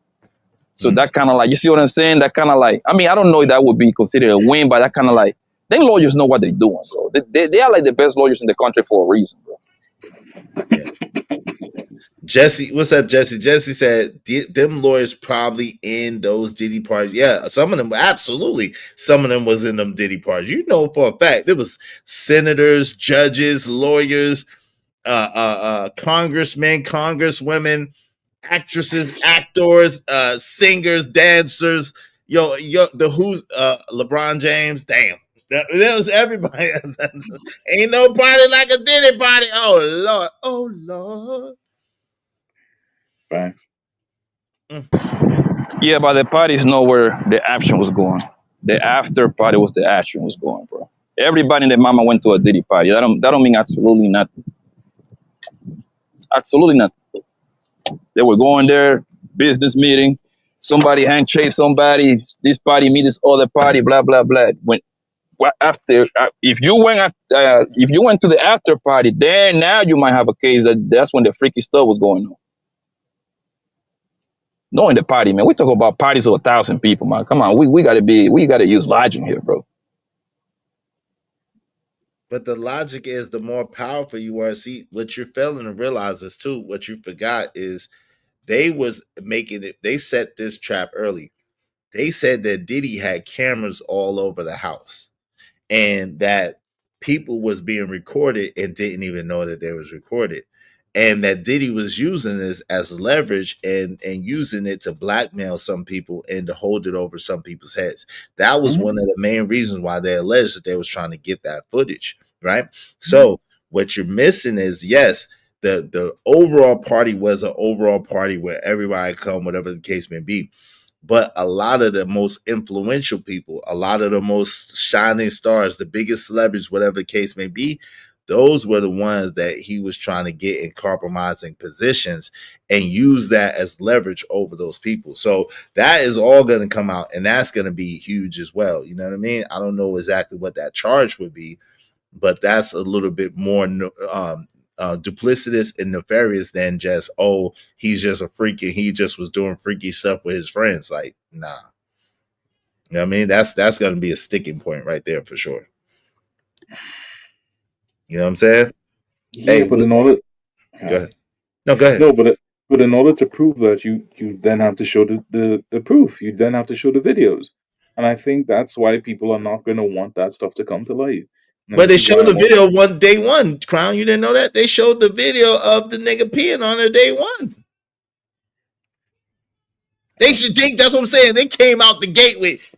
So that kind of like, you see what I'm saying? That kind of like, I mean, I don't know if that would be considered a win, but that kind of like, them lawyers know what they're doing, bro. They are like the best lawyers in the country for a reason, bro. Jesse, what's up, Jesse? Jesse said them lawyers probably in those Diddy parties. Yeah, some of them, absolutely. Some of them was in them Diddy parties. You know for a fact. There was senators, judges, lawyers, congressmen, congresswomen, actresses, actors, singers, dancers. Yo, the Who's LeBron James. Damn. That was everybody. Ain't no party like a Diddy party. Oh Lord. Oh Lord. Thanks. Yeah, but the parties know where the action was going. The after party was the action was going, bro. Everybody in the mama went to a Diddy party. That don't mean absolutely nothing. Absolutely nothing. They were going there, business meeting. Somebody handshake somebody. This party meet this other party. Blah blah blah. When after if you went to the after party, then now you might have a case that's when the freaky stuff was going on. No, in the party, man. We talk about parties of 1,000 people, man. Come on, we gotta use logic here, bro. But the logic is the more powerful you are. See, what you're failing to realize is too, what you forgot is they was making it, they set this trap early. They said that Diddy had cameras all over the house and that people was being recorded and didn't even know that they was recorded. And that Diddy was using this as leverage and using it to blackmail some people and to hold it over some people's heads. That was one of the main reasons why they alleged that they was trying to get that footage, right? So what you're missing is, yes, the overall party was an overall party where everybody come, whatever the case may be. But a lot of the most influential people, a lot of the most shining stars, the biggest celebrities, whatever the case may be, those were the ones that he was trying to get in compromising positions and use that as leverage over those people. So that is all going to come out, and that's going to be huge as well. You know what I mean? I don't know exactly what that charge would be, but that's a little bit more duplicitous and nefarious than just, oh, he's just a freak and he just was doing freaky stuff with his friends. Like, nah. You know what I mean? That's going to be a sticking point right there for sure. You know what I'm saying? Yeah, hey, but in order, go ahead. No, go ahead. No, but in order to prove that, you then have to show the proof. You then have to show the videos, and I think that's why people are not going to want that stuff to come to light. But they showed the video day one, Crown. You didn't know that? They showed the video of the nigga peeing on her day one. They should think, that's what I'm saying. They came out the gate with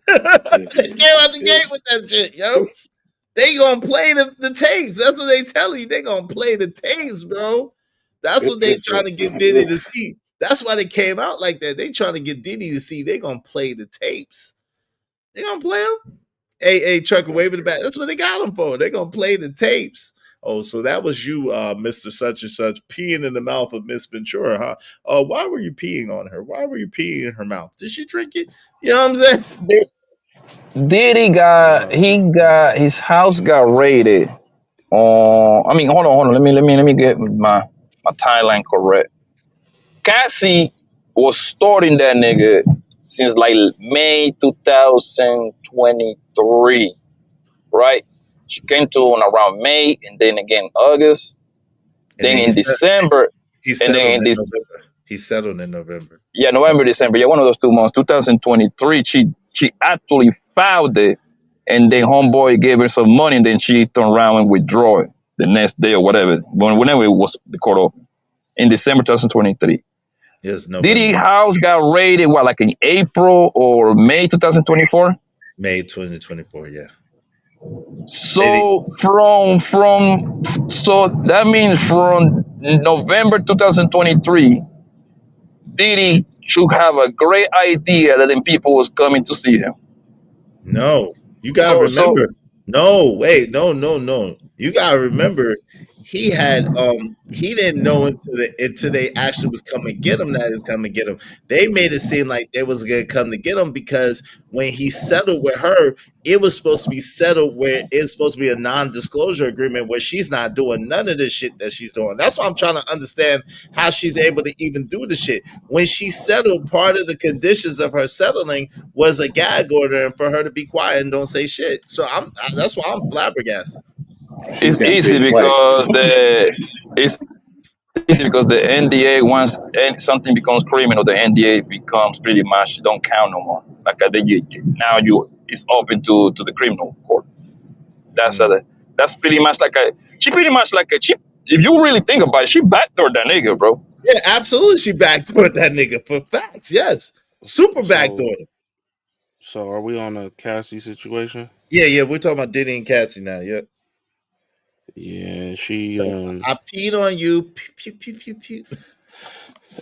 they came out the gate with that shit, yo. They gonna play the tapes. That's what they tell you. They gonna play the tapes, bro. That's what they trying to get Diddy to see. That's why they came out like that. They trying to get Diddy to see. They gonna play the tapes. They gonna play them. Hey, Trucker, wave in the back. That's what they got them for. They gonna play the tapes. Oh, so that was you, Mr. Such and Such, peeing in the mouth of Miss Ventura, huh? Oh, why were you peeing on her? Why were you peeing in her mouth? Did she drink it? You know what I'm saying? Diddy got his house got raided. I mean, hold on. Let me get my timeline correct. Cassie was storing that nigga since like May 2023, right? She came to him around May, and then again August, And then in December, he and then settled in in this, November. He settled in November. yeah, November, December, yeah, one of those 2 months, 2023. She actually filed it, and then homeboy gave her some money, and then she turned around and withdrew it the next day or whatever, whenever it was the court open in December 2023. Yes, Diddy November. house got raided, what, like in April or May 2024? May 2024, yeah. So so that means from November 2023, Diddy should have a great idea that then people was coming to see him. No, you gotta So remember. No, wait, no. You gotta remember, he didn't know until they actually was coming to get him that is coming to get him. They made it seem like they was gonna come to get him because when he settled with her, it was supposed to be settled where it's supposed to be a non-disclosure agreement where she's not doing none of this shit that she's doing. That's why I'm trying to understand how she's able to even do the shit. When she settled, part of the conditions of her settling was a gag order and for her to be quiet and don't say shit. So that's why I'm flabbergasted. She's it's getting easy paid twice. because it's easy because the NDA once something becomes criminal, the NDA becomes pretty much don't count no more. Like now it's open to the criminal court. That's pretty much like she pretty much like a she. If you really think about it, she backdoored that nigga, bro. Yeah, absolutely. She backdoored that nigga for facts. Yes, super So, backdoored him. so are we on a Cassie situation? Yeah. We're talking about Diddy and Cassie now. Yeah. Yeah, she. So I peed on you. Pew, pew, pew, pew.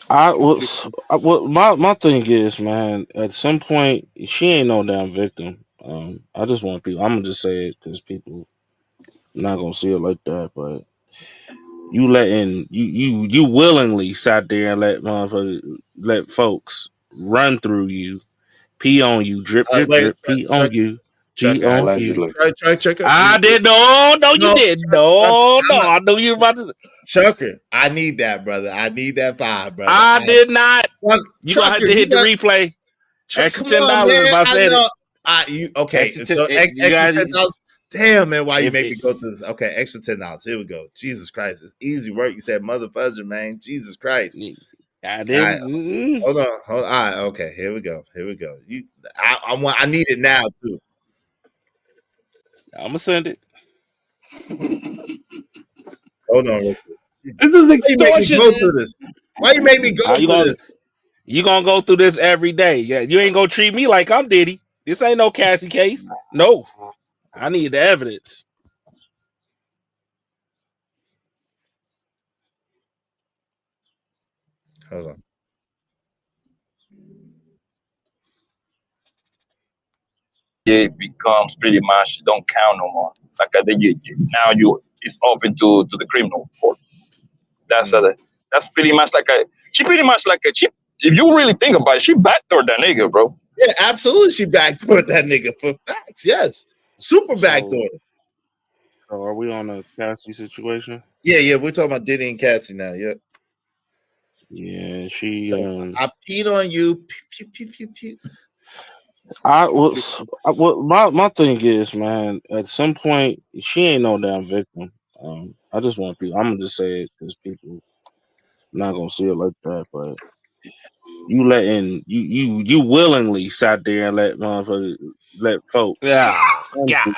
Well, my thing is, man. At some point, she ain't no damn victim. I just want people. I'm gonna just say it because people not gonna see it like that. But you letting you willingly sat there and let folks run through you, pee on you, drip drip Wait, drip, pee on Chuck, you, pee Chuck, on you. Allegedly. Chuck, I did no, you no, did Chuck, no. I knew you were about to. Chucker, I need that, brother. I need that vibe, brother. I did not. You gonna have Chucker, to you hit the got replay. Extra come on, $10 if man. I I said it. know. Okay? Extra So you extra got $10. Damn, man, why you if make it. me go through this? Okay, extra $10. Here we go. Jesus Christ, it's easy work. You said mother fudger, man. Jesus Christ. I All right, didn't. hold on. All right, okay. Here we go. I need it now too. I'm gonna send it. Hold on, real quick. This is Why you make me go extortion. through this? Why you make me go How you through this? gonna go through this every day? Yeah, you ain't gonna treat me like I'm Diddy. This ain't no Cassie case. No, I need the evidence. Hold on. It becomes pretty much don't count no more. Like now it's open to the criminal court. That's pretty much like she pretty much like a she. If you really think about it, she backdoored that nigga, bro. Yeah, absolutely. She backdoored that nigga for facts. Yes, super So, backdoored. are we on a Cassie situation? Yeah. We're talking about Diddy and Cassie now. Yeah. Yeah, she. So I peed on you. Pew, pew, pew, pew. Well, my thing is, man. At some point, she ain't no damn victim. I just want people. I'm gonna just say it because people not gonna see it like that. But you letting you willingly sat there and let folks. Yeah, God.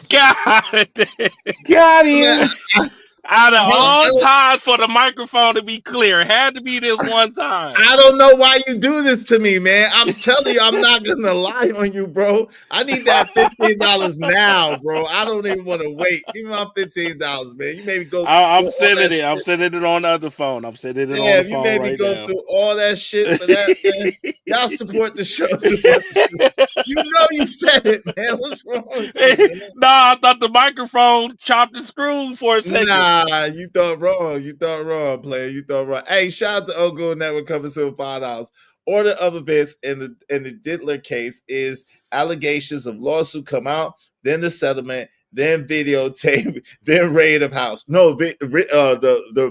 Got Man, him. Out of all I times for the microphone to be clear, it had to be this one time. don't know why you do this to me, man. I'm telling you, I'm not gonna lie on you, bro. I need that $15 now, bro. I don't even want to wait. Give me my $15, man. You made me go through I'm all sending that it. I'm shit. sending it on the other phone. I'm sending it on the Damn, you phone made me right go now. through all that shit for that, man. Y'all support the show. Support the show. You know you said it, man. What's wrong with you, man? Nah, I thought the microphone chopped and screwed for a second. Nah, you thought wrong. You thought wrong, player. You thought wrong. Hey, shout out to Ogo Network coming soon $5. Order of events in the Diddler case is allegations of lawsuit come out, then the settlement, then videotape, then raid of house. No, the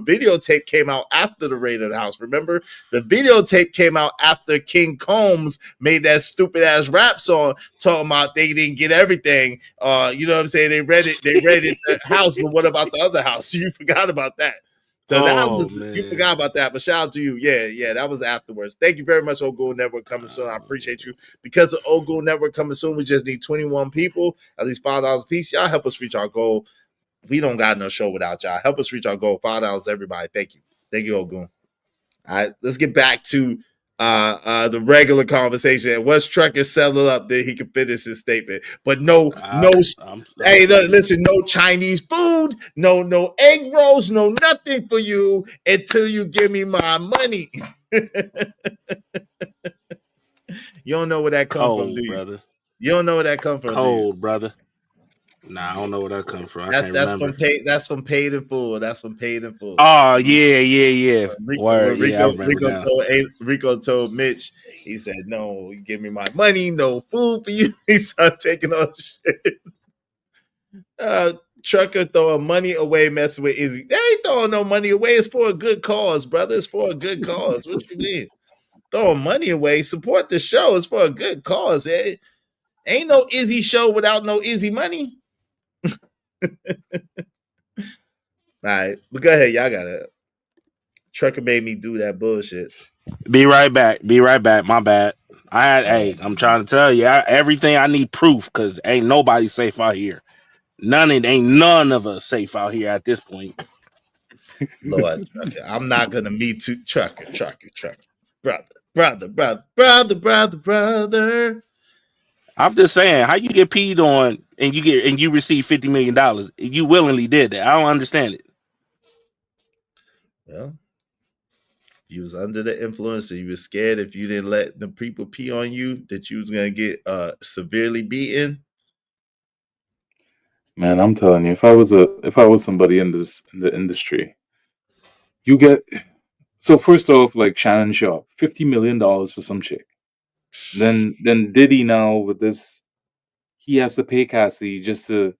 videotape came out after the raid of the house. Remember, the videotape came out after King Combs made that stupid ass rap song talking about they didn't get everything. You know what I'm saying? They raided the house, but what about the other house? You forgot about that. So you forgot about that, but shout out to you. Yeah, that was afterwards. Thank you very much, Ogo Network coming soon. I appreciate you. Because of Ogo Network coming soon, we just need 21 people, at least $5 a piece. Y'all help us reach our goal. We don't got no show without y'all. Help us reach our goal. $5, everybody. Thank you. There you go, Goon. All right, let's get back to the regular conversation. And once Trucker settled up, then he can finish his statement. But no, I'm hey, still here. listen, no Chinese food, no egg rolls, no nothing for you until you give me my money. You don't know where that come from, do Cold, you? brother. You don't know where that come from, do you? Cold, brother. Nah, I don't know where that comes from. I That's can't that's remember. from paid. That's from Paid in Full. That's from Paid in Full. Oh yeah. Word, yeah, I remember Rico now. told Mitch, he said, "No, you give me my money, no food for you." He started taking all shit. Trucker throwing money away, messing with Izzy. They ain't throwing no money away. It's for a good cause, brother. It's for a good cause. What you mean? Throwing money away. Support the show. It's for a good cause. Ain't no Izzy show without no Izzy money. All right, but go ahead. Y'all got it. Trucker made me do that bullshit. Be right back. My bad. I'm trying to tell you, everything I need proof because ain't nobody safe out here. Ain't none of us safe out here at this point. Lord, Trucker, I'm not gonna meet to Trucker, brother. I'm just saying, how you get peed on and you receive $50 million? You willingly did that. I don't understand it. Well, you was under the influence, and you was scared if you didn't let the people pee on you that you was gonna get severely beaten. Man, I'm telling you, if I was somebody in the industry, you get. So first off, like Shannon Sharp, $50 million for some chick. Then Diddy now with this, he has to pay Cassie just to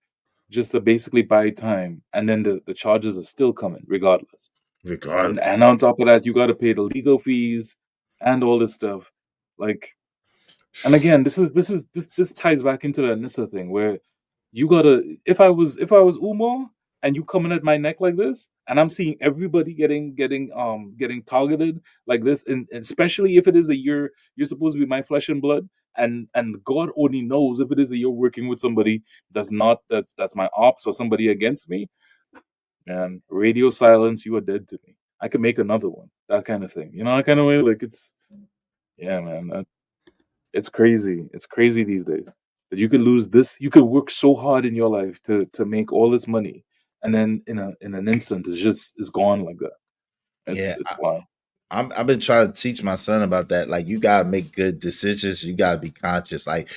basically buy time, and then the charges are still coming regardless. And on top of that, you got to pay the legal fees and all this stuff. Like, and again, this ties back into the Nissa thing where you gotta. If I was Umar and you coming at my neck like this, and I'm seeing everybody getting targeted like this, and especially if it is that you're supposed to be my flesh and blood, and God only knows if it is that you're working with somebody that's my ops or somebody against me. And radio silence, you are dead to me. I could make another one, that kind of thing. You know, that kind of way. Like yeah, man. It's crazy. It's crazy these days that you could lose this. You could work so hard in your life to make all this money, and then in an instant, it's gone like that. It's wild. I've been trying to teach my son about that. Like, you gotta make good decisions. You gotta be conscious. Like,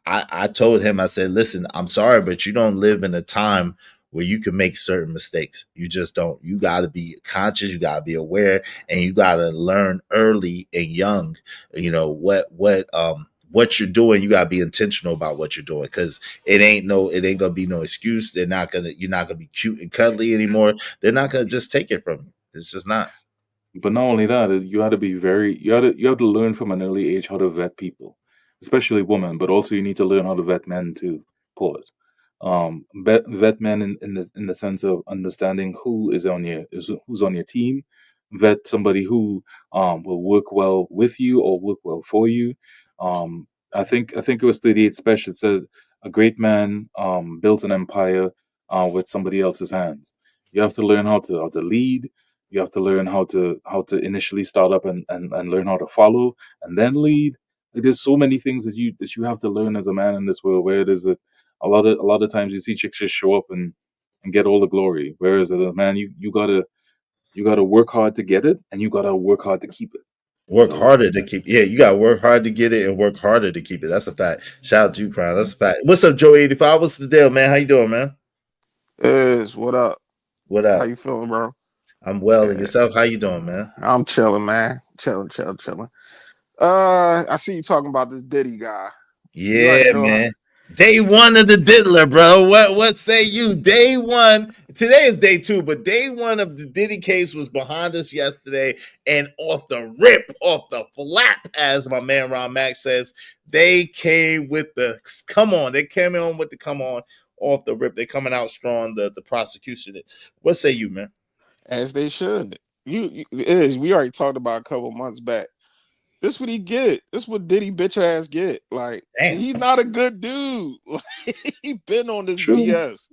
I told him, I said, listen, I'm sorry, but you don't live in a time where you can make certain mistakes. You just don't. You gotta be conscious. You gotta be aware, and you gotta learn early and young. You know what you're doing. You gotta be intentional about what you're doing, because it ain't gonna be no excuse. You're not gonna be cute and cuddly anymore. They're not gonna just take it from you. It's just not. But not only that, you have to learn from an early age how to vet people, especially women. But also you need to learn how to vet men too. Pause. Vet men in the sense of understanding who's on your team. Vet somebody who will work well with you or work well for you. I think it was 38 Special. It said a great man built an empire with somebody else's hands. You have to learn how to lead. You have to learn how to initially start up and learn how to follow and then lead. Like, there's so many things that you have to learn as a man in this world, where it is that a lot of times you see chicks just show up and get all the glory, whereas as a man you gotta work hard to get it, and you gotta work hard to keep it. Work harder to keep. Yeah, you gotta work hard to get it and work harder to keep it. That's a fact. Shout out to you, Crown. That's a fact. What's up, Joe 85? What's the deal, man? How you doing, man? What up? What up? How you feeling, bro? I'm well. And yourself? How you doing, man? I'm chilling, man. Chilling. I see you talking about this Diddy guy. Yeah, man. Day one of the diddler, bro. What say you? Day one. Today is day two, but day one of the Diddy case was behind us yesterday, and off the rip, off the flap, as my man Ron Max says, they came with the come on. They came on with the come on off the rip. They're coming out strong. The prosecution. What say you, man? As they should. We already talked about a couple months back. This what he get. This what Diddy bitch ass get. Like, damn. He's not a good dude. He been on this True. BS.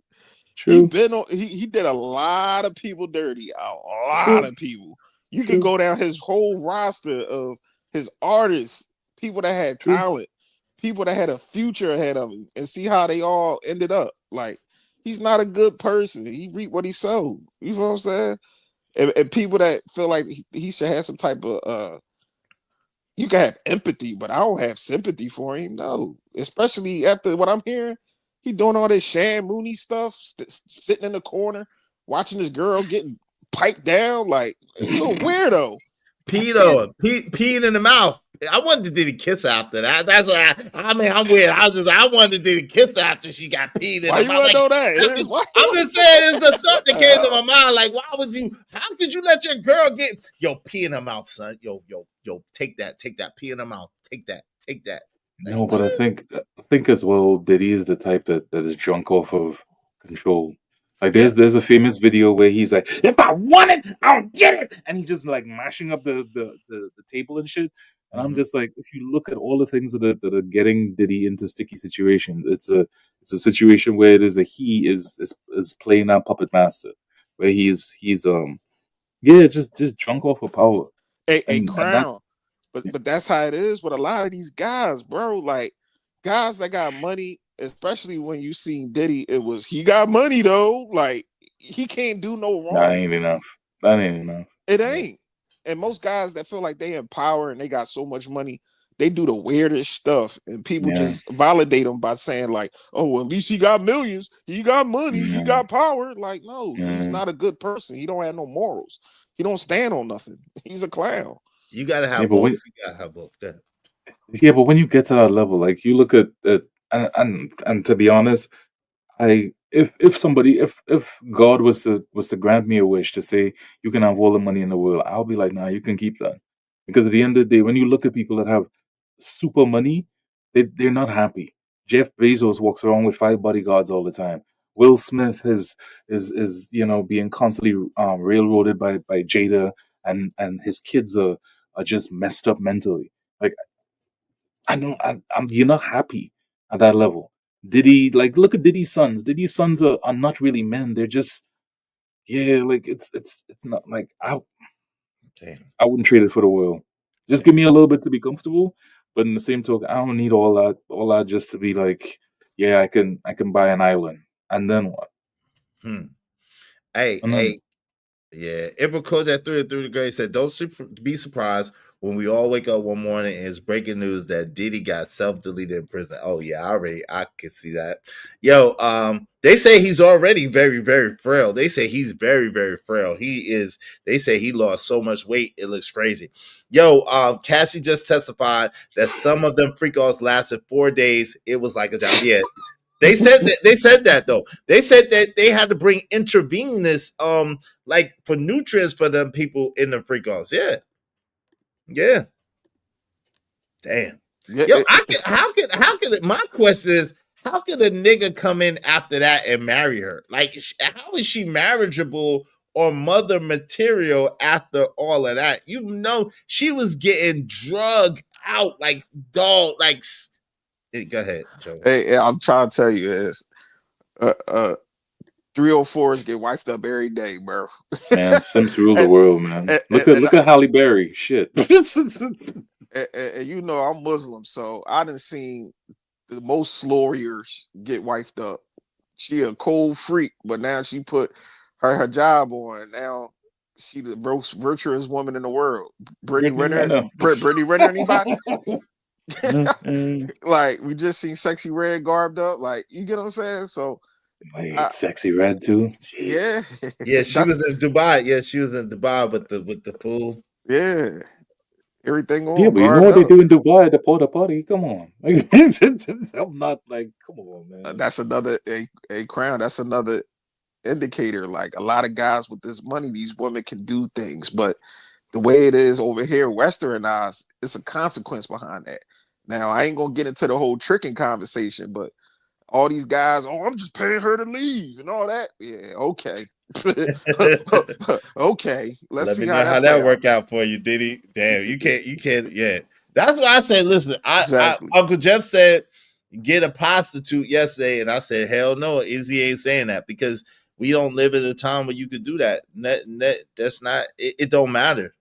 True. He did a lot of people dirty. A lot of people. You can go down his whole roster of his artists, people that had True. talent, people that had a future ahead of him, and see how they all ended up. Like, he's not a good person. He reaped what he sowed. You know what I'm saying? And people that feel like he should have some type of you can have empathy, but I don't have sympathy for him. No, especially after what I'm hearing, he doing all this Shan Mooney stuff, sitting in the corner watching this girl getting piped down. Like, he's a weirdo. Peeing in the mouth. I wanted to do the kiss after that. That's why I mean, I'm weird. I wanted to do the kiss after she got peed in Why the you mouth. want to know Like, that? I'm just saying, it's the thought that came to my mind. Like, why would you? How could you let your girl get pee in her mouth, son? Yo, take that, pee in her mouth, take that. Like, No, but I think as well, Diddy is the type that is drunk off of control. Like there's a famous video where he's like, if I want it, I'll get it, and he's just like mashing up the table and shit. And I'm just like, if you look at all the things that are getting Diddy into sticky situations, it's a situation where it is that he is playing that puppet master, where he's just drunk off of power. a And crown. But that's how it is with a lot of these guys, bro. Like, guys that got money, especially when you see Diddy, he got money though. Like, he can't do no wrong. That ain't enough. It ain't. And most guys that feel like they in power and they got so much money, they do the weirdest stuff, and people just validate them by saying like, "Oh, well, at least he got millions. He got money. He got power." Like, no, he's not a good person. He don't have no morals. He don't stand on nothing. He's a clown. You gotta have both. You gotta have both. Go ahead. Yeah, but when you get to that level, like you look at and to be honest, if God was to grant me a wish to say you can have all the money in the world, I'll be like, nah, you can keep that. Because at the end of the day, when you look at people that have super money, they're not happy. Jeff Bezos walks around with 5 bodyguards all the time. Will Smith is being constantly railroaded by Jada, and his kids are just messed up mentally. Like, you're not happy at that level. Diddy, like, look at Diddy's sons. Diddy's sons are not really men. They're just, like it's not like I wouldn't trade it for the world. Just give me a little bit to be comfortable, but in the same token, I don't need all that just to be like, yeah, I can buy an island, and then what? Hey, yeah. Ibra Coach at 3 through the grade said, "Don't be surprised when we all wake up one morning and it's breaking news that Diddy got self-deleted in prison." Oh yeah, I can see that. Yo, they say he's already very, very frail. They say he's very, very frail. They say he lost so much weight, it looks crazy. Yo, Cassie just testified that some of them freak offs lasted 4 days. It was like a job. Yeah. They said that though. They said that they had to bring intravenous like for nutrients for them people in the freak offs. Yeah. Damn. Yo, how can my question is, how can a nigga come in after that and marry her? Like, how is she marriageable or mother material after all of that? You know, she was getting drugged out like dog. Like, go ahead, Joe. Hey, I'm trying to tell you is 304s get wifed up every day, bro. Man, Sims rule the world, man. Look at Halle Berry. Shit. And you know I'm Muslim, so I done seen the most lawyers get wifed up. She a cold freak, but now she put her job on. Now she the most virtuous woman in the world. Brittany Renner. Brittany Renner, anybody? Like, we just seen Sexy Red garbed up. Like, you get what I'm saying? So wait, Sexy Red too? Yeah. Yeah, she was in Dubai. Yeah, she was in Dubai with the pool. Yeah. Everything on. Yeah, but you know what they do in Dubai at the porta potty? Come on. I'm not like, come on, man. That's another a crown. That's another indicator. Like, a lot of guys with this money, these women can do things, but the way it is over here, westernized, it's a consequence behind that. Now, I ain't gonna get into the whole tricking conversation, but all these guys, I'm just paying her to leave and all that. Yeah, okay. Okay. Let's see how that work out for you, Diddy. Damn, you can't. Yeah, that's why I said, listen. Exactly. Uncle Jeff said get a prostitute yesterday, and I said, hell no, Izzy ain't saying that because we don't live in a time where you could do that. That's not. It don't matter.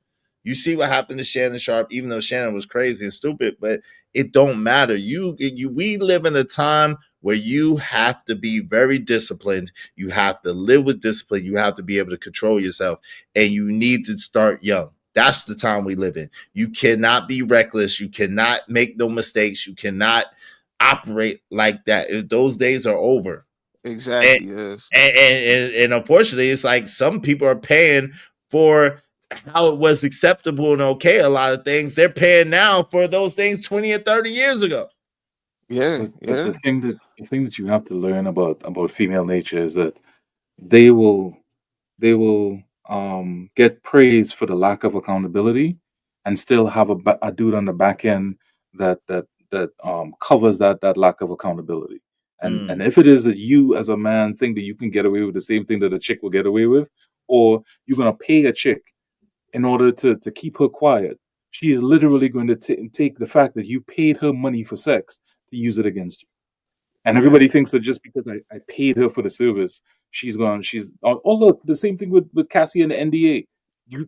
You see what happened to Shannon Sharp, even though Shannon was crazy and stupid, but it don't matter. We live in a time where you have to be very disciplined. You have to live with discipline. You have to be able to control yourself, and you need to start young. That's the time we live in. You cannot be reckless. You cannot make no mistakes. You cannot operate like that. Those days are over. Exactly. Yes. And unfortunately, it's like some people are paying for how it was acceptable and okay. A lot of things they're paying now for those things 20 and 30 years ago. Yeah. But Yeah. the thing that you have to learn about female nature is that they will get praise for the lack of accountability and still have a dude on the back end that covers that lack of accountability. And if it is that you as a man think that you can get away with the same thing that a chick will get away with, or you're gonna pay a chick in order to keep her quiet, she is literally going to take the fact that you paid her money for sex to use it against you. And everybody thinks that just because I paid her for the service, she's look, the same thing with Cassie and the NDA.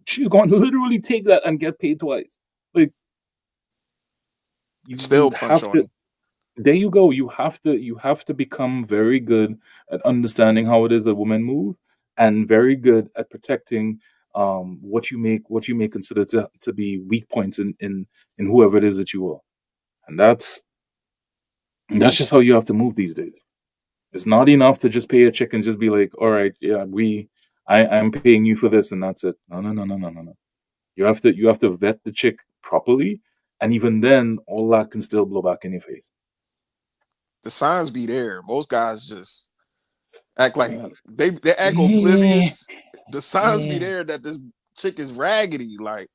She's going to literally take that and get paid twice. Like you Still punch have on to. him. There you go. You have to become very good at understanding how it is that women move, and very good at protecting what you may consider to be weak points in whoever it is that you are. And that's just how you have to move these days. It's not enough to just pay a chick and just be like, all right, yeah, I'm paying you for this and that's it. No, no, no, no, no, no, no. You have to vet the chick properly, and even then, all that can still blow back in your face. The signs be there. Most guys just act like Yeah. they act Yeah. oblivious. The signs be there that this chick is raggedy. Like,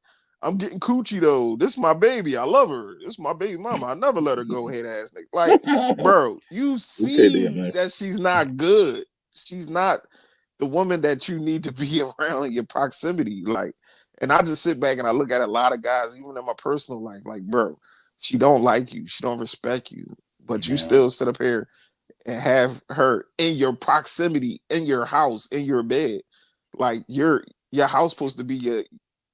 I'm getting coochie though. This is my baby. I love her. This is my baby mama. I never let her go head ass nigga. Like, bro, you Okay, see DMX. that she's not good. She's not the woman that you need to be around in your proximity. Like, and I just sit back and I look at a lot of guys, even in my personal life, like, bro, she don't like you, she don't respect you, but you Yeah. still sit up here and have her in your proximity, in your house, in your bed. Like, your house supposed to be your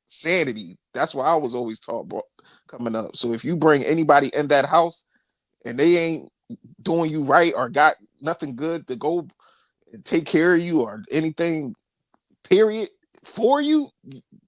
sanity. That's what I was always taught, bro, coming up. So if you bring anybody in that house and they ain't doing you right or got nothing good to go and take care of you or anything, period, for you,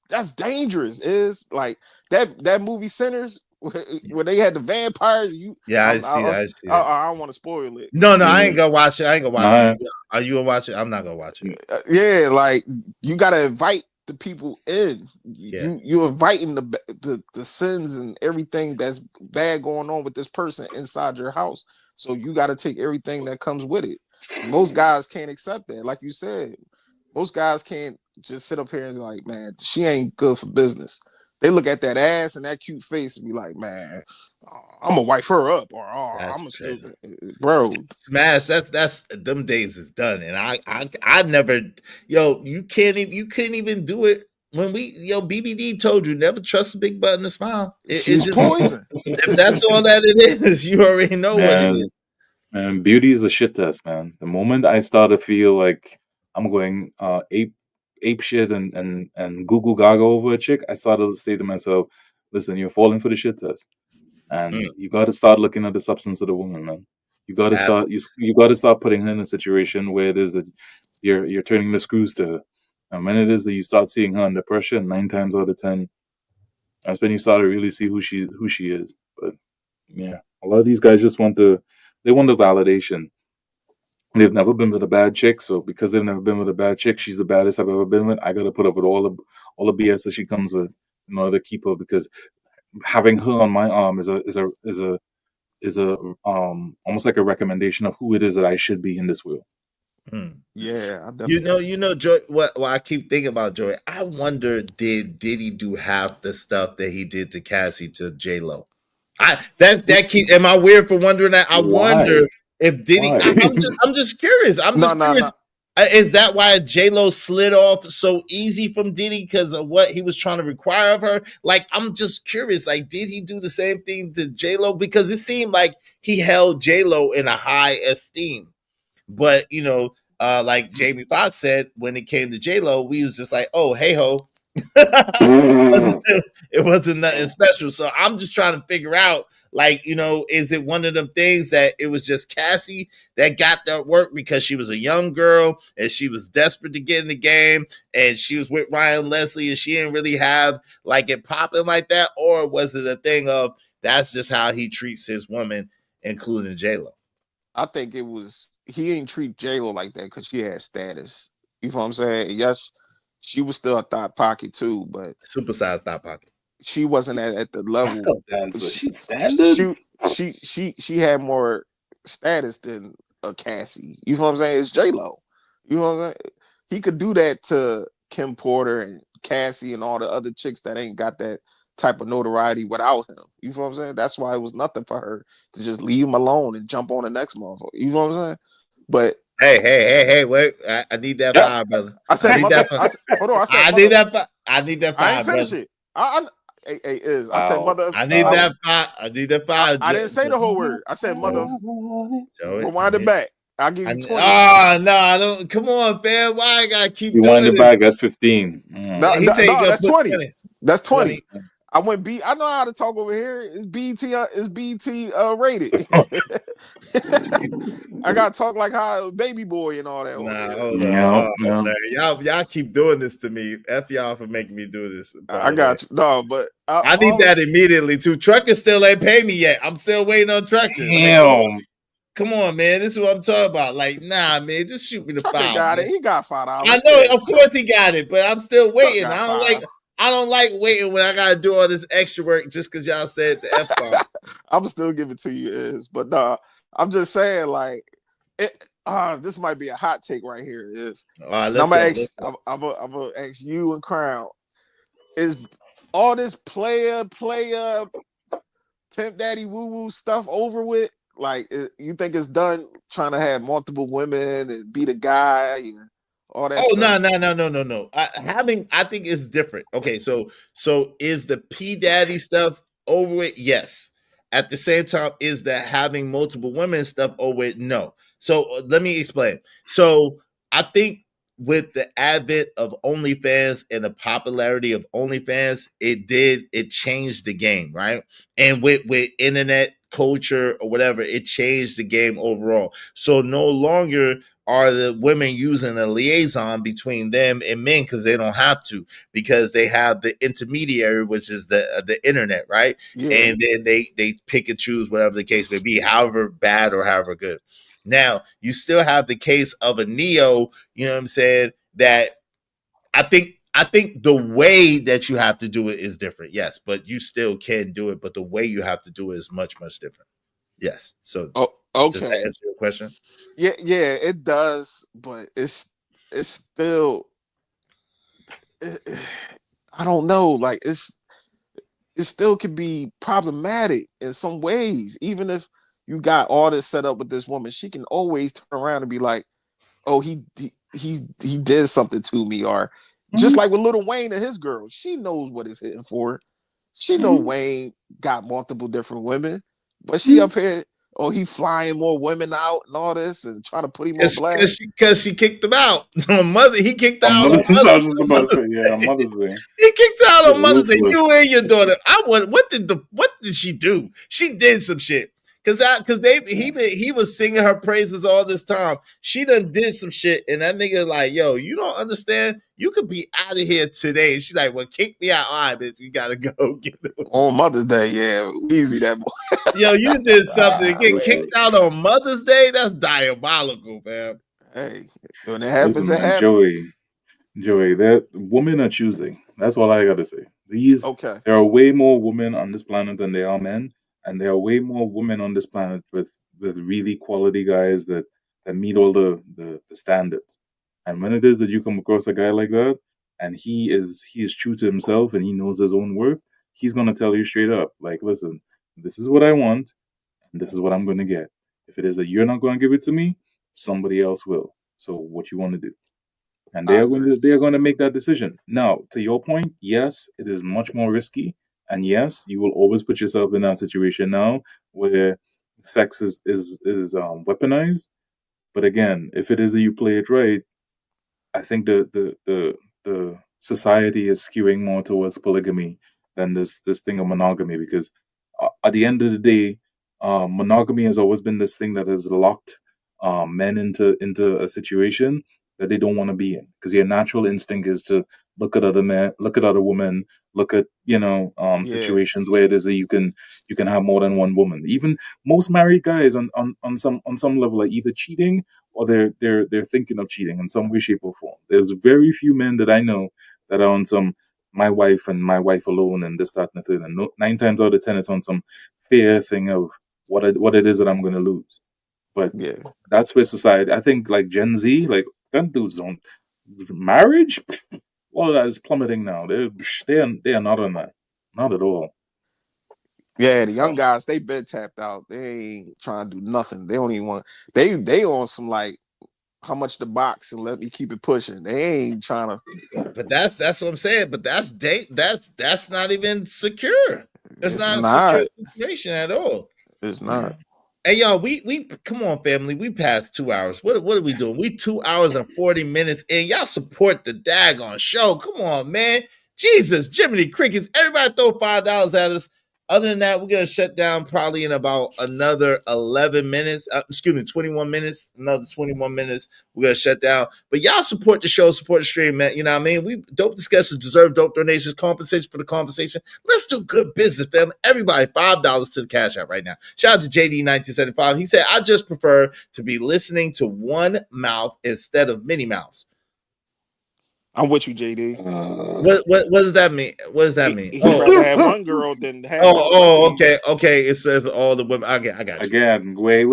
that's dangerous. Is like that movie Sinners where they had the vampires. Yeah, I see that. I see that. I don't want to spoil it. No, I Yeah. ain't gonna watch it. I ain't gonna watch Nah. it. Are you gonna watch it? I'm not gonna watch it. Yeah, like you gotta invite the people in. Yeah. You inviting the sins and everything that's bad going on with this person inside your house. So you got to take everything that comes with it. Most guys can't accept that. Like you said, most guys can't just sit up here and be like, man, she ain't good for business. They look at that ass and that cute face and be like, man, I'm gonna wife her up, or I'm That's gonna still, crazy. bro. Smash. That's them days is done. And I never, you couldn't even do it when BBD told you never trust a big butt and a smile. It She's just, poison. if that's all that it is, you already know what it Man, is. man, beauty is a shit test, man. The moment I start to feel like I'm going ape shit and Google Gaga over a chick, I started to say to myself, listen, you're falling for the shit test. And you got to start looking at the substance of the woman, man. You got to start you got to start putting her in a situation where it is that you're turning the screws to her. And when it is that you start seeing her under pressure, 9 times out of 10, that's when you start to really see who she is. But yeah, a lot of these guys just want the validation. They've never been with a bad chick, so because they've never been with a bad chick, she's the baddest I've ever been with. I got to put up with all the BS that she comes with in order to keep her, because having her on my arm is a almost like a recommendation of who it is that I should be in this world. Yeah, I definitely. You know, Joy. What I keep thinking about, Joy. I wonder, did Diddy do half the stuff that he did to Cassie to J Lo? Am I weird for wondering that? I wonder Why? if Diddy. Why? I'm just curious. I'm just curious. Is that why J Lo slid off so easy from Diddy because of what he was trying to require of her? Like, I'm just curious. Like, did he do the same thing to J Lo? Because it seemed like he held J Lo in a high esteem, but like Jamie Foxx said, when it came to J Lo, we was just like, oh, hey ho, It wasn't nothing special. So I'm just trying to figure out, like, is it one of them things that it was just Cassie that got that work because she was a young girl and she was desperate to get in the game and she was with Ryan Leslie and she didn't really have like it popping like that? Or was it a thing of that's just how he treats his woman, including J-Lo? I think it was he ain't treat J-Lo like that because she had status. You know what I'm saying? Yes, she was still a thought pocket too, but Supersized thought pocket. she wasn't at the level. Backup dancer. She standards. She had more status than a Cassie. You know what I'm saying? It's J-Lo. You know what I'm saying? He could do that to Kim Porter and Cassie and all the other chicks that ain't got that type of notoriety without him. You know what I'm saying? That's why it was nothing for her to just leave him alone and jump on the next motherfucker. You know what I'm saying? But hey, wait! I need that fire, brother. I said, I need that fire. hold on. I said, I need that fire. I need that I fire, ain't finished brother. it. I said, mother. I need that fire. I need that fire. I didn't say the whole word. I said, mother. Joey, Rewind it back. I'll give you 20. No, I don't. Come on, fam. Why I gotta keep You doing wind it this? back. That's 15. No, He said he gonna that's put 20. That's 20. 20. I went B. I know how to talk over here. It's BT. It's BT rated. I gotta talk like how Baby Boy and all that. Nah, hold Yeah, on. yeah. Y'all keep doing this to me. F y'all for making me do this. I got you. No, but I need that immediately too. Trucker still ain't paid me yet. I'm still waiting on Trucker. Damn. Come on, man. This is what I'm talking about. Like, nah, man. Just shoot me the Trucker file. got Man. it. He got $5. I know, of course he got it, but I'm still waiting. Truck got I don't like waiting when I gotta do all this extra work just because y'all said the F bomb. I'm still give it to you, but I'm just saying, like, this might be a hot take right here. All right, I'm gonna ask you and Crown. Is all this player, pimp daddy woo woo stuff over with? Like, you think it's done trying to have multiple women and be the guy and all that? Oh, stuff? no. I think it's different. Okay, so is the P Daddy stuff over it? Yes. At the same time, is that having multiple women stuff over it? No. So let me explain. So I think with the advent of OnlyFans and the popularity of OnlyFans, it changed the game, right? And with internet culture or whatever, it changed the game overall. So no longer are the women using a liaison between them and men because they don't have to, because they have the intermediary, which is the internet, right? Yeah. And then they pick and choose whatever the case may be, however bad or however good. Now, you still have the case of a Neo, you know what I'm saying, that I think the way that you have to do it is different. Yes, but you still can do it, but the way you have to do it is much, much different. Yes. So okay. Does that answer your question? Yeah, it does, but it's still I don't know, like it still could be problematic in some ways. Even if you got all this set up with this woman, she can always turn around and be like, "Oh, he did something to me," or just like with Lil Wayne and his girl, she knows what it's hitting for. She know Wayne got multiple different women, but she up here, he flying more women out and all this and trying to put him on blast. Because she kicked him out on Mother. He kicked out on Mother's Day. He kicked out on Mother's Day. You and your daughter. What did she do? She did some shit. Because he was singing her praises all this time. She done did some shit, and that nigga like, yo, you don't understand. You could be out of here today. And she's like, well, kick me out. All right, bitch, you gotta go. Get on Mother's Day, yeah, easy that boy. Yo, you did something. Get kicked out on Mother's Day. That's diabolical, man. Hey, when it happens, Listen, it happens. Joey, that women are choosing. That's all I gotta say. There are way more women on this planet than there are men. And there are way more women on this planet with really quality guys that meet all the standards. And when it is that you come across a guy like that, and he is true to himself and he knows his own worth, he's gonna tell you straight up, like, listen, this is what I want, and this is what I'm gonna get. If it is that you're not gonna give it to me, somebody else will. So what you want to do? And they are going to make that decision. Now, to your point, yes, it is much more risky. And yes, you will always put yourself in that situation now where sex is weaponized. But again, if it is that you play it right, I think the society is skewing more towards polygamy than this thing of monogamy, because at the end of the day, monogamy has always been this thing that has locked men into a situation that they don't want to be in, because your natural instinct is to look at other men, look at other women, look at situations where it is that you can have more than one woman. Even most married guys on some level are either cheating or they're thinking of cheating in some way, shape, or form. There's very few men that I know that are on some my wife and my wife alone and this, that, and the third. And 9 times out of 10, it's on some fear thing of what it is that I'm going to lose. But that's where society, I think, like Gen Z, like them dudes don't marriage. All of that is plummeting now. They are not on that, not at all. Yeah, the young guys, they been tapped out. They ain't trying to do nothing. They don't even want. They on some like, how much the box and let me keep it pushing. They ain't trying to. But that's what I'm saying. But that's not even secure. It's not a secure situation at all. It's not. Hey y'all, we come on, family. We passed 2 hours. What are we doing? We 2 hours and 40 minutes in. Y'all support the daggone show. Come on, man. Jesus, Jiminy Crickets. Everybody throw $5 at us. Other than that, we're gonna shut down probably in about another 11 minutes. 21 minutes. Another 21 minutes. We're gonna shut down. But y'all support the show, support the stream, man. You know what I mean? We dope discussions deserve dope donations, compensation for the conversation. Let's do good business, family. Everybody, $5 to the Cash App right now. Shout out to JD1975. He said, I just prefer to be listening to one mouth instead of many mouths. I'm with you, JD. What does that mean? What does that mean? He'd rather have one girl than have. Okay. It says all the women. I got you. Again, wait.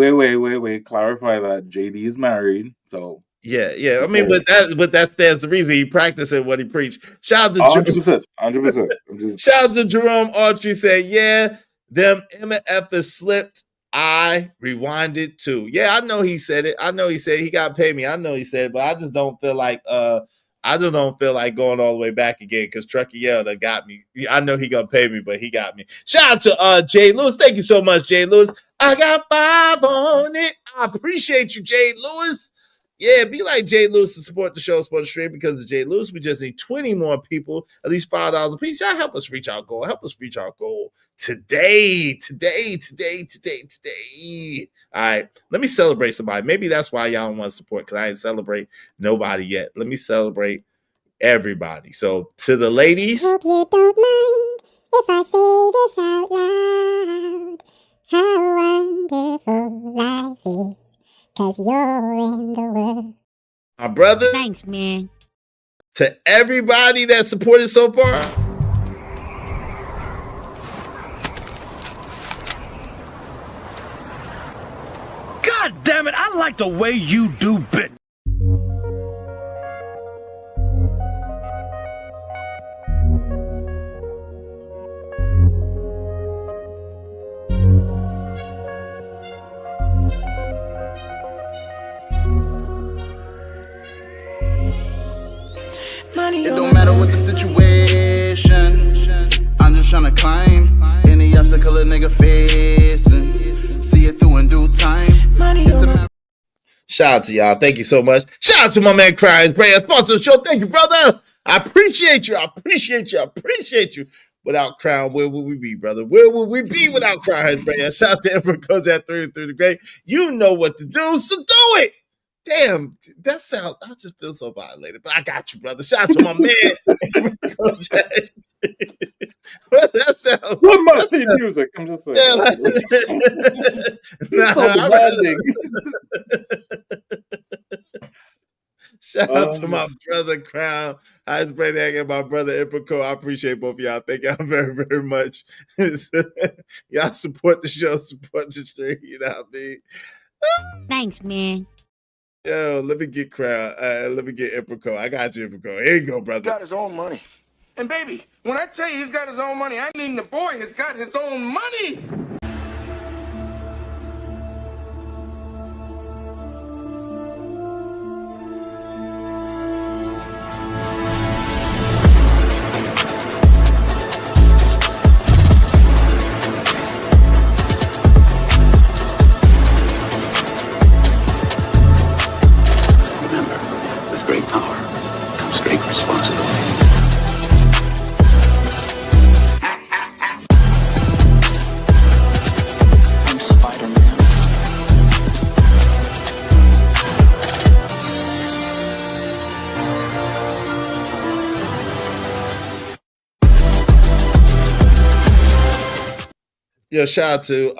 Clarify that JD is married, so yeah. I mean, but that stands to reason. He practicing what he preached. Shout out to 100%. Shout out to Jerome Autry. Said, yeah, them MF slipped. I rewinded too. Yeah, I know he said it. He got to pay me. I know he said it, but I just don't feel like going all the way back again because Truckee Yell that got me. I know he gonna pay me, but he got me. Shout out to Jay Lewis. Thank you so much, Jay Lewis. I got 5 on it. I appreciate you, Jay Lewis. Yeah, be like Jay Lewis to support the show, support the stream. Because of Jay Lewis, we just need 20 more people, at least $5 a piece. Y'all help us reach our goal. Help us reach our goal today. All right, let me celebrate somebody. Maybe that's why y'all don't want to support, because I ain't celebrate nobody yet. Let me celebrate everybody. So to the ladies. Hope you don't mind if I say this out loud. How wonderful life is, 'cause you're in the world. My brother. Thanks, man. To everybody that supported so far. God damn it, I like the way you do business. It don't matter what the situation, I'm just trying to climb any obstacle a nigga facing. See it through in due time. Shout out to y'all. Thank you so much. Shout out to my man Crying Brand, sponsor of the show. Thank you, brother. I appreciate you. Without Crown, where would we be, brother? Where would we be without Crying Brand? Shout out to Emperor Coach at 3 through the Great. You know what to do, so do it. Damn, that sounds, I just feel so violated, but I got you, brother. Shout out to my man. That sounds. What must be music? I'm just like, so demanding. Shout out to my brother Crown. I just pray that again, my brother Ipico. I appreciate both of y'all. Thank y'all very, very much. Y'all support the show, support the stream. You know what I mean? Thanks, man. Yo, let me get Crown. Let me get Ipico. I got you, Ipico. Here you go, brother. He's got his own money. And baby, when I tell you he's got his own money, I mean the boy has got his own money. Remember, with great power comes great responsibility. Yo, shout out to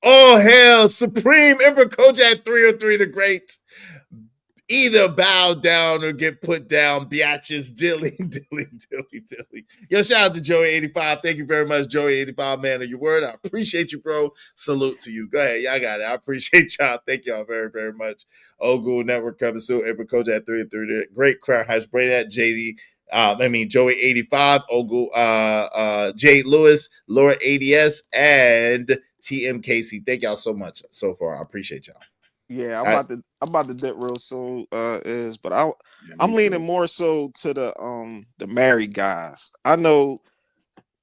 oh hell, Supreme Emperor Kojak 303 the Great. Either bow down or get put down, biatches, dilly. Yo, shout out to Joey85. Thank you very much, Joey85, man of your word. I appreciate you, bro. Salute to you. Go ahead. Y'all got it. I appreciate y'all. Thank y'all very, very much. Old Google Network coming soon. April Kojak 303. Great Crown Heights. Bray that JD. Joey 85, Ogle, Jade Lewis, Laura ADS, and TM Casey. Thank y'all so much so far. I appreciate y'all. Yeah, I'm about to dip real soon. I'm leaning more so to the married guys. I know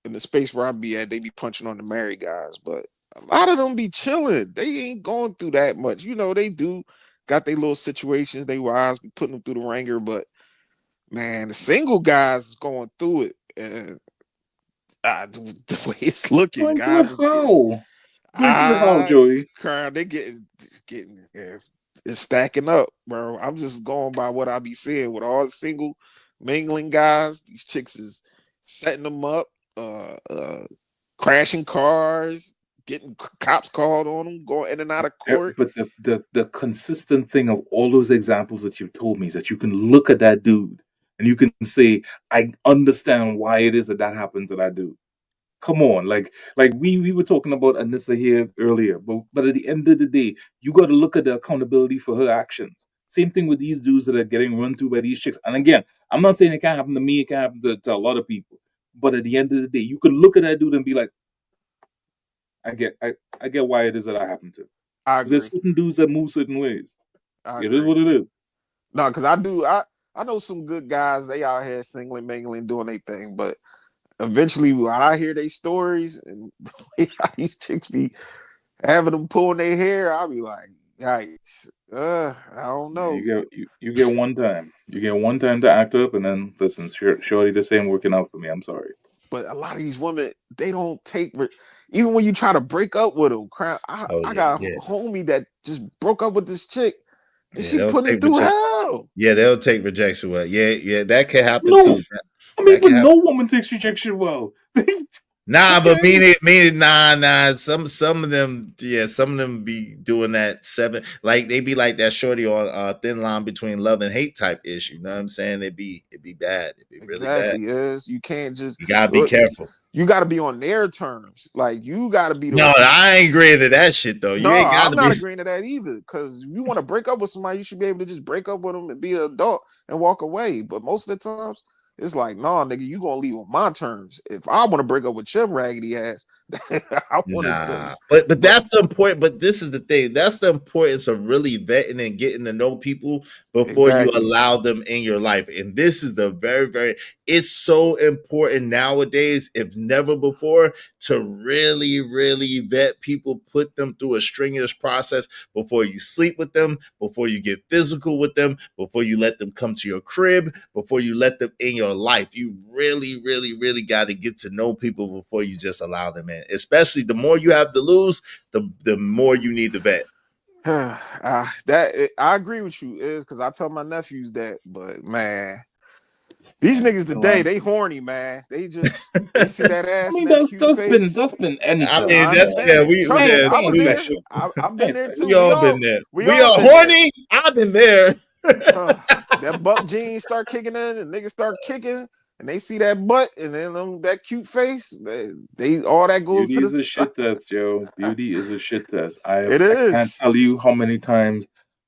in the space where I be at, they be punching on the married guys, but a lot of them be chilling. They ain't going through that much. You know, they do got their little situations. They wives be putting them through the ringer, but man, the single guys is going through it, and the way it's looking, Going through it guys is how? Going through it how, Joey? they getting it's stacking up, bro. I'm just going by what I be seeing with all the single mingling guys. These chicks is setting them up, crashing cars, getting cops called on them, going in and out of court. But the consistent thing of all those examples that you told me is that you can look at that dude and you can say, I understand why it is that happens to that dude. Come on, like we were talking about Anissa here earlier, but at the end of the day, you got to look at the accountability for her actions. Same thing with these dudes that are getting run through by these chicks. And again, I'm not saying it can't happen to me, it can't happen to a lot of people. But at the end of the day, you could look at that dude and be like, I get why it is that happened to. There's certain dudes that move certain ways. It is what it is. No, because I know some good guys. They out here singling, mingling, doing their thing, but eventually, when I hear their stories and how these chicks be having them pulling their hair, I'll be like, yikes. I don't know. You get one time. You get one time to act up, and then listen, shorty, this ain't working out for me. I'm sorry. But a lot of these women, they don't take even when you try to break up with them. I got a homie that just broke up with this chick, and she put him through hell. Yeah, they'll take rejection well. Yeah, that can happen too. I mean, but no woman takes rejection well. Nah, but meaning nah. Some of them, some of them be doing that like they be like that shorty on thin line between love and hate type issue. You know what I'm saying? It'd be bad. It'd be really bad. You can't just you gotta be careful. You gotta be on their terms. Like you gotta be No, I ain't agreeing to that shit though. You ain't gotta I'm not agreeing to that either. Cause you want to break up with somebody, you should be able to just break up with them and be an adult and walk away. But most of the times, it's like, nah, nigga, you gonna leave on my terms. If I want to break up with your raggedy ass, I want to. But that's the important. But this is the thing. That's the importance of really vetting and getting to know people before you allow them in your life. And this is the very. It's so important nowadays, if never before, to really, really vet people, put them through a strenuous process before you sleep with them, before you get physical with them, before you let them come to your crib, before you let them in your life. You really, really, really got to get to know people before you just allow them in. Especially the more you have to lose, the more you need to vet. I agree with you, is because I tell my nephews that, but man, these niggas today, they horny, man. They see that ass. I mean, that's been anytime. I was there. I've been there too. We all been there. We all horny. I've been there. That buck jeans start kicking in, and niggas start kicking, and they see that butt, and then that cute face. They all that goes Beauty to is a shit test, yo. Beauty is a shit test. I is. can't tell you how many times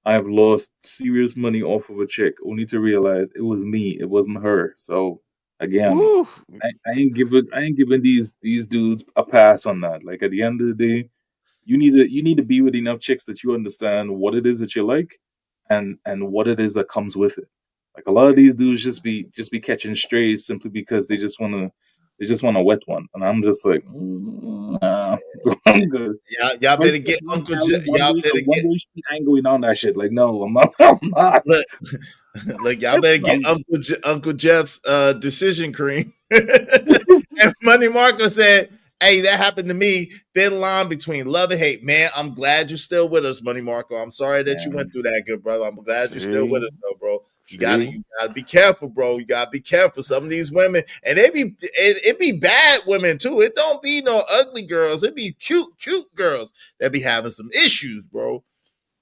I have lost serious money off of a chick only to realize it was me, it wasn't her. So again, I ain't giving these dudes a pass on that. Like at the end of the day, you need to be with enough chicks that you understand what it is that you like and what it is that comes with it. Like a lot of these dudes just be catching strays simply because they just want a wet one, and I'm just like, nah, I'm good. Y'all better get Uncle Jeff. Y'all better get. I ain't going on that shit. Like, no, I'm not. Look, y'all better get Uncle Jeff's decision cream. And Money Marco said, "Hey, that happened to me. Thin line between love and hate. Man, I'm glad you're still with us, Money Marco. I'm sorry that you went through that, good brother. I'm glad you're still with us, though, bro. You gotta be careful, bro. You gotta be careful. Some of these women, and it be bad women too. It don't be no ugly girls. It be cute girls that be having some issues, bro.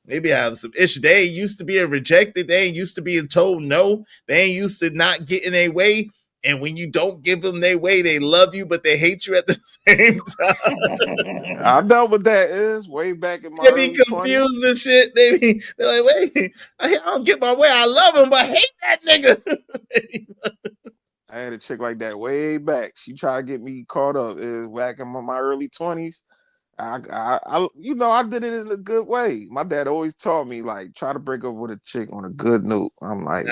They be having some issues. They ain't used to being rejected. They ain't used to being told no. They ain't used to not getting their way. And when you don't give them their way, they love you, but they hate you at the same time. I dealt with that is way back in my They early be 20s. confused and shit. They're like, wait, I don't get my way. I love him, but I hate that nigga. I had a chick like that way back. She tried to get me caught up. It was back in my early 20s. I did it in a good way. My dad always taught me, like, try to break up with a chick on a good note. I'm like,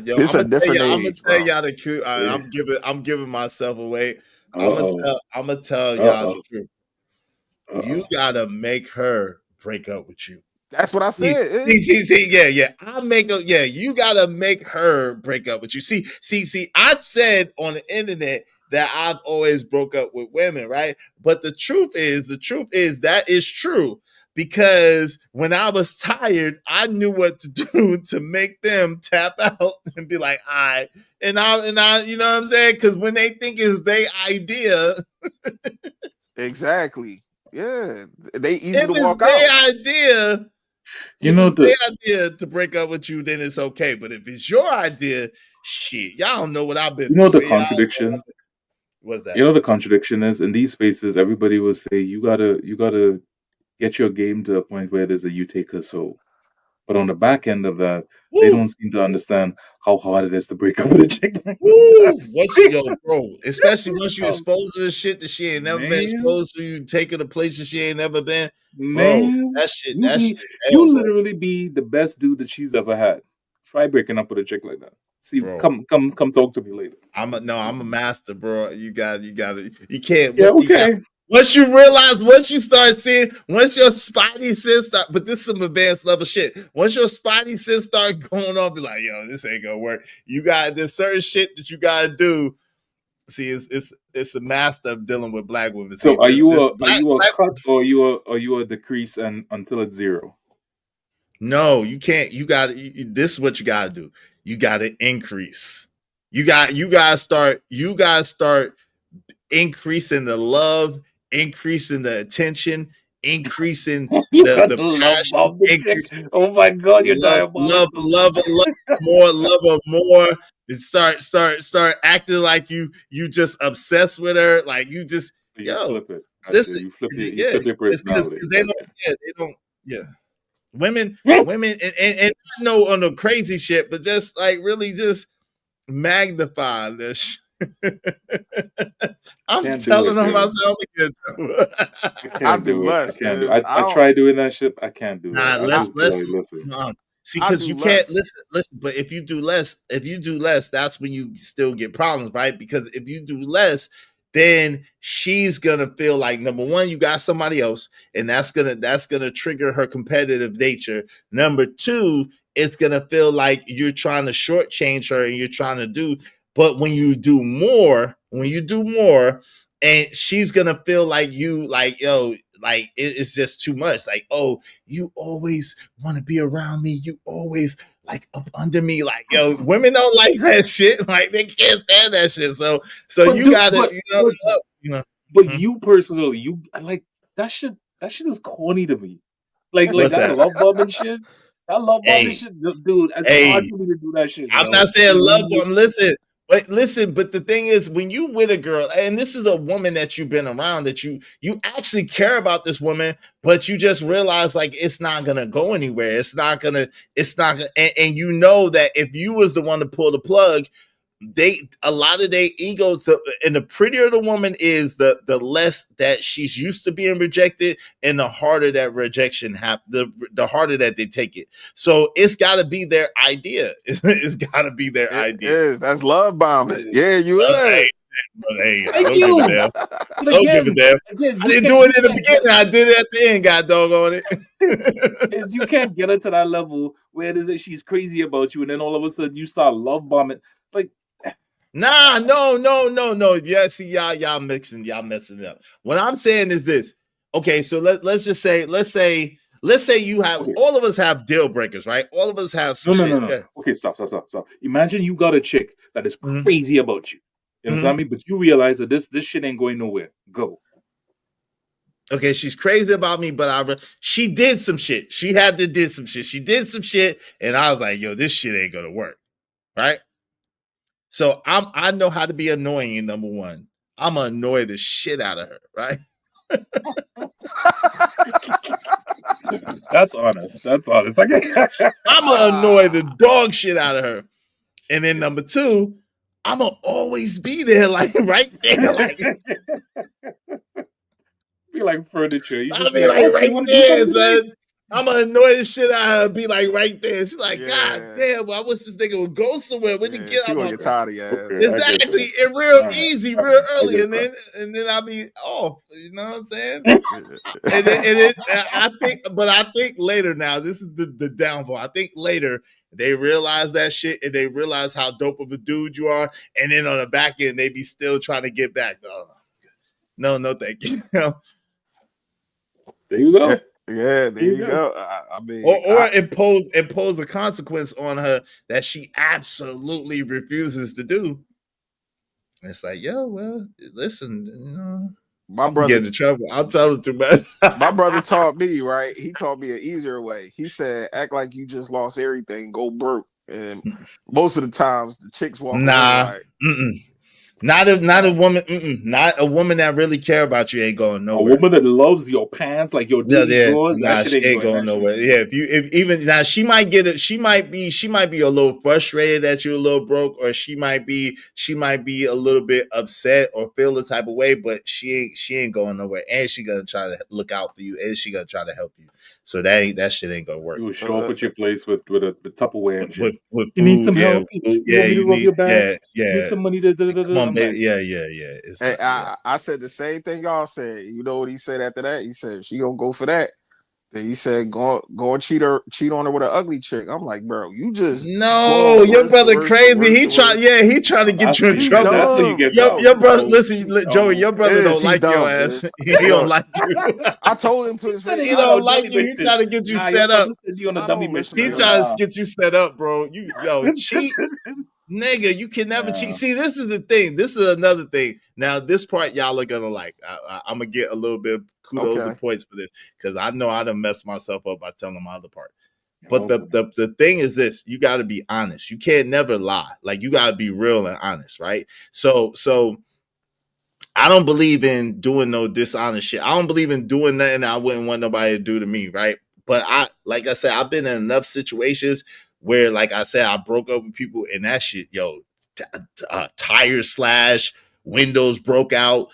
Yo, this a different I'm gonna age, tell bro. y'all the truth. I'm giving myself away. Uh-oh. I'm gonna tell y'all Uh-oh. the truth. You gotta make her break up with you. That's what I said. Yeah. You gotta make her break up with you. See. I said on the internet that I've always broke up with women, right? But the truth is that is true. Because when I was tired, I knew what to do to make them tap out and be like, all right. And I, you know what I'm saying? Because when they think it's their idea, Exactly. Yeah. They easy if to it's walk out. their idea, You if know it's their idea to break up with you, then it's okay. But if it's your idea, shit, y'all don't know what I've been You know through. the contradiction? What's that? You know the contradiction is in these spaces, everybody will say you gotta get your game to a point where there's a you take her soul. But on the back end of that, they don't seem to understand how hard it is to break up with a chick like this. Bro, especially once you expose her to shit that she ain't never been Man, exposed to, you take her to places she ain't never been. Bro, man, that shit you is hell, bro. literally be the best dude that she's ever had. Try breaking up with a chick like that. See, Bro. come talk to me later. I'm a master, bro. You can't. Yeah, okay. Once you realize, once you start seeing, once your spidey sense start, but this is some advanced level shit. Once your spidey sense start going off, be like, yo, this ain't gonna work. There's certain shit that you gotta do. See, it's a master of dealing with black women. See, So are you a cut or you a decrease and until it's zero? No, you can't. You got this is what you gotta do. You gotta increase. You gotta start increasing the love, increasing the attention, increasing You the got the love passion, bomb the chick. Oh my god, you're diabolical. love her more. And start acting like you just obsessed with her, like you just You flip it. listen, You flip your personality. because they don't women and I know on the crazy shit, but just like really just magnify this. I'm telling them myself again. I can't do it. less, I can't do cause it. I try doing that shit. I can't do it. Nah, I just be like, listen. See, because you can't listen. But if you do less, that's when you still get problems, right? Because if you do less, then she's gonna feel like number one, you got somebody else, and that's gonna trigger her competitive nature. Number two, it's gonna feel like you're trying to shortchange her and you're trying to do. But when you do more, and she's gonna feel like you, like, yo, like it's just too much. Like, oh, you always want to be around me. You always like up under me. Like, yo, women don't like that shit. Like, they can't stand that shit. So But you dude, gotta, but you personally, you like that shit. That shit is corny to me. Like What's that that? love bombing shit. That love bombing shit, dude. It's hard for me to do that shit. I'm Yo. not saying love bomb. Listen, but the thing is, when you with a girl, and this is a woman that you've been around, that you actually care about this woman, but you just realize like it's not gonna go anywhere. It's not gonna, and you know that if you was the one to pull the plug, a lot of their egos, and the prettier the woman is, the less that she's used to being rejected, and the harder that rejection the harder that they take it. So it's got to be their idea. It's got to be their idea. That's love bombing. Yeah, you Hey, Thank don't you. give a damn. But Don't give a damn. again, I didn't do it in the beginning. I did it at the end. God dog on it. Is you can't get her to that level where it is that she's crazy about you, and then all of a sudden you start love bombing. Like, nah, no. Yeah, see, y'all messing it up. What I'm saying is this. Okay, so let's say let's say you have, all of us have deal breakers, right? All of us have some shit. No. Okay, stop. Imagine you got a chick that is crazy about you. You understand me? But you realize that this shit ain't going nowhere. Go. Okay, she's crazy about me, but she did some shit. She had to did some shit. She did some shit, and I was like, yo, this shit ain't gonna work. Right? So I know how to be annoying in number one. I'm gonna annoy the shit out of her, right? That's honest. Okay. I'm gonna annoy the dog shit out of her. And then number two, I'm gonna always be there, like right there, like be like furniture. You I'll just be like oh, right there, son. I'm gonna annoy the shit out of her, be like right there. She's like, God damn, well, I wish this nigga would go somewhere when he get She out gonna my get tired of your ass. exactly, and real easy, real early, and then I'll be off. You know what I'm saying? I think later now, this is the downfall. I think later they realize that shit and they realize how dope of a dude you are, and then on the back end they be still trying to get back. No, thank you. There you go. Yeah, there you go. I mean, or impose a consequence on her that she absolutely refuses to do. It's like, yo, well, listen, you know, my I'm brother getting in trouble. I'll tell her too much. my brother taught me, right? He taught me an easier way. He said, act like you just lost everything, go broke. And most of the times the chicks walk away like, Not a woman, not a woman that really care about you ain't going nowhere. A woman that loves your pants, like your dirty drawers, that shit she ain't going nowhere. Yeah, if even now she might get it, she might be a little frustrated that you're a little broke, or she might be a little bit upset or feel the type of way, but she ain't going nowhere, and she gonna try to look out for you, and she gonna try to help you. So that shit ain't gonna work. You will show up at your place with a Tupperware and shit. With you need some food, help? You want me to rub your back? Yeah. Need some money to Come on, baby. Like, Yeah. It's hey, I said the same thing y'all said. You know what he said after that? He said, she gonna go for that. Then he said, go and cheat on her with an ugly chick. I'm like, bro, you just your brother crazy. He trying to get you in trouble. That's how you get your brother. Listen, Joey, your brother don't like your ass. He don't like you. I told him to his face. He don't like you. He trying to get you set up. He trying to get you set up, bro. Cheat. Nigga, you can never cheat. See, this is the thing. This is another thing. Now, this part y'all are gonna like. I'm gonna get a little bit of kudos and points for this because I know I done messed myself up by telling my other part. But the thing is this: you got to be honest. You can't never lie. Like you got to be real and honest, right? So I don't believe in doing no dishonest shit. I don't believe in doing nothing I wouldn't want nobody to do to me, right? But like I said, I've been in enough situations where, like I said, I broke up with people and that shit, tire slash, windows broke out,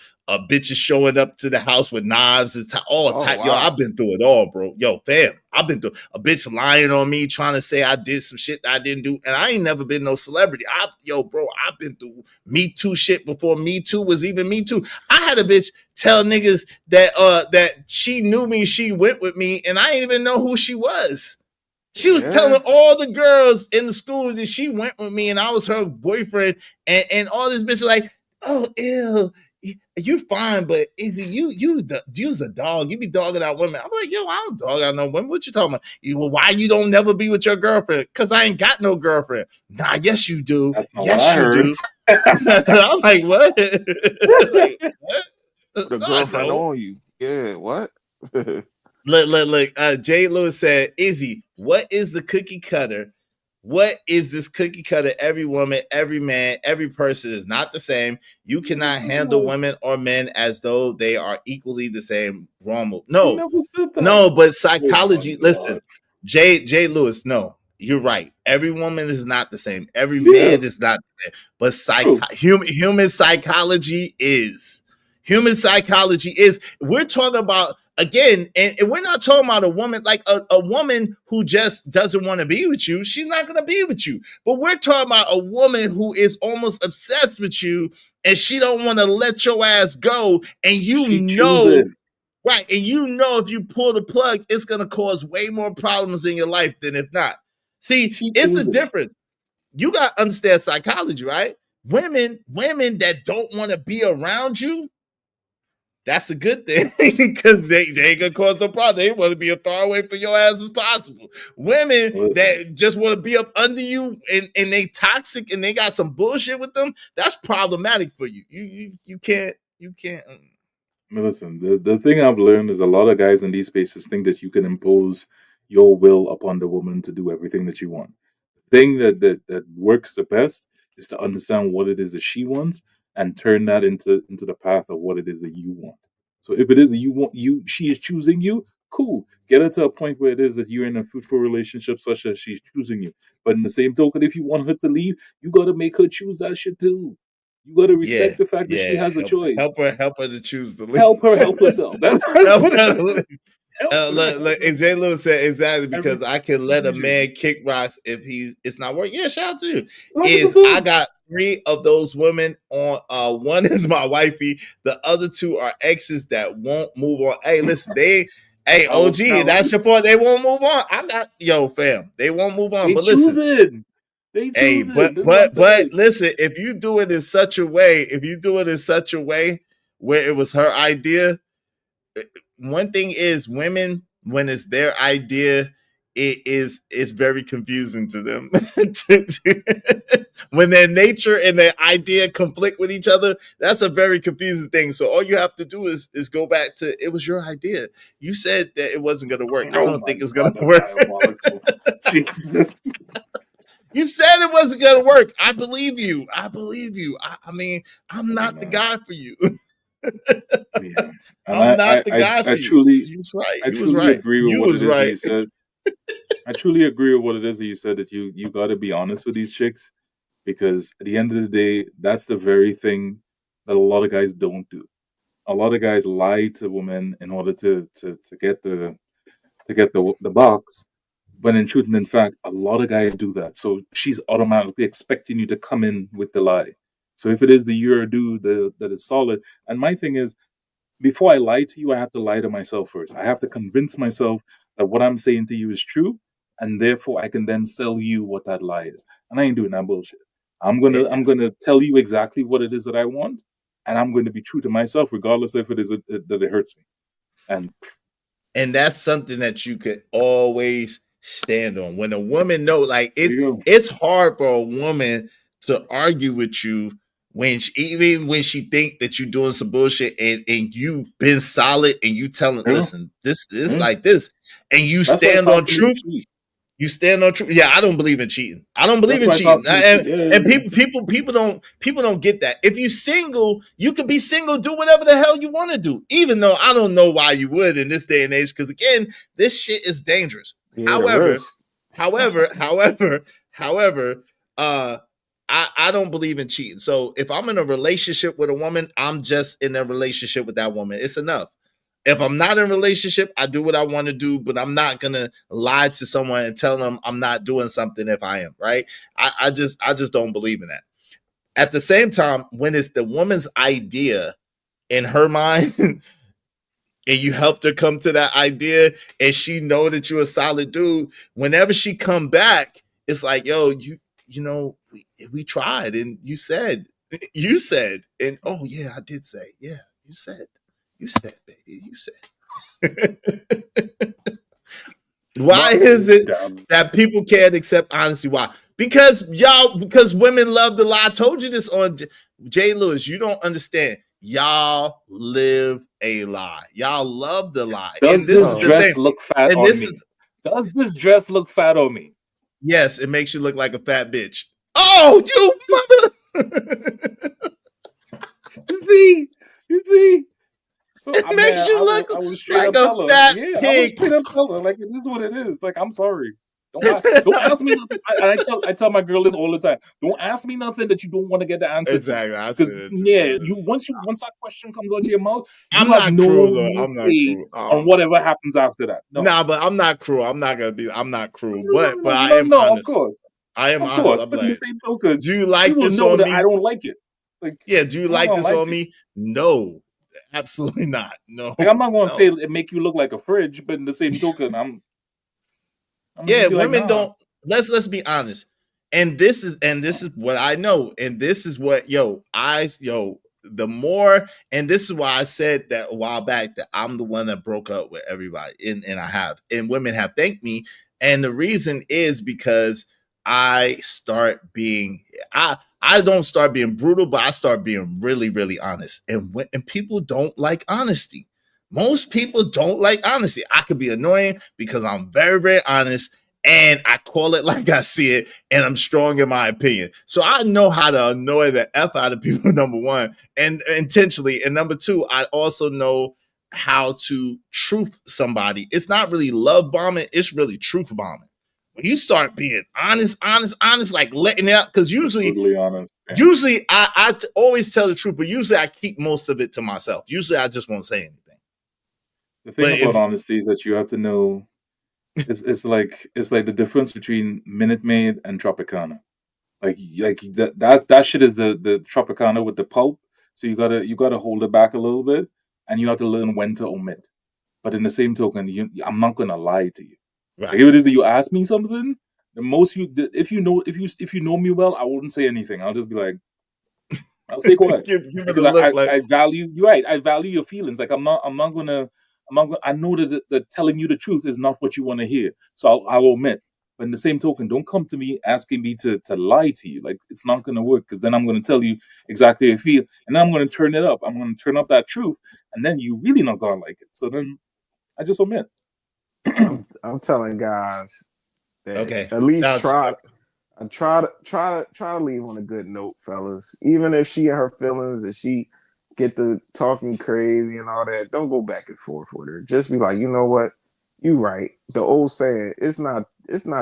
bitches showing up to the house with knives and type. Wow. Yo, I've been through it all, bro. Yo, fam, I've been through a bitch lying on me, trying to say I did some shit that I didn't do, and I ain't never been no celebrity. Bro, I've been through Me Too shit before Me Too was even Me Too. I had a bitch tell niggas that she knew me, she went with me, and I didn't even know who she was. She was telling all the girls in the school that she went with me and I was her boyfriend, and all this bitch like, oh, ew, you're fine, but you's a dog. You be dogging out women. I'm like, yo, I don't dog out no women. What you talking about? Well, why you don't never be with your girlfriend? Because I ain't got no girlfriend. Nah, yes you do. Yes you do. I'm like, what? Like, what? The girlfriend on you. Yeah, what? Look. Jay Lewis said, Izzy, what is the cookie cutter? What is this cookie cutter? Every woman, every man, every person is not the same. You cannot handle women or men as though they are equally the same. Wrong. No, but psychology. Listen, Jay Lewis, no, you're right. Every woman is not the same. Every man is not the same. But human psychology is. Human psychology is. We're talking about, again, and we're not talking about a woman like a woman who just doesn't want to be with you. She's not going to be with you. But we're talking about a woman who is almost obsessed with you and she don't want to let your ass go. And right. And if you pull the plug, it's going to cause way more problems in your life than if not. See, it's the difference. You got to understand psychology, right? Women that don't want to be around you, that's a good thing because they ain't gonna cause no problem. They want to be a throwaway for your ass as possible. Women that just want to be up under you and they toxic and they got some bullshit with them, that's problematic for you. You can't. Listen, the thing I've learned is a lot of guys in these spaces think that you can impose your will upon the woman to do everything that you want. The thing that works the best is to understand what it is that she wants and turn that into the path of what it is that you want. So if it is that she is choosing you, cool. Get her to a point where it is that you're in a fruitful relationship such that she's choosing you. But in the same token, if you want her to leave, you gotta make her choose that shit too. You gotta respect the fact that she has a choice. Help her to choose the lead. Help her help herself. That's Help what her. it is. Look, and J. Lewis said exactly And because I can let a man kick rocks if it's not working. Yeah, shout out to you. 100%. I got 3 of those women on. One is my wifey. The other 2 are exes that won't move on. Hey, listen, hey OG, that's your point. They won't move on. I got fam. They won't move on. They But listen, choosing. They hey, choosing. but This is what I'm saying. listen, if you do it in such a way, where it was her idea. One thing is women, when it's their idea, it's very confusing to them. When their nature and their idea conflict with each other, that's a very confusing thing. So all you have to do is go back to, it was your idea. You said that it wasn't going to work. I don't think it's going to work. Jesus. You said it wasn't going to work. I believe you. I mean, I'm not the guy for you. Yeah. I'm not the guy for you. You was right. I truly agree with what it is that you said. I truly agree with what it is that you said, that you got to be honest with these chicks, because at the end of the day, that's the very thing that a lot of guys don't do. A lot of guys lie to women in order to get the box. But in truth and in fact, a lot of guys do that. So she's automatically expecting you to come in with the lie. So if it is the you're a dude that is solid, and my thing is, before I lie to you, I have to lie to myself first. I have to convince myself that what I'm saying to you is true, and therefore I can then sell you what that lie is. And I ain't doing that bullshit. I'm gonna tell you exactly what it is that I want, and I'm going to be true to myself, regardless if it is that it hurts me. And that's something that you could always stand on. When a woman knows, like it's hard for a woman to argue with you even when she think that you're doing some bullshit and you've been solid and you telling, listen, this is like this, and you stand on truth. You stand on truth. Yeah, I don't believe in cheating. I don't believe in cheating. And people don't get that. If you single, you can be single, do whatever the hell you want to do. Even though I don't know why you would in this day and age, because again, this shit is dangerous. However, I don't believe in cheating. So if I'm in a relationship with a woman, I'm just in a relationship with that woman. It's enough. If I'm not in a relationship, I do what I want to do, but I'm not gonna lie to someone and tell them I'm not doing something if I am, right? I just don't believe in that. At the same time, when it's the woman's idea in her mind, and you helped her come to that idea, and she know that you're a solid dude, whenever she come back, it's like, yo, you know, we tried, and you said, and oh yeah, I did say, yeah, you said, baby, you said. Why is it that people can't accept honesty? Why? Because women love to lie. I told you this on Jay Lewis. You don't understand. Y'all live a lie. Y'all love the lie. Does this dress look fat on me? Does this dress look fat on me? Yes, it makes you look like a fat bitch. Oh, you mother! You see. So it makes you look I was straight like up a fat pig. pig. I was straight up color. Like, it is what it is. Like, I'm sorry. Don't ask me nothing. I tell my girl this all the time. Don't ask me nothing that you don't want to get the answer exactly. to. Because once that question comes out of your mouth, you have no say on whatever happens after that. No. Nah, but I'm not cruel. I'm not cruel. But I am honest. Of course. I am of honest. Course. I'm but like, in the same token, do you like this know on that me? I don't like it. Like, yeah, do you like this on me? No. Absolutely not. No. Like, I'm not gonna say it make you look like a fridge, but in the same token, I'm yeah, women don't. Let's be honest. And this is what I know. And this is what the more, and this is why I said that a while back that I'm the one that broke up with everybody, and I have, and women have thanked me, and the reason is because I don't start being brutal, but I start being really, really honest, and people don't like honesty. Most people don't like honesty. I could be annoying because I'm very, very honest, and I call it like I see it, and I'm strong in my opinion. So I know how to annoy the F out of people, number one, and intentionally. And number two, I also know how to truth somebody. It's not really love bombing, it's really truth bombing. When you start being honest, like letting it out, because usually, Totally honest. Yeah. usually I always tell the truth, but usually I keep most of it to myself. Usually I just won't say anything. The thing But about honesty is that you have to know it's like the difference between Minute Maid and Tropicana. Like that shit is the Tropicana with the pulp. So you gotta hold it back a little bit, and you have to learn when to omit. But in the same token, I'm not gonna lie to you. Right. Like if it is that you ask me something, if you know me well, I wouldn't say anything. I'll just be like, I'll stay quiet give it because a look like I value you're right. I value your feelings. Like I'm not gonna I know that telling you the truth is not what you want to hear, so I'll omit. But in the same token, don't come to me asking me to lie to you. Like it's not gonna work because then I'm gonna tell you exactly how I feel, and then I'm gonna turn it up. I'm gonna turn up that truth, and then you really not gonna like it. So then I just omit. I'm telling guys that okay, at least now try to leave on a good note, fellas. Even if she and her feelings, if she get to talking crazy and all that, don't go back and forth with her. Just be like, you know what, you right. The old saying, it's not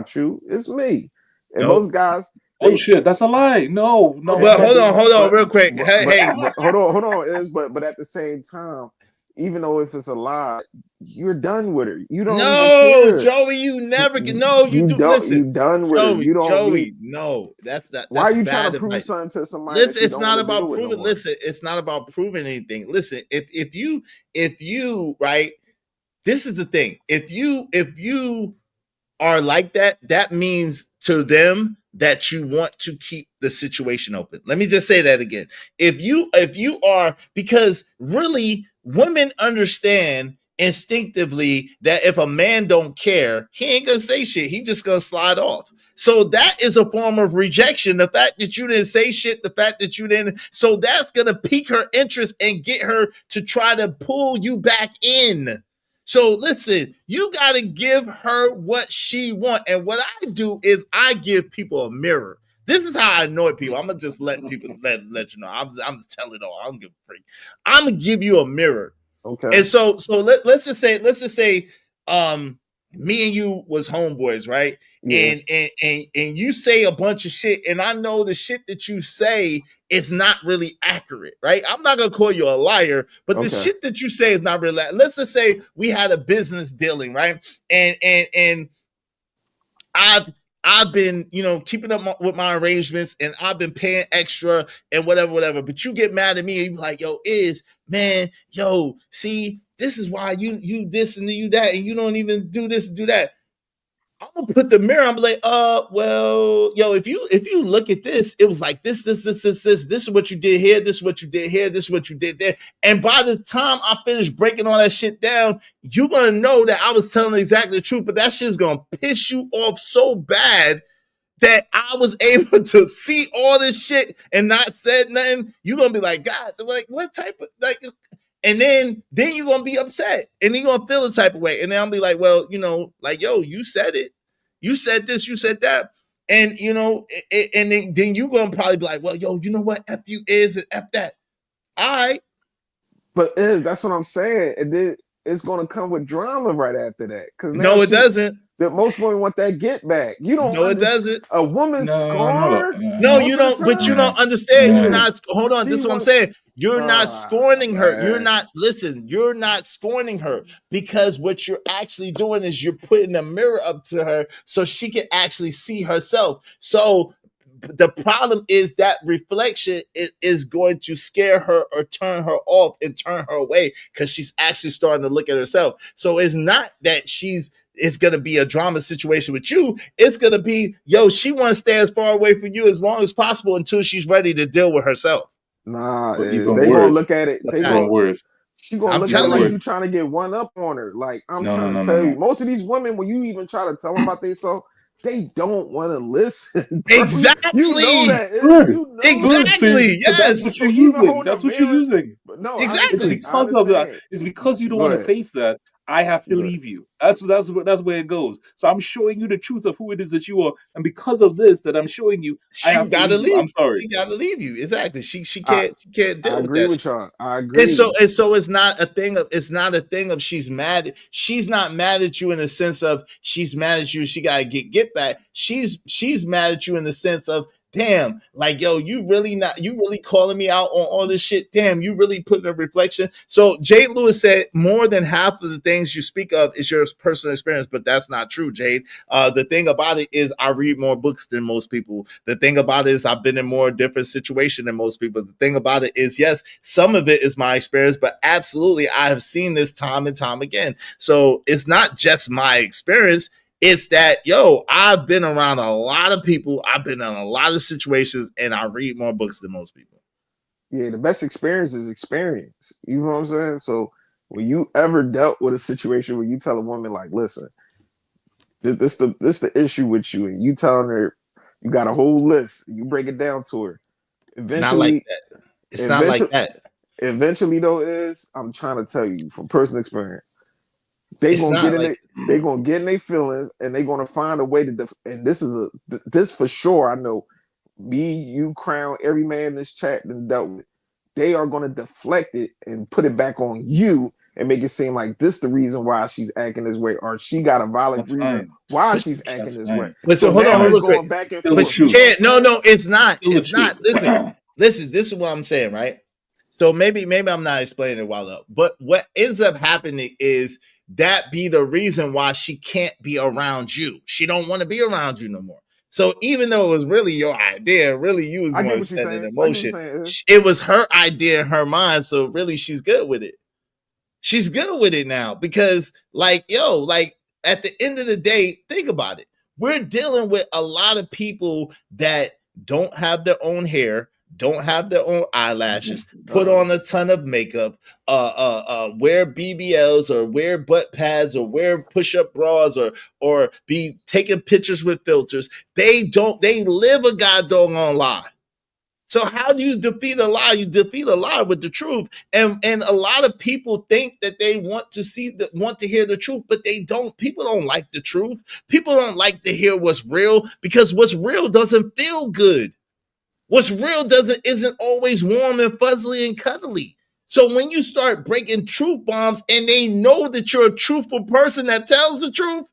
true. It's me. And nope. most guys, Oh shit, that's a lie. No. But hold on, real quick. Hey, hold on. But at the same time, even though if it's a lie, you're done with her. You don't even no, care. Joey, you never can. No, you do. Listen, You done with her. You don't need. No, that's not. Why are That's you trying bad to prove advice. something to somebody Listen, that you it's don't not want to deal about with no proving. more? Listen, it's not about proving anything. Listen, if you right, this is the thing. If you are like that, that means to them that you want to keep the situation open. Let me just say that again. If you are, because really women understand instinctively that if a man don't care, he ain't gonna say shit. He just gonna slide off. So that is a form of rejection. The fact that you didn't say shit, the fact that you didn't, so that's gonna pique her interest and get her to try to pull you back in. So listen, you got to give her what she wants. And what I do is I give people a mirror. This is how I annoy people. I'm going to just let people let you know. I'm just telling it all. I don't give a freak. I'm going to give you a mirror. Okay. And so let's just say me and you was homeboys, right? Yeah. And you say a bunch of shit, and I know the shit that you say is not really accurate, right? I'm not gonna call you a liar, but the shit that you say is not really. Let's just say we had a business dealing, right? And I've been, keeping up with my arrangements, and I've been paying extra and whatever. But you get mad at me and you like, man, see, this is why you this and you that, and you don't even do this, do that. I'm gonna put the mirror. I'm like, if you look at this, it was like this. This is what you did here. This is what you did here. This is what you did there. And by the time I finish breaking all that shit down, you're gonna know that I was telling exactly the truth. But that shit's gonna piss you off so bad that I was able to see all this shit and not said nothing. You're gonna be like, God, like what type of like. And then you're gonna be upset, and then you're gonna feel the type of way. And then I'll be like, well, you said it, you said this, you said that, and and then you're gonna probably be like, well, you know what, F you is and F that. All right. But that's what I'm saying. And then it's gonna come with drama right after that. Because no, it doesn't. That most women want that get back. You don't. No, it doesn't. A woman scorned. No, you don't. But you don't understand. You're not. Hold on. This is what I'm saying. You're not scorning her. You're not. Listen. You're not scorning her, because what you're actually doing is you're putting a mirror up to her so she can actually see herself. So the problem is that reflection is going to scare her or turn her off and turn her away, because she's actually starting to look at herself. So it's not that it's going to be a drama situation with you. It's going to be, she wants to stay as far away from you as long as possible until she's ready to deal with herself. Nah, Or they even gonna worse. look at it. It's even worse. She gonna I'm look at it telling like you. you trying to get one up on her. Like I'm No, trying no, to no, tell no, you, no. most of these women, when you even try to tell them about themselves, they don't want to listen. Bro. Exactly. You know that. Good. You know Good. So, that. Exactly. so that's what Yes. you're So even using. holding a That's what you're mirror. using. No, I It's Exactly. understand. I because of that. understand. It's because you don't Go want to ahead. face that. I have to Go ahead. leave you. That's where it goes. So I'm showing you the truth of who it is that you are, and because of this that I'm showing you, I She have to gotta leave you. leave. I'm sorry. She gotta leave you. Exactly. She I can't deal with agree that. with y'all. I And agree. so it's not a thing of she's mad. She's not mad at you in the sense of she's mad at you. She gotta get back. She's mad at you in the sense of damn, like yo, you really calling me out on all this shit. Damn, you really putting a reflection. So Jade Lewis said more than half of the things you speak of is your personal experience, but that's not true, Jade. The thing about it is I read more books than most people. The thing about it is I've been in more different situation than most people. The thing about it is, yes, some of it is my experience, but absolutely I have seen this time and time again. So it's not just my experience. It's that, yo, I've been around a lot of people. I've been in a lot of situations and I read more books than most people. Yeah, the best experience is experience. You know what I'm saying? So when you ever dealt with a situation where you tell a woman like, listen, this the issue with you, and you telling her you got a whole list, you break it down to her. Not like Eventually, that. It's not like eventually, that. eventually though is I'm trying to tell you from personal experience, they It's gonna not get in like it. They gonna get in their feelings, and they gonna find a way to. And this for sure. I know. Me, you, Crown, every man in this chat that dealt with. They are gonna deflect it and put it back on you and make it seem like this the reason why she's acting this way, or she got a valid That's reason fine. why but she's acting That's this way. fine. but So so hold now on it's real quick. going back and Still the But forth. you You truth. know what I'm can't. No, saying? no, it's not. Still the It's truth. not. Listen, this is what I'm saying, right? So maybe I'm not explaining it well enough. But what ends up happening is that be the reason why she can't be around you. She don't want to be around you no more. So even though it was really your idea, really you was I the get one what you're setting it saying. in I get what you're motion. saying. It was her idea in her mind. So really she's good with it. She's good with it now because like at the end of the day, think about it. We're dealing with a lot of people that don't have their own hair, don't have their own eyelashes, put on a ton of makeup, wear BBLs or wear butt pads or wear push-up bras or be taking pictures with filters. They live a goddamn lie. So how do you defeat a lie? You defeat a lie with the truth. And a lot of people think that they want to hear the truth, but they don't. People don't like the truth. People don't like to hear what's real because what's real doesn't feel good. What's real isn't always warm and fuzzy and cuddly. So when you start breaking truth bombs and they know that you're a truthful person that tells the truth,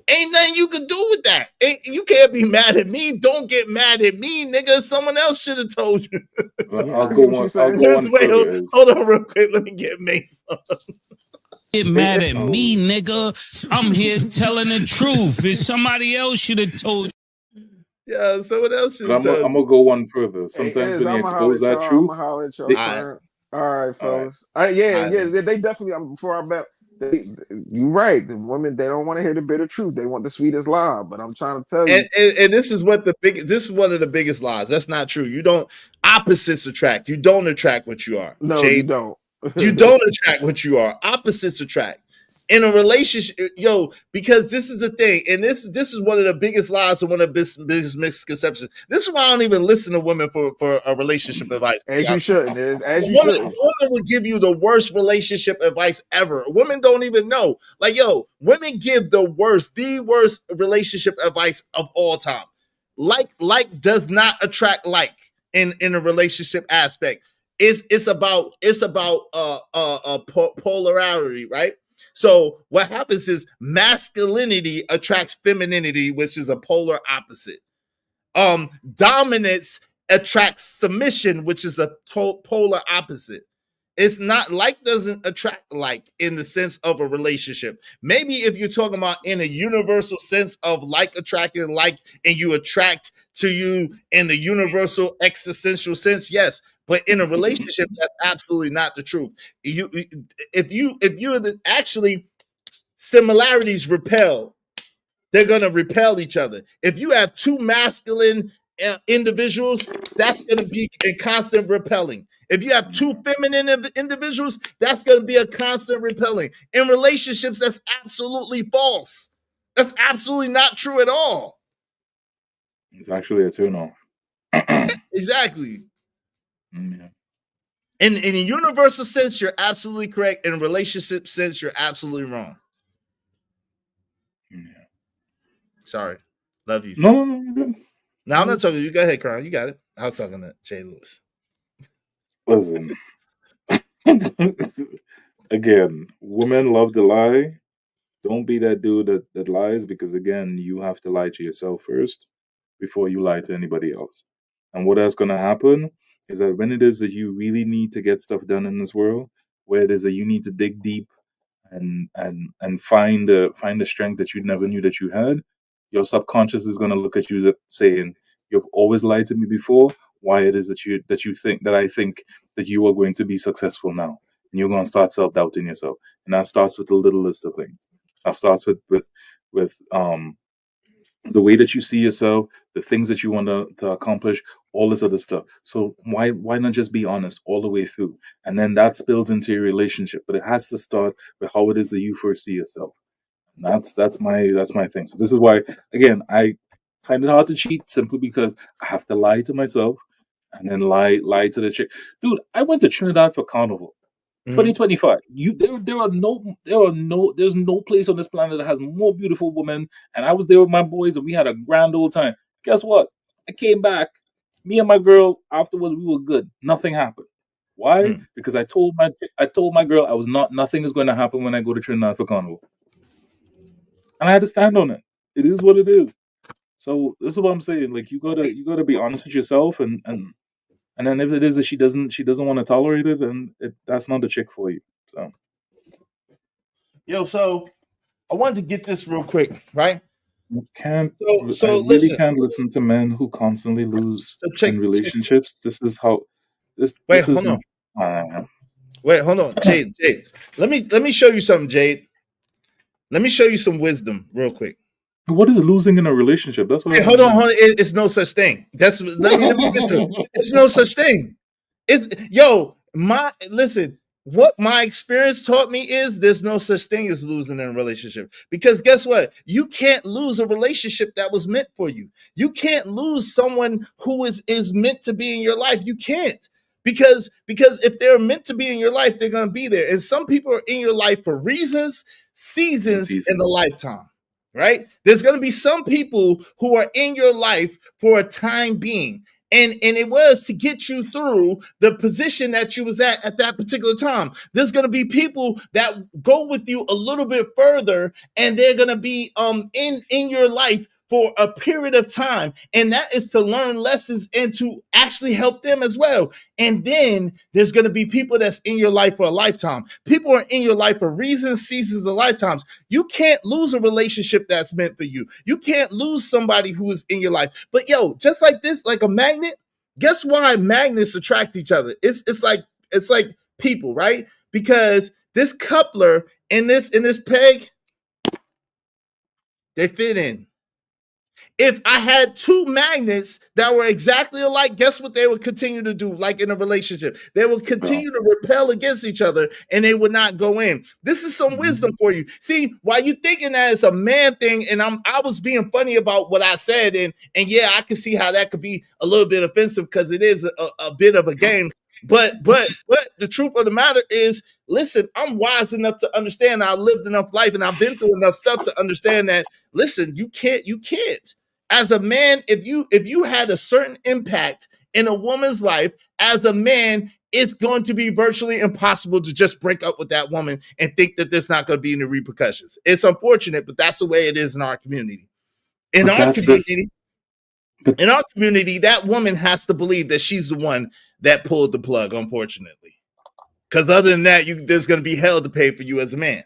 ain't nothing you can do with that. You can't be mad at me. Don't get mad at me, nigga. Someone else should have told you. Yeah, I get what you're saying. Wait, hold on real quick. Let me get Mace on. Get mad at me, nigga. I'm here telling the truth. If somebody else should have told Yeah, someone else should But have told I'm you. gonna go one further. Hey, Sometimes when I'm they gonna holler expose at that y'all. I'm truth, gonna holler at y'all, they Crown. All right, all right. fellas. They definitely. Before I bet, you're right. The women, they don't want to hear the bitter truth. They want the sweetest lie. But I'm trying to tell you, And this is this is one of the biggest lies. That's not true. You don't opposites attract. You don't attract what you are. no, you Jade. don't. You don't attract what you are. Opposites attract. In a relationship, because this is the thing, and this is one of the biggest lies and one of the biggest misconceptions. This is why I don't even listen to women for a relationship advice. As you shouldn't. As you A shouldn't. woman would give you the worst relationship advice ever. Women don't even know. Like, women give the worst relationship advice of all time. Like does not attract like in a relationship aspect. It's about polarity, right? So what happens is masculinity attracts femininity, which is a polar opposite. Dominance attracts submission, which is a polar opposite. It's not like doesn't attract like in the sense of a relationship. Maybe if you're talking about in a universal sense of like attracting like, and you attract to you in the universal existential sense, yes. But in a relationship, that's absolutely not the truth. If you actually similarities repel, they're gonna repel each other. If you have two masculine individuals, that's going to be a constant repelling. If you have two feminine individuals, that's going to be a constant repelling. In relationships, that's absolutely false. That's absolutely not true at all. It's actually a turn off. Exactly. Yeah. In a universal sense, you're absolutely correct. In a relationship sense, you're absolutely wrong. Yeah. Sorry. Love you. No. No, I'm not talking to you. Go ahead, Crown. You got it. I was talking to Jay Lewis. Listen. Again, women love to lie. Don't be that dude that lies, because again, you have to lie to yourself first before you lie to anybody else. And what that's gonna happen is that when it is that you really need to get stuff done in this world, where it is that you need to dig deep and find the strength that you never knew that you had, your subconscious is gonna look at you saying, "You've always lied to me before. Why it is that you think that I think that you are going to be successful now?" And you're gonna start self-doubting yourself. And that starts with the littlest of things. That starts with the way that you see yourself, the things that you want to accomplish, all this other stuff. So why not just be honest all the way through? And then that spills into your relationship. But it has to start with how it is that you first see yourself. And that's my thing. So this is why, again, I find it hard to cheat simply because I have to lie to myself and then lie to the chick. Dude, I went to Trinidad for Carnival. 2025. There's no place on this planet that has more beautiful women. And I was there with my boys and we had a grand old time. Guess what? I came back. Me and my girl afterwards, we were good. Nothing happened. Why? Because I told my girl nothing is going to happen when I go to Trinidad for Carnival. And I had to stand on it. It is what it is. So this is what I'm saying. Like you gotta be honest with yourself, and then if it is that she doesn't want to tolerate it, then that's not the chick for you. So so I wanted to get this real quick, right? I So really listen. can't listen to men who constantly lose in relationships. This is how this is hold not. Wait, hold on, Jade. Let me show you something, Jade. Let me show you some wisdom real quick. What is losing in a relationship? That's what. Hey, hold on. It's no such thing. Let me get to it. It's no such thing. Listen. What my experience taught me is there's no such thing as losing in a relationship. Because guess what? You can't lose a relationship that was meant for you. You can't lose someone who is meant to be in your life. You can't. Because if they're meant to be in your life, they're going to be there. And some people are in your life for reasons, seasons, and a lifetime. Right? There's going to be some people who are in your life for a time being. And it was to get you through the position that you was at that particular time. There's going to be people that go with you a little bit further, and they're going to be in your life for a period of time, and that is to learn lessons and to actually help them as well. And then there's going to be people that's in your life for a lifetime. People are in your life for reasons, seasons, and lifetimes. You can't lose a relationship that's meant for you. You can't lose somebody who is in your life. But just like this, like a magnet, guess why magnets attract each other? It's like people, right? Because this coupler and this peg, they fit in. If I had two magnets that were exactly alike, guess what they would continue to do? Like in a relationship, they will continue to repel against each other and they would not go in. This is some wisdom for you. See, while you thinking that it's a man thing, and I was being funny about what I said, and yeah, I can see how that could be a little bit offensive because it is a bit of a game. But the truth of the matter is, listen, I'm wise enough to understand. I lived enough life and I've been through enough stuff to understand that. Listen, you can't. As a man, if you had a certain impact in a woman's life, as a man, it's going to be virtually impossible to just break up with that woman and think that there's not going to be any repercussions. It's unfortunate, but that's the way it is in our community. In our community, that woman has to believe that she's the one that pulled the plug, unfortunately. Because other than that, there's going to be hell to pay for you as a man.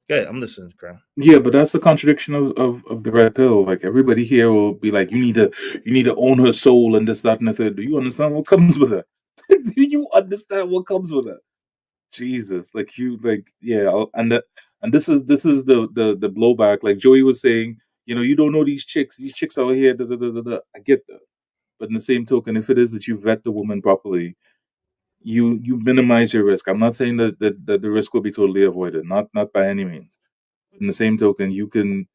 Good, I'm listening, Crown. Yeah, but that's the contradiction of the red pill. Like everybody here will be like, you need to own her soul and this, that, and the third. Do you understand what comes with that? Do you understand what comes with that? Jesus, and this is the blowback. Like Joey was saying, You don't know these chicks. These chicks out here. Da, da, da, da, da. I get that. But in the same token, if it is that you vet the woman properly, you minimize your risk. I'm not saying that the risk will be totally avoided. Not by any means. But in the same token, you can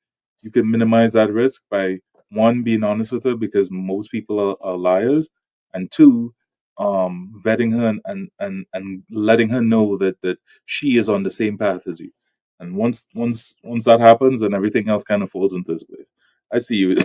minimize that risk by, one, being honest with her, because most people are liars, and two, vetting her and letting her know that she is on the same path as you. And once that happens, then everything else kind of falls into its place. I see you.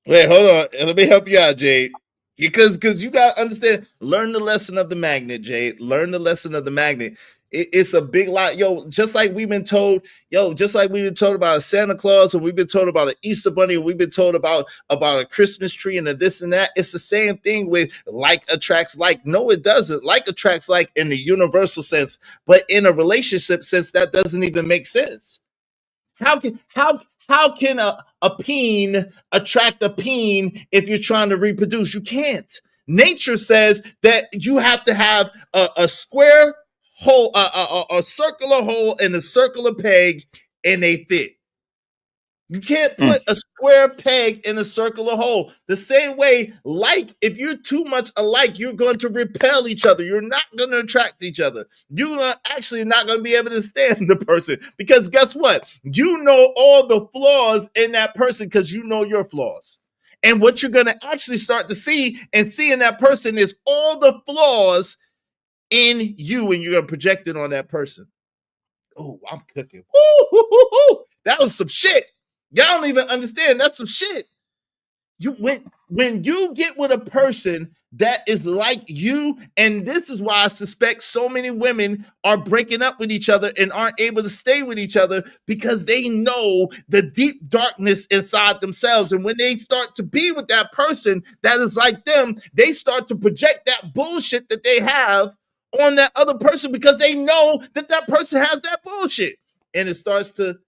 Wait, hold on. Let me help you out, Jade. Because you gotta understand, learn the lesson of the magnet, Jade. Learn the lesson of the magnet. It's a big lot, just like we've been told, just like we've been told about a Santa Claus, and we've been told about an Easter bunny, and we've been told about a Christmas tree and a this and that. It's the same thing with like attracts like. No, it doesn't. Like attracts like in the universal sense, but in a relationship sense, that doesn't even make sense. How can a peen attract a peen if you're trying to reproduce? You can't. Nature says that you have to have a square hole, a circular hole, and a circular peg, and they fit. You can't put a square peg in a circular hole. The same way, if you're too much alike, you're going to repel each other. You're not going to attract each other. You're actually not going to be able to stand the person, because guess what? You know all the flaws in that person because you know your flaws. And what you're going to actually start to see in that person is all the flaws in you, and you're going to project it on that person. Oh, I'm cooking. Woo. That was some shit. Y'all don't even understand. That's some shit. When you get with a person that is like you, and this is why I suspect so many women are breaking up with each other and aren't able to stay with each other, because they know the deep darkness inside themselves. And when they start to be with that person that is like them, they start to project that bullshit that they have on that other person, because they know that person has that bullshit. And it starts to,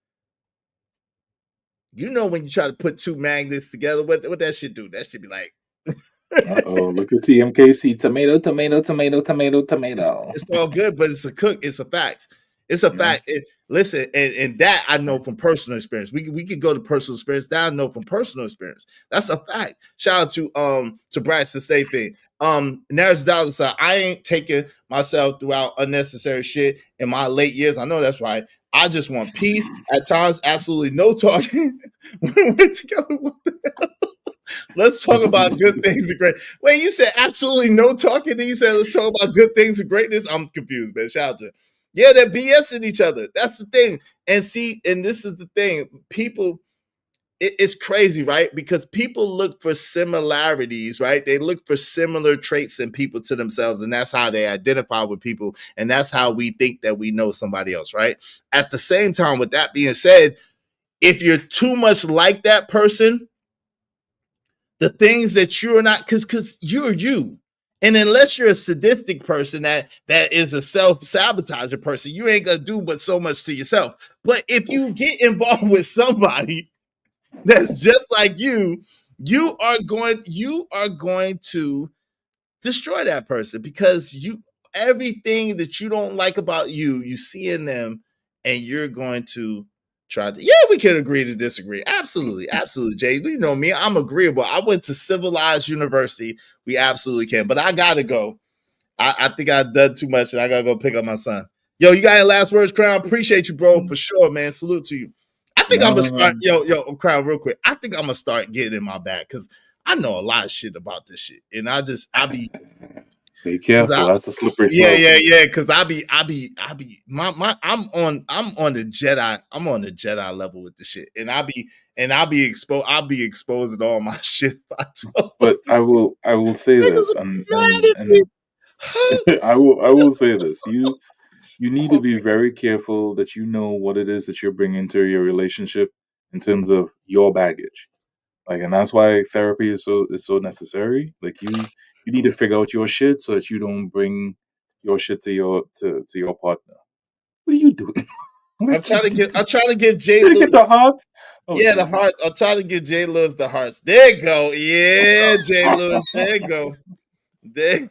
when you try to put two magnets together, what that shit do? That should be like, Uh-oh, look at TMKC. Tomato, tomato, tomato, tomato, tomato. It's all good, but it's a cook. It's a fact. It's a fact. Listen, and that I know from personal experience. We could go to personal experience. That I know from personal experience. That's a fact. Shout out to Braxton State thing. Naris Dollar sign. I ain't taking myself throughout unnecessary shit in my late years. I know that's right. I just want peace. At times, absolutely no talking. When we're together, what the hell? Let's talk about good things and great. Wait, you said absolutely no talking, then you said let's talk about good things and greatness. I'm confused, man. Shout out to you. Yeah, they're BSing each other. That's the thing. And see, and this is the thing. People, it's crazy, right? Because people look for similarities, right? They look for similar traits in people to themselves, and that's how they identify with people, and that's how we think that we know somebody else, right? At the same time, with that being said, if you're too much like that person, the things that you're not, because you're you. And unless you're a sadistic person that is a self-sabotager person, you ain't gonna do but so much to yourself. But if you get involved with somebody that's just like you are going to destroy that person, because everything that you don't like about you see in them, and you're going to try to. Yeah, we can agree to disagree. Absolutely, Jay. You know me, I'm agreeable. I went to civilized university. We absolutely can. But I gotta go. I think I've done too much, and I gotta go pick up my son. Yo, you got any last words, Crown? Appreciate you, bro, for sure, man. Salute to you. I think I'm gonna start. Yo, Crown, real quick. I think I'm gonna start getting in my bag, because I know a lot of shit about this shit, and I be. Be careful. That's a slippery slope. Yeah. Because I'm on the Jedi. I'm on the Jedi level with the shit, and I'll be exposing all my shit. But I will say this, and I will say this. You need to be very careful that you know what it is that you're bringing to your relationship in terms of your baggage. And that's why therapy is so necessary. You need to figure out your shit so that you don't bring your shit to your partner. What are you doing? I'm trying to get Jay Lewis the hearts. Oh, yeah, the hearts. I'm trying to get Jay Lewis the hearts. There you go. Yeah, Jay Lewis. There you go. There.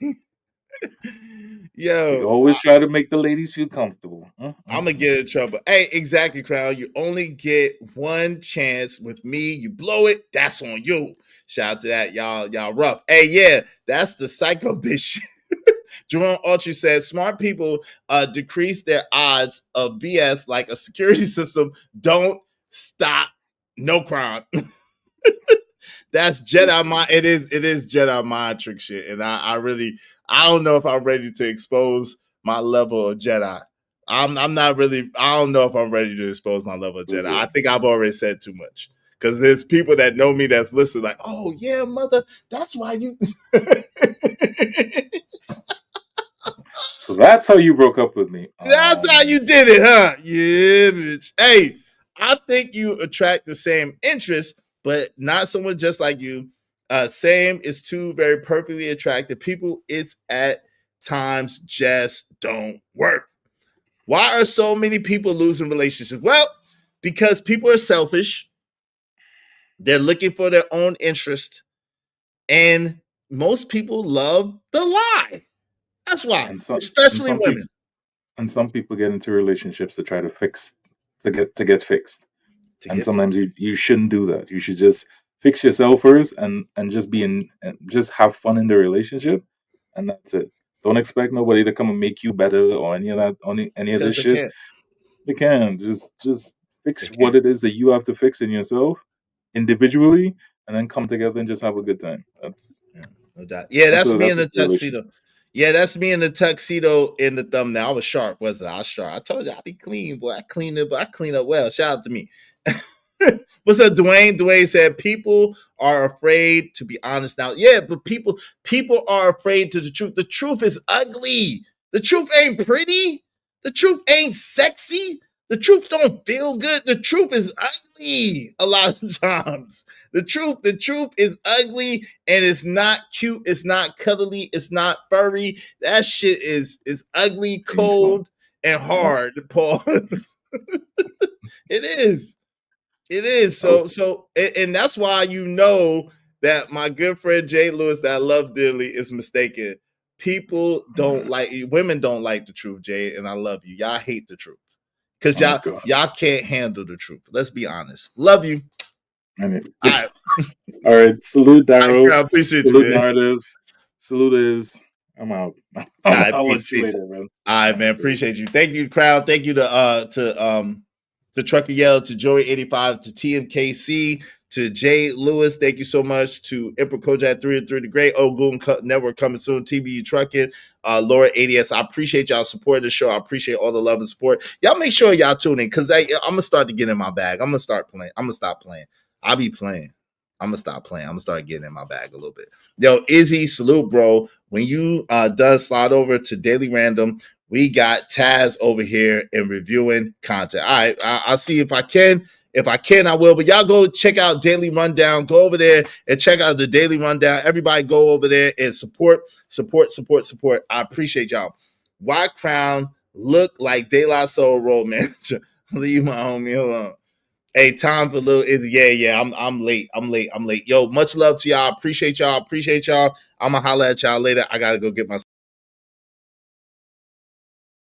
Yo, We always try to make the ladies feel comfortable. I'm gonna get in trouble. Hey, exactly, Crown. You only get one chance with me. You blow it, that's on you. Shout out to that, y'all rough. Hey, yeah, that's the psycho bitch. Jerome Autry said, smart people decrease their odds of BS like a security system. Don't stop no crime. That's Jedi mind. It is Jedi mind trick shit. And I don't know if I'm ready to expose my level of Jedi. I'm not really, I don't know if I'm ready to expose my level of Jedi. I think I've already said too much. Because there's people that know me that's listening, like, oh yeah, mother, that's why you So that's how you broke up with me. That's how you did it, huh? Yeah, bitch. Hey, I think you attract the same interest, but not someone just like you. Same is two very perfectly attractive people. It's at times just don't work. Why are so many people losing relationships? Well, because people are selfish. They're looking for their own interest. And most people love the lie. That's why, especially women. Some people get into relationships to try to fix, to get fixed. And sometimes you shouldn't do that. You should just fix yourself first and just just have fun in the relationship, and that's it. Don't expect nobody to come and make you better or any of that, any of this shit. Can't. They can just fix what it is that you have to fix in yourself individually, and then come together and just have a good time. That's no doubt. Yeah, that's me in the tuxedo. Yeah, that's me in the tuxedo in the thumbnail. I was sharp, wasn't I? I was sharp. I told you I'd be clean, boy. I clean it, but I clean up well. Shout out to me. What's up, Dwayne? Dwayne said people are afraid to be honest now. Yeah, but people are afraid to the truth. The truth is ugly. The truth ain't pretty. The truth ain't sexy. The truth don't feel good. The truth is ugly a lot of times. The truth is ugly and it's not cute. It's not cuddly. It's not furry. That shit is ugly, cold, and hard, Paul. It is. It is. So and that's why you know that my good friend Jay Lewis that I love dearly is mistaken. People don't women don't like the truth, Jay, and I love you. Y'all hate the truth. Because y'all can't handle the truth. Let's be honest. Love you. All right. Salute Daryl. I appreciate Salute you, man. Narratives. Salute is. I'm out. I'll let you later, man. All right, man. Appreciate you. Thank you, crowd. Thank you to Trucker Yell, to Joey85, to TMKC, to Jay Lewis. Thank you so much to Emperor Kojak 303, the Great Old Goon Network coming soon, TBU Trucking, Laura ADS. I appreciate y'all supporting the show. I appreciate all the love and support. Y'all make sure y'all tune in because I'm going to start to get in my bag. I'm going to start playing. I'm going to stop playing. I'll be playing. I'm going to stop playing. I'm going to start getting in my bag a little bit. Yo, Izzy, salute, bro. When you done, slide over to Daily Random. We got Taz over here and reviewing content. All right, I'll see if I can. If I can, I will. But y'all go check out Daily Rundown. Go over there and check out the Daily Rundown. Everybody go over there and support. I appreciate y'all. Why Crown look like De La Soul Road Manager? Leave my homie alone. Hey, time for little Izzy. Yeah. I'm late. Yo, much love to y'all. Appreciate y'all. I'm gonna holler at y'all later. I gotta go get my